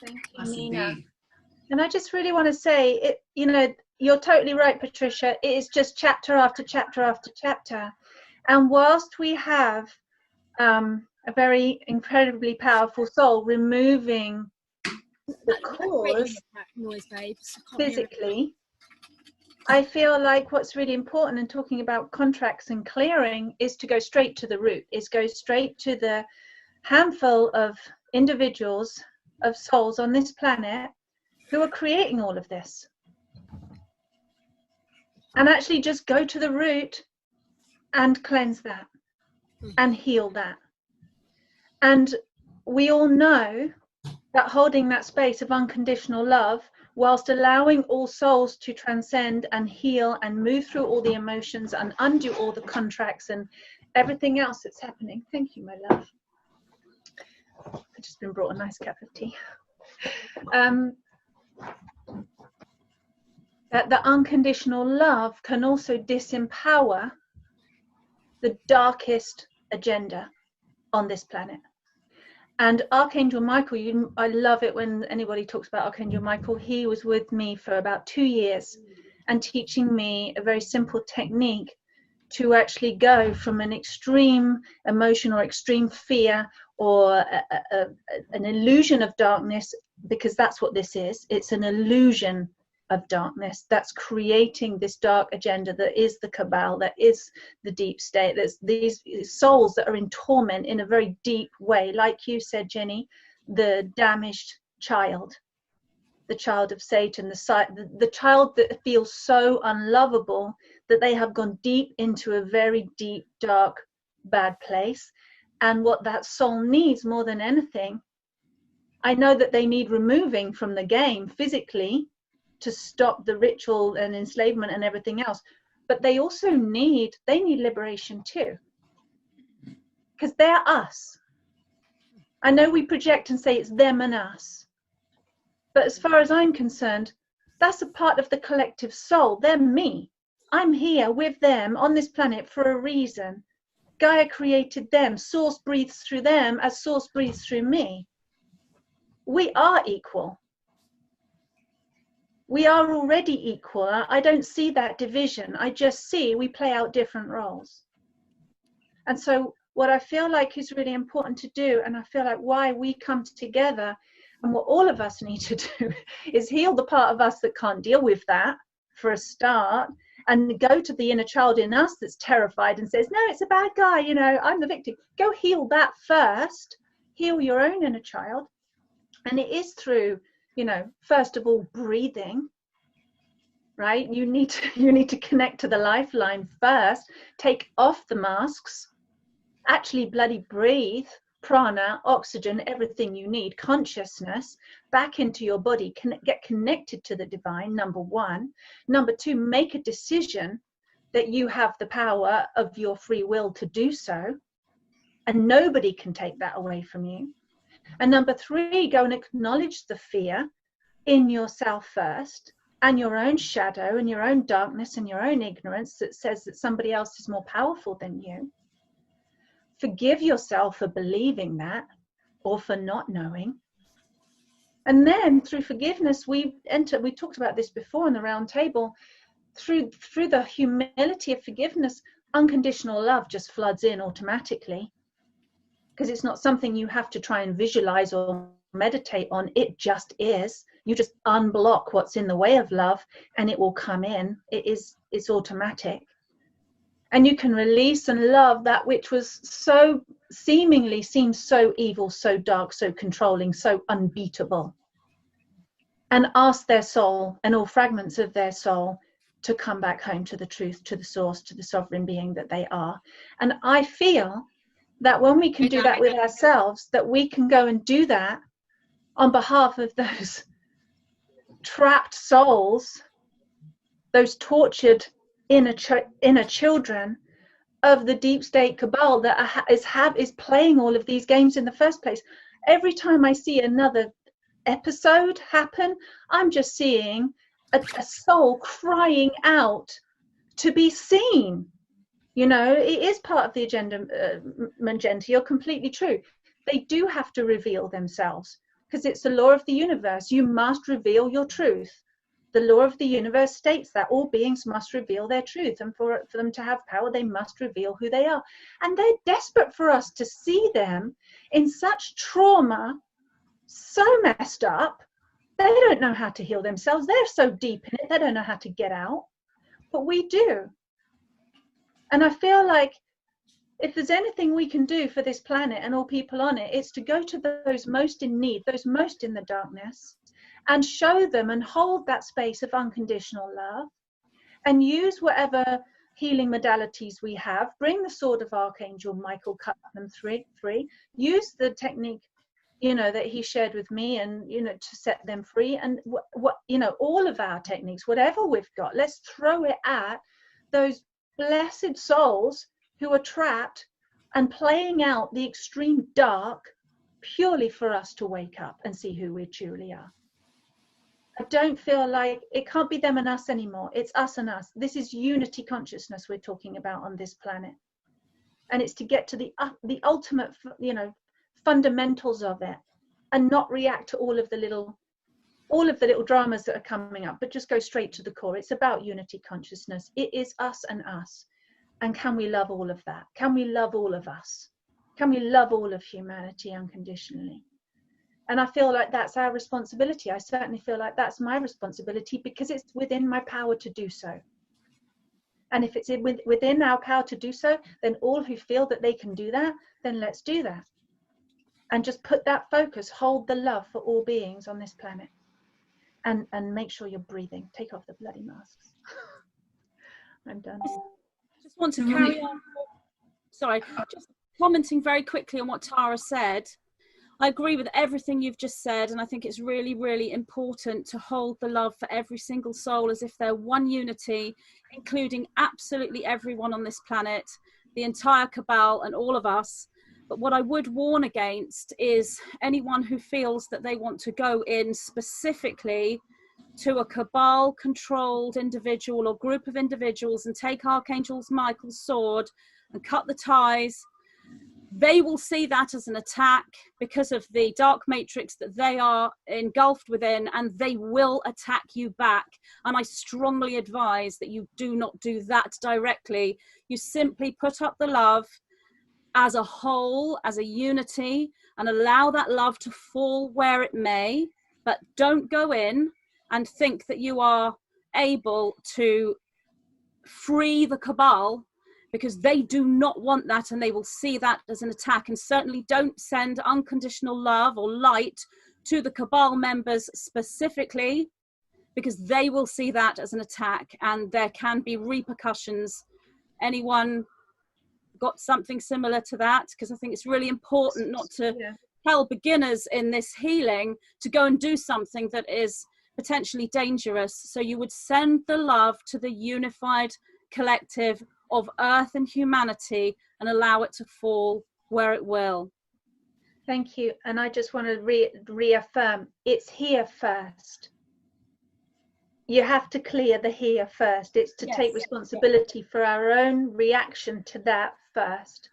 Thank you, Nina. And I just really want to say, you're totally right, Patricia. It is just chapter after chapter after chapter. And whilst we have a very incredibly powerful soul removing the cause physically, I feel like what's really important in talking about contracts and clearing is to go straight to the root, is go straight to the handful of individuals, of souls on this planet who are creating all of this. And actually just go to the root and cleanse that and heal that. And we all know that holding that space of unconditional love, whilst allowing all souls to transcend and heal and move through all the emotions and undo all the contracts and everything else that's happening. Thank you, my love. I've just been brought a nice cup of tea. That the unconditional love can also disempower the darkest agenda on this planet. And Archangel Michael, I love it when anybody talks about Archangel Michael. He was with me for about 2 years and teaching me a very simple technique to actually go from an extreme emotion or extreme fear or an illusion of darkness, because that's what this is. It's an illusion of darkness that's creating this dark agenda that is the cabal, that is the deep state. There's these souls that are in torment in a very deep way, like you said, Jenny, the damaged child, the child of Satan, the child that feels so unlovable that they have gone deep into a very deep, dark, bad place. And what that soul needs more than anything, I know that they need removing from the game physically to stop the ritual and enslavement and everything else, but they also need liberation too, because they're us. I know we project and say it's them and us, but as far as I'm concerned, that's a part of the collective soul. They're me. I'm here with them on this planet for a reason. Gaia created them. Source breathes through them as Source breathes through me. We are equal. We are already equal. I don't see that division. I just see we play out different roles. And so what I feel like is really important to do, and I feel like why we come together and what all of us need to do is heal the part of us that can't deal with that for a start, and go to the inner child in us that's terrified and says, no, it's a bad guy, you know, I'm the victim. Go heal that first, heal your own inner child. And it is through, you know, first of all, breathing, right? You need to connect to the lifeline first, take off the masks, actually bloody breathe, prana, oxygen, everything you need, consciousness back into your body, get connected to the divine, number one. Number two, make a decision that you have the power of your free will to do so, and nobody can take that away from you. And number three, go and acknowledge the fear in yourself first, and your own shadow and your own darkness and your own ignorance that says that somebody else is more powerful than you. Forgive yourself for believing that or for not knowing. And then through forgiveness, we talked about this before in the round table, through the humility of forgiveness, unconditional love just floods in automatically, because it's not something you have to try and visualize or meditate on. It just is. You just unblock what's in the way of love and it will come in. It's automatic. And you can release and love that which was so seemingly seems so evil, so dark, so controlling, so unbeatable. And ask their soul and all fragments of their soul to come back home to the truth, to the source, to the sovereign being that they are. And I feel that when we can do that with ourselves, that we can go and do that on behalf of those trapped souls, those tortured inner children of the deep state cabal that is playing all of these games in the first place. Every time I see another episode happen, I'm just seeing a soul crying out to be seen. You know, it is part of the agenda, Magenta. You're completely true. They do have to reveal themselves because it's the law of the universe. You must reveal your truth. The law of the universe states that all beings must reveal their truth, and for them to have power, they must reveal who they are. And they're desperate for us to see them in such trauma, so messed up. They don't know how to heal themselves. They're so deep in it, they don't know how to get out. But we do. And I feel like if there's anything we can do for this planet and all people on it, it's to go to those most in need, those most in the darkness, and show them and hold that space of unconditional love, and use whatever healing modalities we have. Bring the sword of Archangel Michael, cut them free. Use the technique, you know, that he shared with me, and, you know, to set them free. And what you know, all of our techniques, whatever we've got, let's throw it at those blessed souls who are trapped and playing out the extreme dark purely for us to wake up and see who we truly are. I don't feel like it can't be them and us anymore. It's us and us. This is unity consciousness we're talking about on this planet. And it's to get to the ultimate, you know, fundamentals of it, and not react to all of the little dramas that are coming up, but just go straight to the core. It's about unity consciousness. It is us and us. And can we love all of that? Can we love all of us? Can we love all of humanity unconditionally? And I feel like that's our responsibility. I certainly feel like that's my responsibility, because it's within my power to do so. And if it's within our power to do so, then all who feel that they can do that, then let's do that. And just put that focus, hold the love for all beings on this planet. And make sure you're breathing. Take off the bloody masks. I'm done. I just want to carry on. Sorry, just commenting very quickly on what Tara said. I agree with everything you've just said, and I think it's really, really important to hold the love for every single soul as if they're one unity, including absolutely everyone on this planet, the entire cabal and all of us. But what I would warn against is anyone who feels that they want to go in specifically to a cabal-controlled individual or group of individuals and take Archangel Michael's sword and cut the ties. They will see that as an attack because of the dark matrix that they are engulfed within, and they will attack you back. And I strongly advise that you do not do that directly. You simply put up the love, as a whole, as a unity, and allow that love to fall where it may, but don't go in and think that you are able to free the cabal, because they do not want that, and they will see that as an attack. And certainly don't send unconditional love or light to the cabal members specifically, because they will see that as an attack, and there can be repercussions. Anyone got something similar to that? Because I think it's really important not to tell beginners in this healing to go and do something that is potentially dangerous. So you would send the love to the unified collective of earth and humanity and allow it to fall where it will. Thank you. And I just want to reaffirm, it's here first. You have to clear the here first. It's to take responsibility for our own reaction to that first,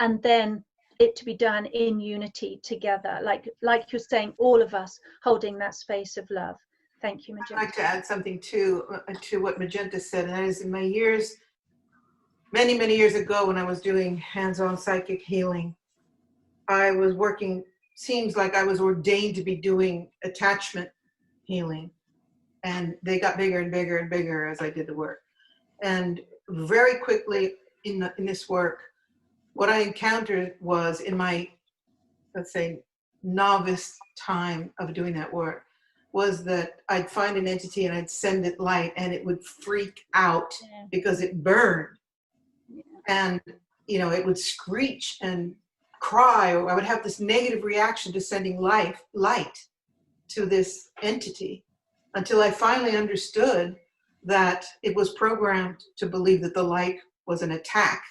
and then it to be done in unity together, like you're saying, all of us holding that space of love. Thank you, Magenta. I'd like to add something to what Magenta said, and that is, in my years, many years ago, when I was doing hands-on psychic healing, I was working, seems like I was ordained to be doing attachment healing, and they got bigger and bigger and bigger as I did the work. And very quickly in this work, what I encountered was, in my, let's say, novice time of doing that work, was that I'd find an entity and I'd send it light, and it would freak out because it burned. And, you know, it would screech and cry, or I would have this negative reaction to sending light to this entity, until I finally understood that it was programmed to believe that the light was an attack,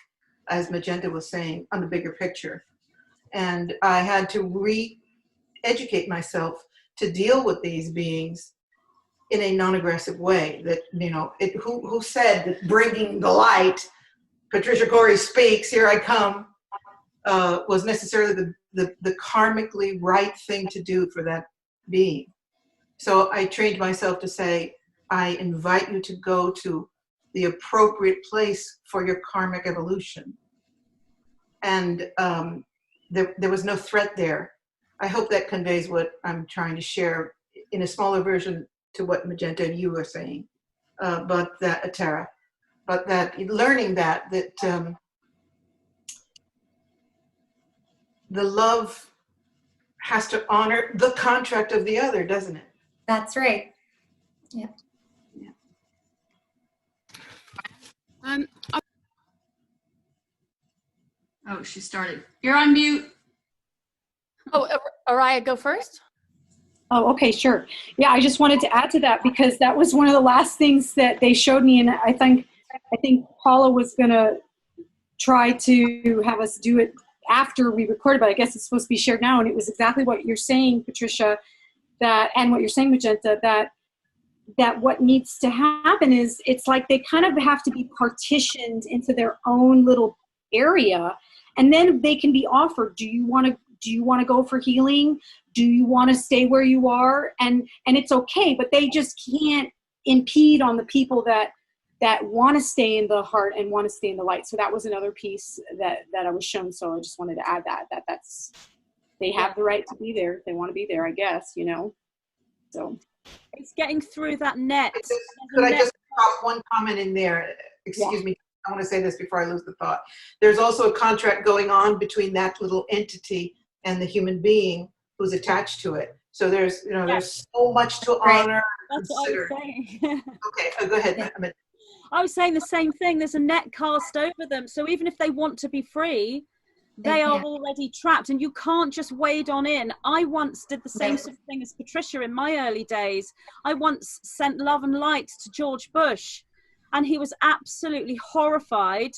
as Magenta was saying, on the bigger picture. And I had to re-educate myself to deal with these beings in a non-aggressive way. That, you know, who said that bringing the light, Patricia Corey speaks, here I come, was necessarily the karmically right thing to do for that being. So I trained myself to say, I invite you to go to the appropriate place for your karmic evolution. And there was no threat there. I hope that conveys what I'm trying to share in a smaller version to what Magenta and you were saying, but that, Tara, but that learning that the love has to honor the contract of the other, doesn't it? That's right. Yeah. Oh, she started. You're on mute. Oh, Araya, go first. Oh, okay, sure. Yeah, I just wanted to add to that, because that was one of the last things that they showed me, and I think Paula was gonna try to have us do it after we recorded, but I guess it's supposed to be shared now. And it was exactly what you're saying, Patricia, and what you're saying, Magenta, that what needs to happen is, it's like they kind of have to be partitioned into their own little area, and then they can be offered, do you want to go for healing? Do you want to stay where you are? And it's okay, but they just can't impede on the people that want to stay in the heart and want to stay in the light. So that was another piece that I was shown. So I just wanted to add that's they have the right to be there. They want to be there, I guess, you know. So it's getting through that net. Could I just pop one comment in there? Excuse me. I want to say this before I lose the thought. There's also a contract going on between that little entity and the human being who's attached to it. So there's, you know, there's so much to honor. That's what I was saying. Okay, go ahead. I was saying the same thing. There's a net cast over them. So even if they want to be free, they are already trapped, and you can't just wade on in. I once did the same sort of thing as Patricia in my early days. I once sent love and light to George Bush, and he was absolutely horrified.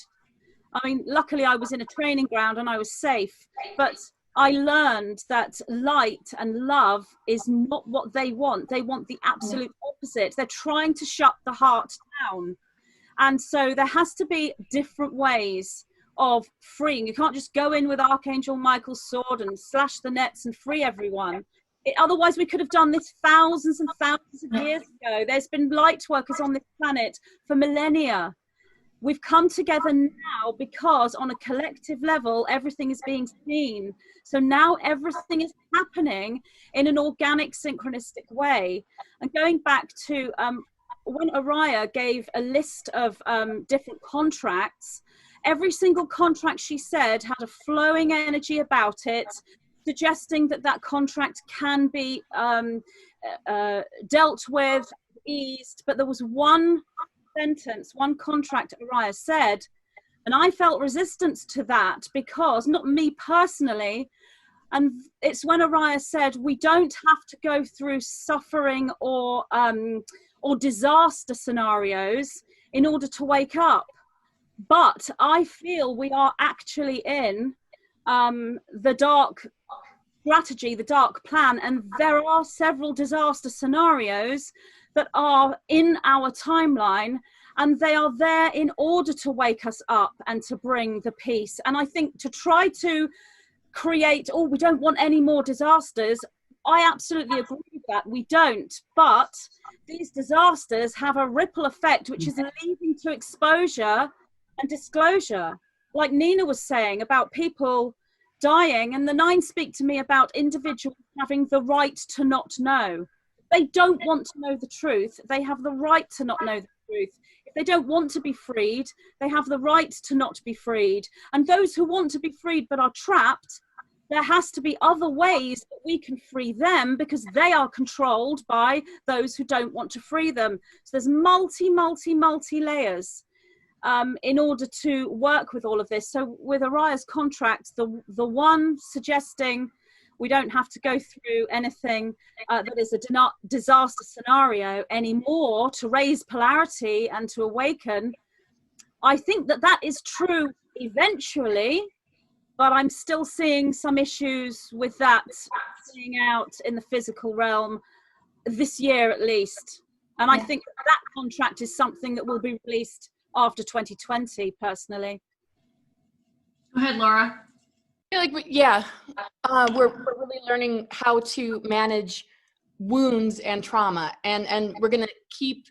I mean, luckily I was in a training ground and I was safe, but I learned that light and love is not what they want. They want the absolute opposite. They're trying to shut the heart down. And so there has to be different ways of freeing. You can't just go in with Archangel Michael's sword and slash the nets and free everyone. Otherwise, we could have done this thousands and thousands of years ago. There's been light workers on this planet for millennia. we've come together now because on a collective level, everything is being seen. So now everything is happening in an organic, synchronistic way. And going back to when Araya gave a list of different contracts, every single contract she said had a flowing energy about it, suggesting that that contract can be dealt with, eased. But there was one sentence, one contract Araya said, and I felt resistance to that because, not me personally, and it's when Araya said we don't have to go through suffering or disaster scenarios in order to wake up. But I feel we are actually in the dark strategy, the dark plan, and there are several disaster scenarios that are in our timeline, and they are there in order to wake us up and to bring the peace. And I think to try to create, oh, we don't want any more disasters, I absolutely agree with that. We don't. But these disasters have a ripple effect, which is leading to exposure and disclosure. Like Nina was saying about people dying, and the 9 speak to me about individuals having the right to not know. They don't want to know the truth. They have the right to not know the truth. If they don't want to be freed, they have the right to not be freed. And those who want to be freed but are trapped, there has to be other ways that we can free them, because they are controlled by those who don't want to free them. So there's multi layers in order to work with all of this. So with Araya's contract, the one suggesting we don't have to go through anything that is a disaster scenario anymore to raise polarity and to awaken, I think that that is true eventually, but I'm still seeing some issues with that playing out in the physical realm this year at least. And I think that contract is something that will be released after 2020, personally. Go ahead, Laura. I feel like we're really learning how to manage wounds and trauma, and we're going to keep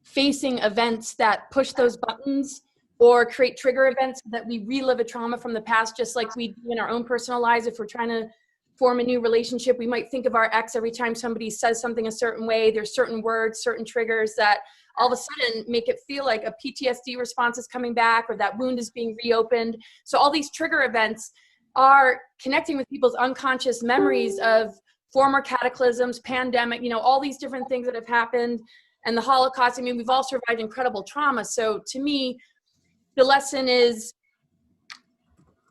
facing events that push those buttons or create trigger events that we relive a trauma from the past, just like we do in our own personal lives. If we're trying to form a new relationship, we might think of our ex every time somebody says something a certain way. There's certain words, certain triggers that all of a sudden make it feel like a PTSD response is coming back, or that wound is being reopened. So all these trigger events are connecting with people's unconscious memories of former cataclysms, pandemic, all these different things that have happened, and the Holocaust. I mean, we've all survived incredible trauma. So to me, the lesson is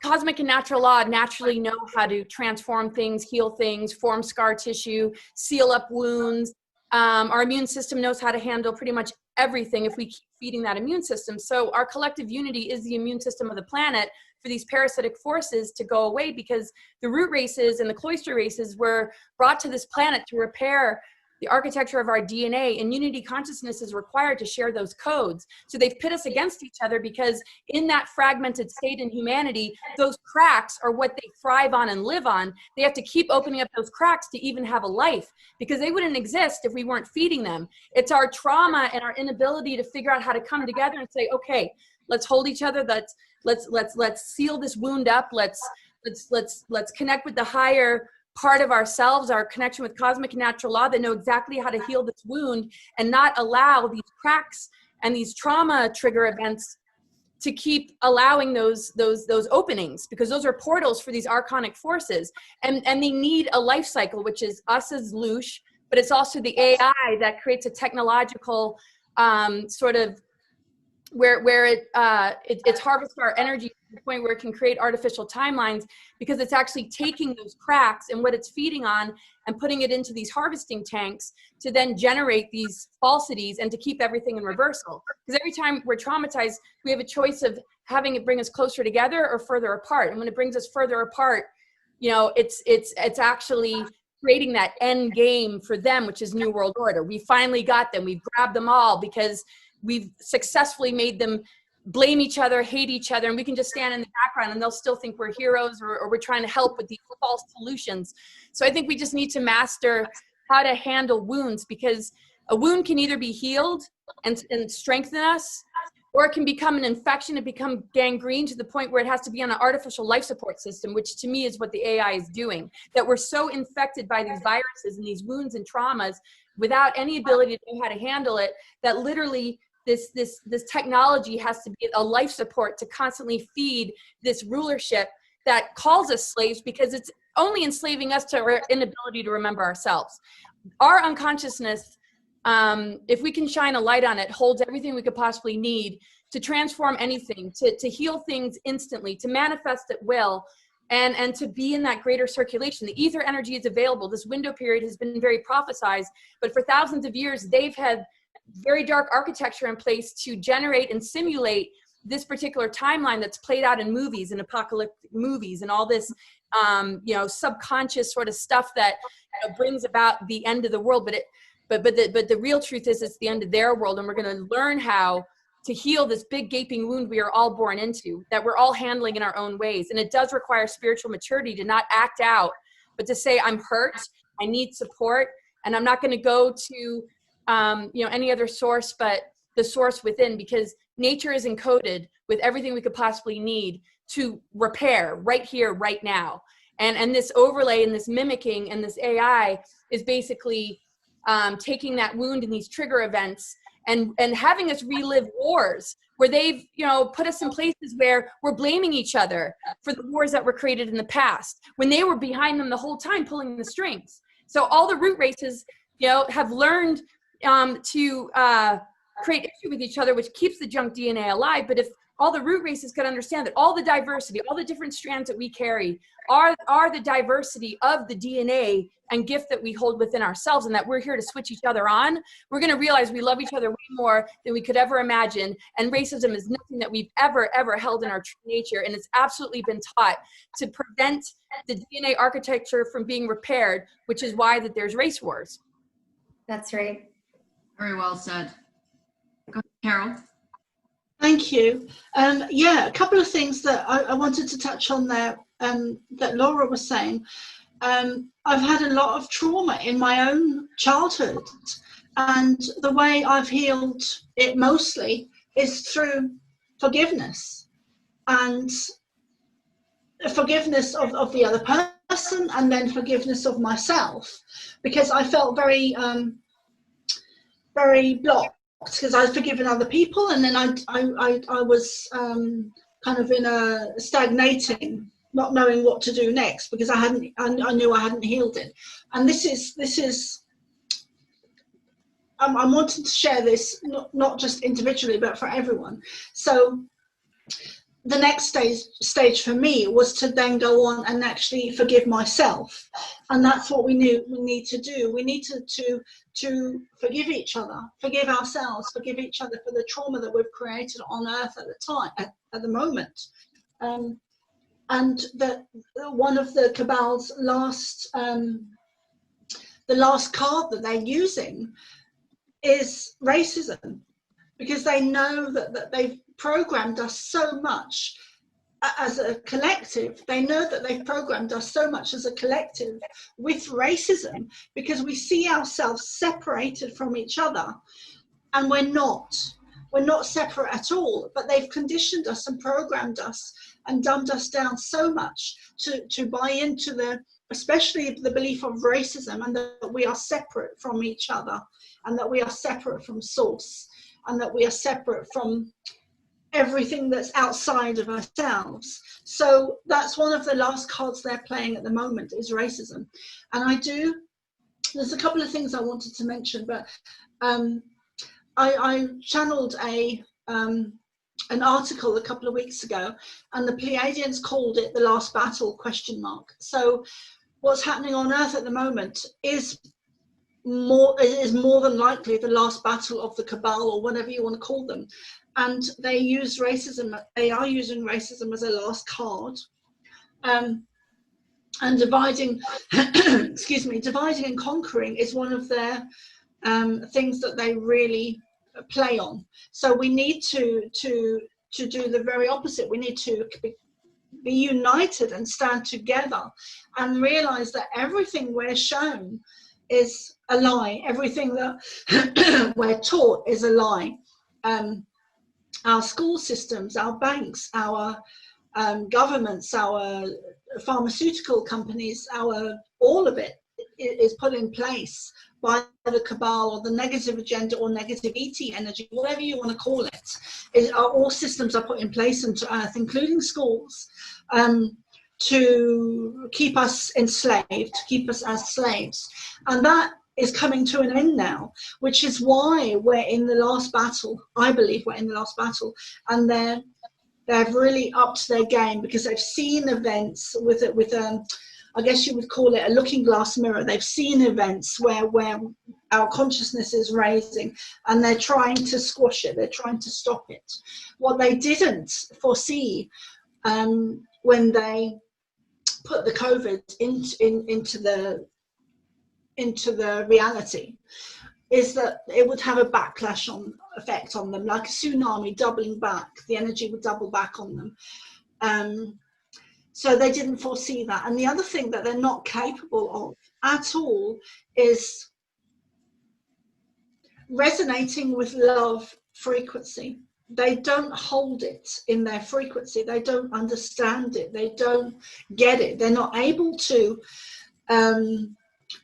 cosmic and natural law naturally know how to transform things, heal things, form scar tissue, seal up wounds. Our immune system knows how to handle pretty much everything if we keep feeding that immune system. So our collective unity is the immune system of the planet for these parasitic forces to go away, because the root races and the cloister races were brought to this planet to repair the architecture of our DNA, and unity consciousness is required to share those codes. So they've pit us against each other, because in that fragmented state in humanity, those cracks are what they thrive on and live on. They have to keep opening up those cracks to even have a life, because they wouldn't exist if we weren't feeding them. It's our trauma and our inability to figure out how to come together and say, okay, let's hold each other. Let's seal this wound up. Let's connect with the higher part of ourselves, our connection with cosmic and natural law, that know exactly how to heal this wound and not allow these cracks and these trauma trigger events to keep allowing those openings, because those are portals for these archonic forces, and they need a life cycle, which is us as Loosh, but it's also the AI that creates a technological sort of where it's harvests our energy to the point where it can create artificial timelines, because it's actually taking those cracks and what it's feeding on and putting it into these harvesting tanks to then generate these falsities and to keep everything in reversal. Because every time we're traumatized, we have a choice of having it bring us closer together or further apart. And when it brings us further apart, it's actually creating that end game for them, which is New World Order. We finally got them. We've grabbed them all because we've successfully made them blame each other, hate each other, and we can just stand in the background and they'll still think we're heroes, or we're trying to help with these false solutions. So I think we just need to master how to handle wounds, because a wound can either be healed and strengthen us, or it can become an infection and become gangrene to the point where it has to be on an artificial life support system, which to me is what the AI is doing. That we're so infected by these viruses and these wounds and traumas without any ability to know how to handle it, that literally this technology has to be a life support to constantly feed this rulership that calls us slaves, because it's only enslaving us to our inability to remember ourselves. Our unconsciousness, if we can shine a light on it, holds everything we could possibly need to transform anything, to heal things instantly, to manifest at will, and to be in that greater circulation. The ether energy is available. This window period has been very prophesized, but for thousands of years, they've had very dark architecture in place to generate and simulate this particular timeline that's played out in movies and apocalyptic movies and all this, subconscious sort of stuff that brings about the end of the world. But the real truth is it's the end of their world, and we're going to learn how to heal this big gaping wound we are all born into, that we're all handling in our own ways. And it does require spiritual maturity to not act out, but to say, I'm hurt, I need support, and I'm not going to go to any other source but the source within, because nature is encoded with everything we could possibly need to repair right here, right now. And this overlay and this mimicking and this AI is basically taking that wound and these trigger events and having us relive wars where they've, put us in places where we're blaming each other for the wars that were created in the past, when they were behind them the whole time, pulling the strings. So all the root races, have learned to create issue with each other, which keeps the junk DNA alive. But if all the root races could understand that all the diversity, all the different strands that we carry are the diversity of the DNA and gift that we hold within ourselves, and that we're here to switch each other on, we're going to realize we love each other way more than we could ever imagine. And racism is nothing that we've ever held in our true nature. And it's absolutely been taught to prevent the DNA architecture from being repaired, which is why that there's race wars. That's right. Very well said. Go ahead, Carol. Thank you. A couple of things that I wanted to touch on there that Laura was saying. I've had a lot of trauma in my own childhood, and the way I've healed it mostly is through forgiveness, and forgiveness of the other person, and then forgiveness of myself, because I felt very blocked, because I'd forgiven other people, and then I was kind of in a stagnating, not knowing what to do next, because I knew I hadn't healed it. And this is I'm wanting to share this not just individually but for everyone. So the next stage for me was to then go on and actually forgive myself, and that's what we need to do. We need to forgive each other, forgive ourselves, forgive each other for the trauma that we've created on Earth at the time, at the moment. And that one of the Cabal's last, the last card that they're using is racism, because they know that they've programmed us so much as a collective. They know that they've programmed us so much as a collective with racism, because we see ourselves separated from each other, and we're not separate at all, but they've conditioned us and programmed us and dumbed us down so much to buy into especially the belief of racism, and that we are separate from each other, and that we are separate from source, and that we are separate from everything that's outside of ourselves. So that's one of the last cards they're playing at the moment, is racism. And there's a couple of things I wanted to mention, but I channeled an article a couple of weeks ago, and the Pleiadians called it the last battle ? So what's happening on Earth at the moment is more than likely the last battle of the Cabal, or whatever you want to call them. And they use racism. They are using racism as a last card, and dividing dividing and conquering is one of their things that they really play on. So we need to do the very opposite. We need to be united and stand together, and realize that everything we're shown is a lie. Everything that we're taught is a lie. our school systems, our banks, our governments, our pharmaceutical companies, all of it is put in place by the cabal or the negative agenda or negative ET energy, whatever you want to call it. All systems are put in place into Earth, including schools, to keep us enslaved, to keep us as slaves. And that is coming to an end now, which is why we're in the last battle. I believe we're in the last battle, and they've really upped their game because they've seen events with I guess you would call it a looking glass mirror. They've seen events where our consciousness is raising, and they're trying to squash it. They're trying to stop it. What they didn't foresee when they put the COVID into the reality is that it would have a backlash effect on them, like a tsunami doubling back. The energy would double back on them. So they didn't foresee that. And the other thing that they're not capable of at all is resonating with love frequency. They don't hold it in their frequency. They don't understand it. They don't get it. They're not able to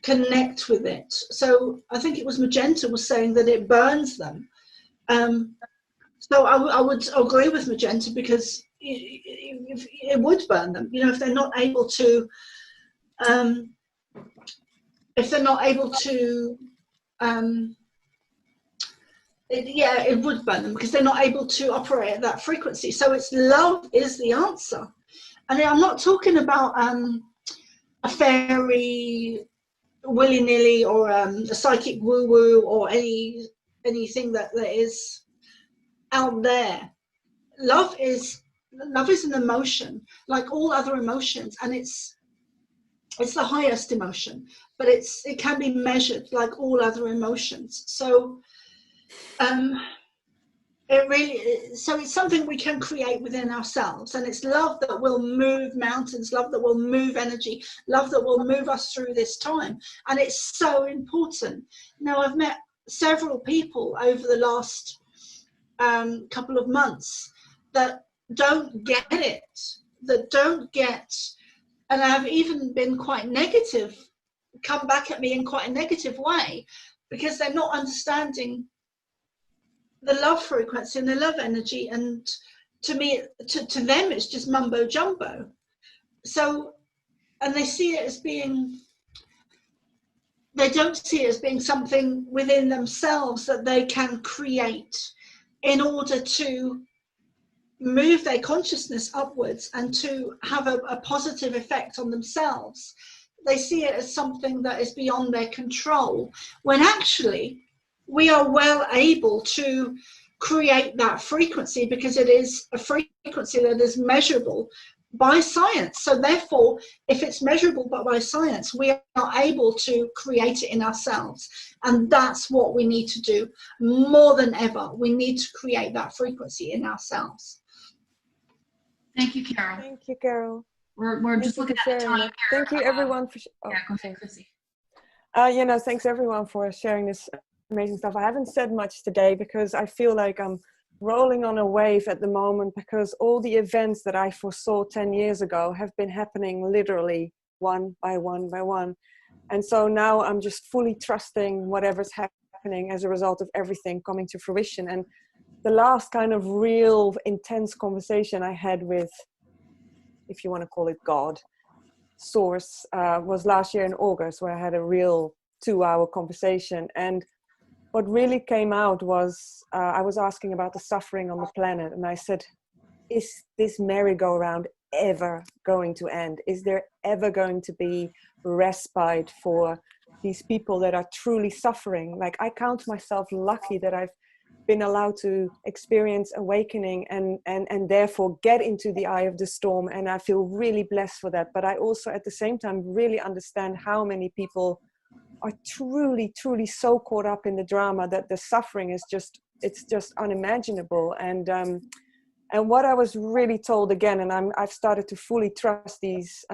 connect with it. So I think it was Magenta was saying that it burns them. So I would agree with Magenta, because it would burn them, you know, if they're not able to it would burn them because they're not able to operate at that frequency. So it's love is the answer. And I'm not talking about a fairy willy-nilly or a psychic woo-woo or anything that is out there. Love is an emotion like all other emotions, and it's the highest emotion, but it can be measured like all other emotions. So it's something we can create within ourselves, and it's love that will move mountains, love that will move energy, love that will move us through this time. And it's so important. Now, I've met several people over the last couple of months that don't get it, and I've even been quite negative, come back at me in quite a negative way, because they're not understanding the love frequency and the love energy. And to me, to them, it's just mumbo jumbo. So, and they see it as being, they don't see it as being something within themselves that they can create in order to move their consciousness upwards and to have a positive effect on themselves. They see it as something that is beyond their control, when actually we are well able to create that frequency, because it is a frequency that is measurable by science. So therefore, if it's measurable by science, we are able to create it in ourselves. And that's what we need to do more than ever. We need to create that frequency in ourselves. Thank you, Carol. Thank you, Carol. We're just looking at the time here. Thank you, everyone. For yeah, go ahead, Pixie. Thanks everyone for sharing this amazing stuff. I haven't said much today because I feel like I'm rolling on a wave at the moment, because all the events that I foresaw 10 years ago have been happening literally one by one by one. And so now I'm just fully trusting whatever's happening as a result of everything coming to fruition. And the last kind of real intense conversation I had with, if you want to call it God, Source, was last year in August, where I had a real 2-hour conversation. And what really came out was I was asking about the suffering on the planet. And I said, is this merry-go-round ever going to end? Is there ever going to be respite for these people that are truly suffering? Like, I count myself lucky that I've been allowed to experience awakening and therefore get into the eye of the storm. And I feel really blessed for that. But I also at the same time really understand how many people are truly, truly so caught up in the drama that the suffering is just unimaginable. And what I was really told again, and I've started to fully trust these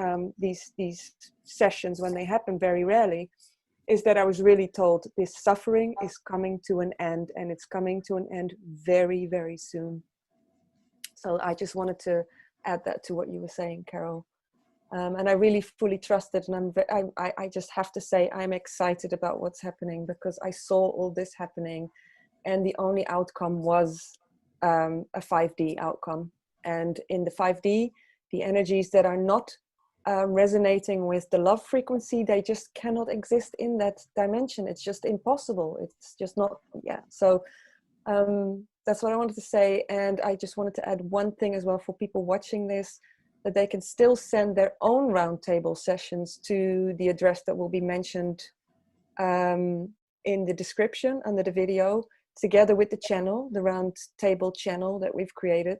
sessions when they happen very rarely, is that I was really told this suffering is coming to an end, and it's coming to an end very, very soon. So I just wanted to add that to what you were saying, Carol. And I really fully trust it. And I just have to say, I'm excited about what's happening, because I saw all this happening, and the only outcome was a 5D outcome. And in the 5D, the energies that are not resonating with the love frequency, they just cannot exist in that dimension. It's just impossible. It's just not, yeah. So that's what I wanted to say. And I just wanted to add one thing as well for people watching this, that they can still send their own roundtable sessions to the address that will be mentioned in the description under the video, together with the channel, the Roundtable channel that we've created.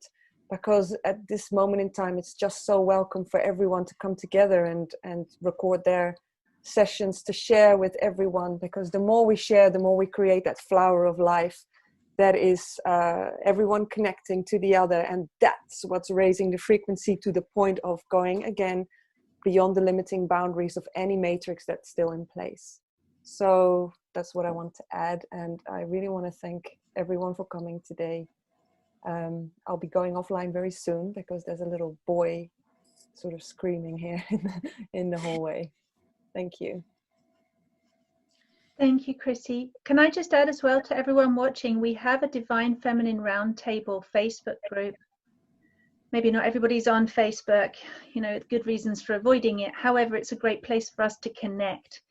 Because at this moment in time, it's just so welcome for everyone to come together and record their sessions to share with everyone. Because the more we share, the more we create that flower of life that is everyone connecting to the other. And that's what's raising the frequency to the point of going again beyond the limiting boundaries of any matrix that's still in place. So that's what I want to add. And I really want to thank everyone for coming today. I'll be going offline very soon because there's a little boy sort of screaming here in the hallway. Thank you. Thank you, Chrissy. Can I just add as well to everyone watching, we have a Divine Feminine Roundtable Facebook group. Maybe not everybody's on Facebook, you know, good reasons for avoiding it. However, it's a great place for us to connect.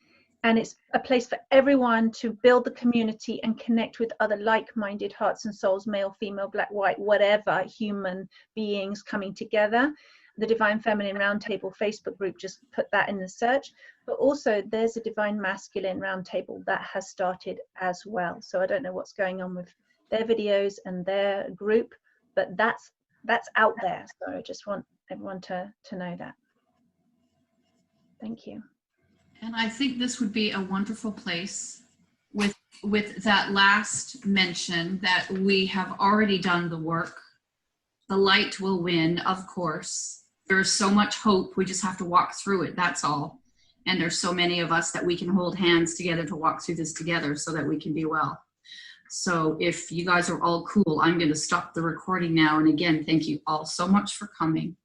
And it's a place for everyone to build the community and connect with other like-minded hearts and souls, male, female, black, white, whatever, human beings coming together. The Divine Feminine Roundtable Facebook group, just put that in the search. But also there's a Divine Masculine Roundtable that has started as well. So I don't know what's going on with their videos and their group, but that's out there. So I just want everyone to know that. Thank you. And I think this would be a wonderful place with that last mention that we have already done the work. The light will win, of course. There's so much hope. We just have to walk through it. That's all. And there's so many of us that we can hold hands together to walk through this together so that we can be well. So if you guys are all cool, I'm going to stop the recording now. And again, thank you all so much for coming.